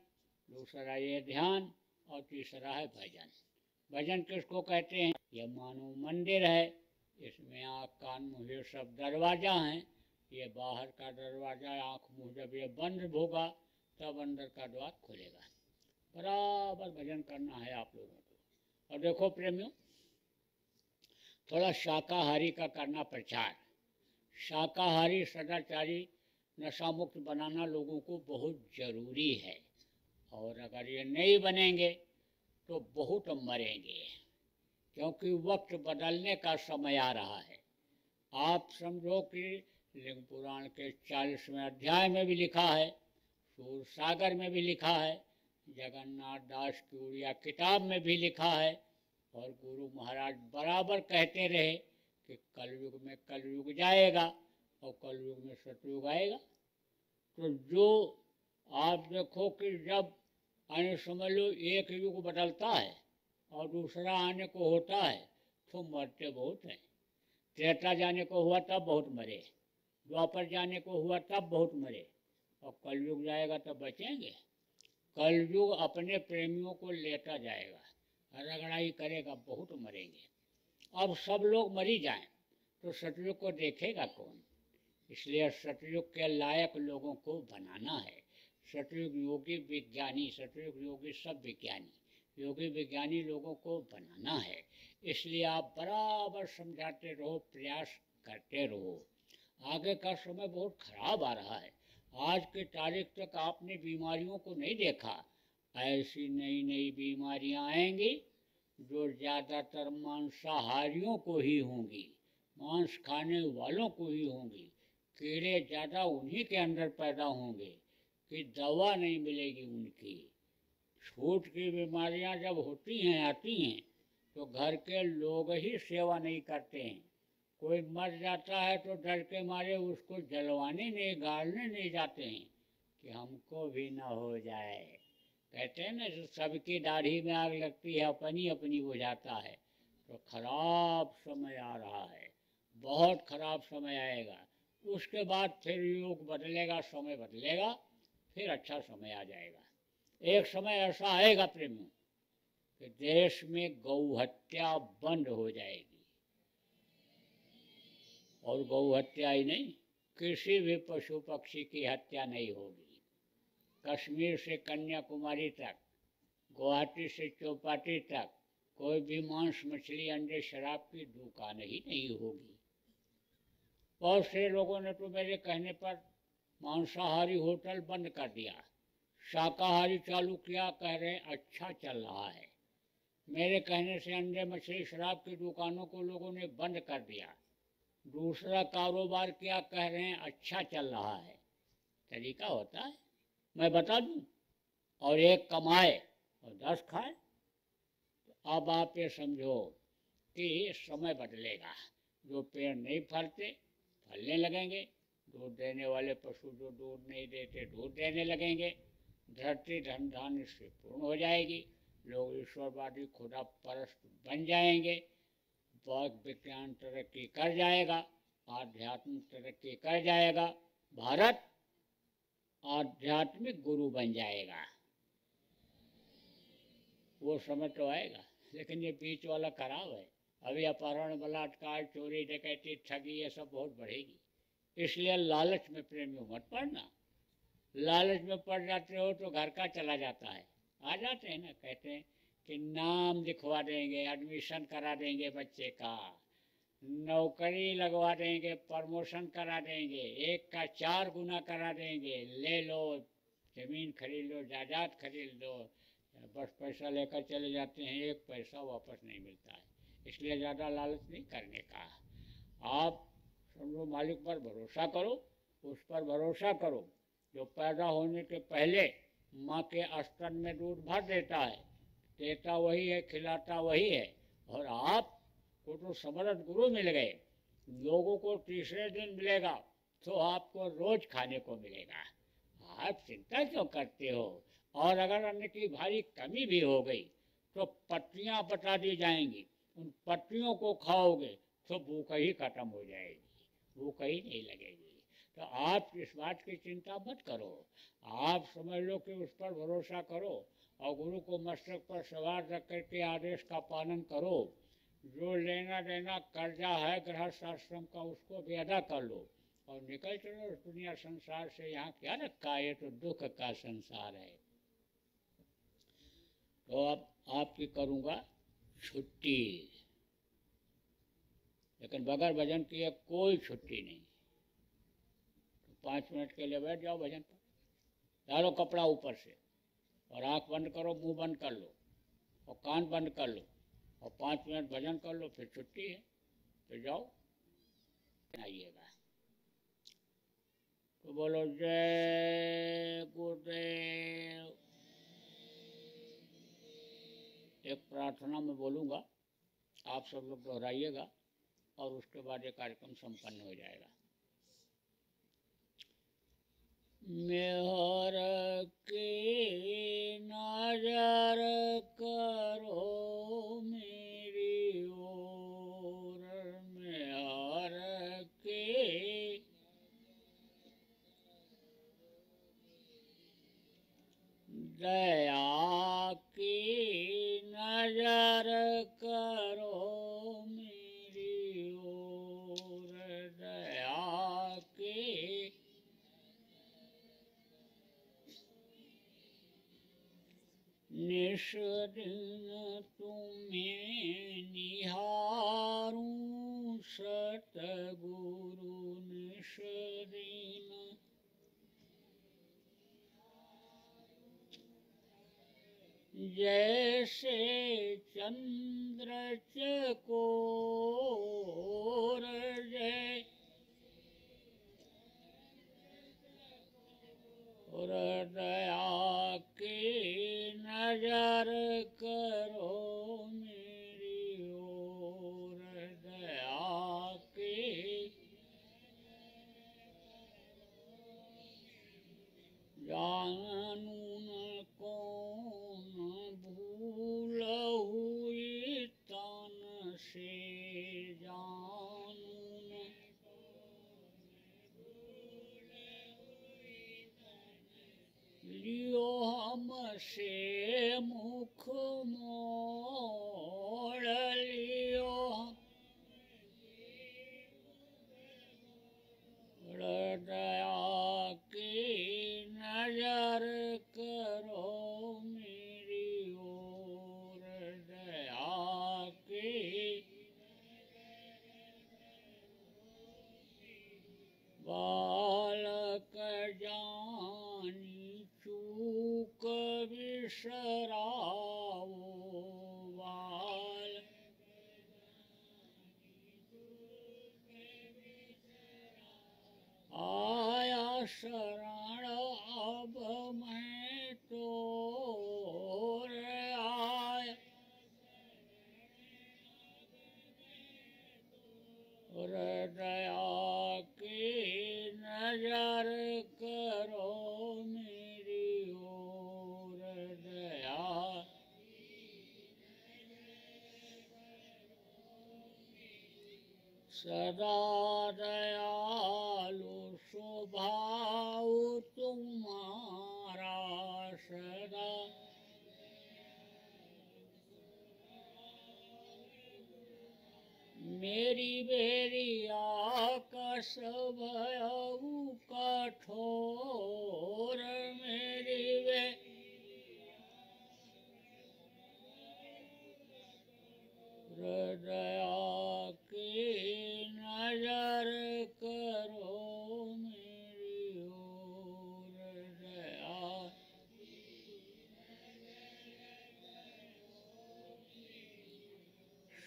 दूसरा ये ध्यान, और तीसरा है भजन। भजन किसको कहते हैं? ये मानो मंदिर है, इसमें आँख कान मुँह ये सब दरवाजा हैं। ये बाहर का दरवाजा, आँख मुँह जब ये बंद होगा तब अंदर का द्वार खुलेगा। बराबर भजन करना है आप लोगों को। और देखो प्रेमियों, थोड़ा शाकाहारी का करना प्रचार। शाकाहारी सदाचारी नशा मुक्त बनाना लोगों को बहुत ज़रूरी है, और अगर ये नहीं बनेंगे तो बहुत मरेंगे, क्योंकि वक्त बदलने का समय आ रहा है। आप समझो कि लिंग पुराण के 40वें अध्याय में भी लिखा है, सूर सागर में भी लिखा है, जगन्नाथ दास की उड़िया किताब में भी लिखा है, और गुरु महाराज बराबर कहते रहे कि कलयुग में कलयुग जाएगा और कलयुग में सतयुग आएगा। तो जो आप देखो कि जब आने समझ लो एक युग बदलता है और दूसरा आने को होता है तो मरते बहुत हैं। त्रेता जाने को हुआ तब बहुत मरे, द्वापर जाने को हुआ तब बहुत मरे, और कलयुग जाएगा तब बचेंगे। कलयुग अपने प्रेमियों को लेता जाएगा, रगड़ाई करेगा, बहुत मरेंगे। अब सब लोग मरी जाएं तो सतयुग को देखेगा कौन? इसलिए सतयुग के लायक लोगों को बनाना है। सतयुग योगी विज्ञानी, सतयुग योगी सब विज्ञानी, योगी विज्ञानी लोगों को बनाना है। इसलिए आप बराबर समझाते रहो, प्रयास करते रहो। आगे का समय बहुत खराब आ रहा है। आज के तारीख तक आपने बीमारियों को नहीं देखा। ऐसी नई नई बीमारियां आएंगी जो ज़्यादातर मांसाहारियों को ही होंगी, मांस खाने वालों को ही होंगी। कीड़े ज़्यादा उन्हीं के अंदर पैदा होंगे कि दवा नहीं मिलेगी उनकी। छूट की बीमारियां जब होती हैं, आती हैं, तो घर के लोग ही सेवा नहीं करते हैं। कोई मर जाता है तो डर के मारे उसको जलवाने नहीं, गाड़ने नहीं जाते हैं कि हमको भी ना हो जाए। कहते हैं ना, जो सबकी दाढ़ी में आग लगती है अपनी अपनी बुझाता है। तो खराब समय आ रहा है, बहुत खराब समय आएगा। उसके बाद फिर युग बदलेगा, समय बदलेगा, फिर अच्छा समय आ जाएगा। एक समय ऐसा आएगा प्रेमियों कि देश में गौ हत्या बंद हो जाएगी। और गौ हत्या ही नहीं, किसी भी पशु पक्षी की हत्या नहीं होगी। कश्मीर से कन्याकुमारी तक, गुवाहाटी से चौपाटी तक कोई भी मांस, मछली, अंडे, शराब की दुकान ही नहीं होगी। बहुत से लोगों ने तो मेरे कहने पर मांसाहारी होटल बंद कर दिया, शाकाहारी चालू किया, कह रहे हैं अच्छा चल रहा है। मेरे कहने से अंडे, मछली, शराब की दुकानों को लोगों ने बंद कर दिया। दूसरा कारोबार किया, कह रहे हैं अच्छा चल रहा है। तरीका होता है, मैं बता दूं, और एक कमाए और 10 खाए। तो अब आप ये समझो कि समय बदलेगा। जो पेड़ नहीं फलते फलने लगेंगे, दूध देने वाले पशु जो दूध नहीं देते दूध देने लगेंगे, धरती धन धान्य से पूर्ण हो जाएगी, लोग ईश्वरवादी खुदा परस्त बन जाएंगे, बहुत विज्ञान तरक्की कर जाएगा, आध्यात्मिक तरक्की कर जाएगा, भारत आध्यात्मिक गुरु बन जाएगा। वो समय तो आएगा, लेकिन ये बीच वाला खराब है। अभी अपहरण, बलात्कार, चोरी, डकैती, ठगी ये सब बहुत बढ़ेगी। इसलिए लालच में प्रेमियों मत पड़ना। लालच में पड़ जाते हो तो घर का चला जाता है। आ जाते हैं ना, कहते हैं कि नाम लिखवा देंगे, एडमिशन करा देंगे बच्चे का, नौकरी लगवा देंगे, प्रमोशन करा देंगे, 1 का 4 गुना करा देंगे, ले लो जमीन खरीद लो, जायदाद खरीद लो। बस पैसा लेकर चले जाते हैं, 1 पैसा वापस नहीं मिलता है। इसलिए ज़्यादा लालच नहीं करने का। आप समझो मालिक पर भरोसा करो, उस पर भरोसा करो जो पैदा होने के पहले माँ के स्तन में दूध भर देता है, देता वही है, खिलाता वही है। और आपको तो समर्थ गुरु मिल गए, लोगों को तीसरे दिन मिलेगा तो आपको रोज खाने को मिलेगा। आप चिंता क्यों करते हो? और अगर अन्न की भारी कमी भी हो गई तो पत्तियां बता दी जाएंगी, उन पत्तियों को खाओगे तो भूख ही खत्म हो जाएगी, भूख ही नहीं लगेगी। तो आप इस बात की चिंता मत करो, आप समझ लो कि उस पर भरोसा करो और गुरु को मस्तक पर सवार रख करके आदेश का पालन करो। जो लेना देना कर्जा है गृहस्थ आश्रम का, उसको भी अदा कर लो और निकल चलो इस दुनिया संसार से। यहाँ क्या रखा है, ये तो दुख का संसार है। तो अब आपकी करूँगा छुट्टी, लेकिन बगैर भजन किए कोई छुट्टी नहीं। तो 5 मिनट के लिए बैठ जाओ भजन पर, डालो कपड़ा ऊपर से और आँख बंद करो, मुंह बंद कर लो और कान बंद कर लो और 5 मिनट भजन कर लो, फिर छुट्टी है। तो जाओ आइएगा। तो बोलो जय गुरुदेव। एक प्रार्थना में बोलूँगा, आप सब लोग दोहराइएगा और उसके बाद ये कार्यक्रम संपन्न हो जाएगा। मेहर की नजर करो मेरी ओर, मेहर की दया की नजर करो मेरी ओर, दया की निश दिन तुम्हें निहारूं सतगुरु, निश दिन जैसे चंद्र चकोर जय और दया की नजर करो मेरी ओर, दया की जानू न कौन भूल हुई तन से, जानू न लियो हमसे मुख मोड़ लियो, दया की नजर करो मेरी ओर, दया की बालक जानी चूक बिसराओ, बाल आया शरण अब मैं तोर आया, और दया की नजर करो मेरी ओर, दया सदा दयालु स्वभाव तुम्हारा, सदा मेरी बेरी आकाश भयऊ कठोर, मेरी वे दया की नजर करो मेरी ओर, दया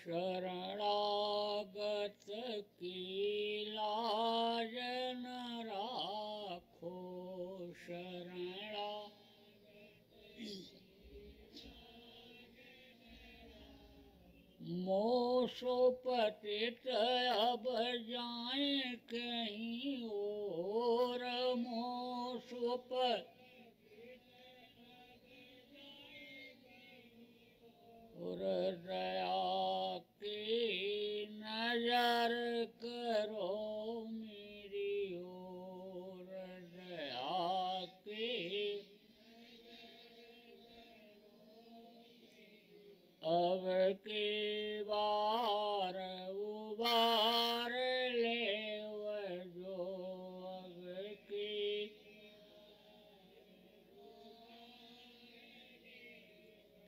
शरणागत की लाज न राखो, शरणा मोसो पतित अब जाए कहीं और, मोसो और दया की नजर करो मेरी ओर, दया की अब की बार उबार ले जो, अब की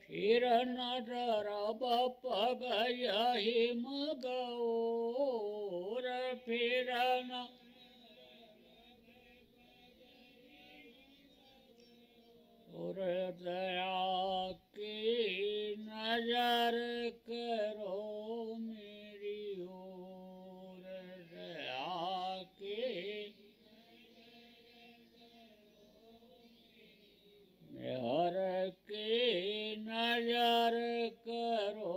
फिर न डरब पग यही मगोर, फिर न और दया की नजर करो मेरी ओर, दया की हर की नजर करो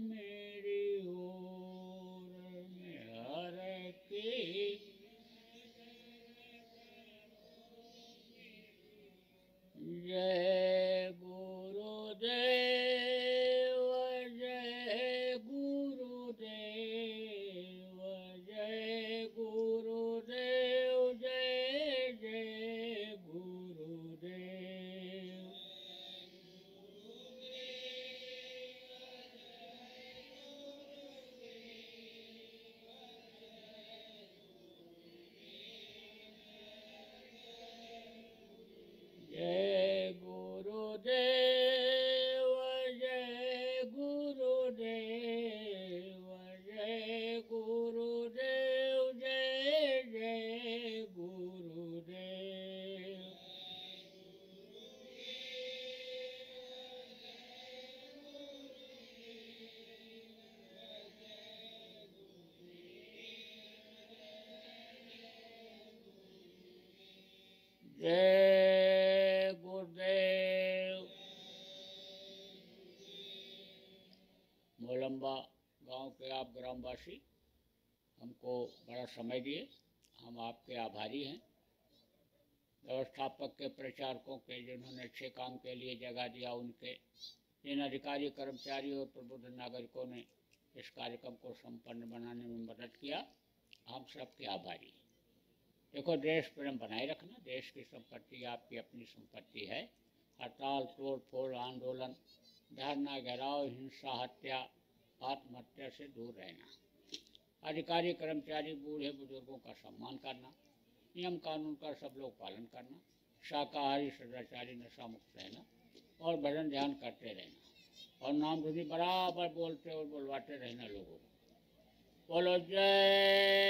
मेरी ओर, हर की जय जय गुरुदेव। मोलंबा गांव के आप ग्रामवासी हमको बड़ा समय दिए, हम आपके आभारी हैं। व्यवस्थापक के, प्रचारकों के, जिन्होंने अच्छे काम के लिए जगह दिया, उनके, जिन अधिकारी, कर्मचारी और प्रबुद्ध नागरिकों ने इस कार्यक्रम को संपन्न बनाने में मदद किया, हम सबके आभारी हैं। देखो, देश प्रेम बनाए रखना, देश की संपत्ति आपकी अपनी संपत्ति है। हड़ताल, तोड़ फोड़, आंदोलन, धरना, घेराव, हिंसा, हत्या, आत्महत्या से दूर रहना। अधिकारी, कर्मचारी, बूढ़े बुजुर्गों का सम्मान करना, नियम कानून का सब लोग पालन करना, शाकाहारी, सदाचारी, नशा मुक्त रहना और भजन ध्यान करते रहना और नाम धुनी बराबर बोलते और बुलवाते रहना लोगों को। बोलो जय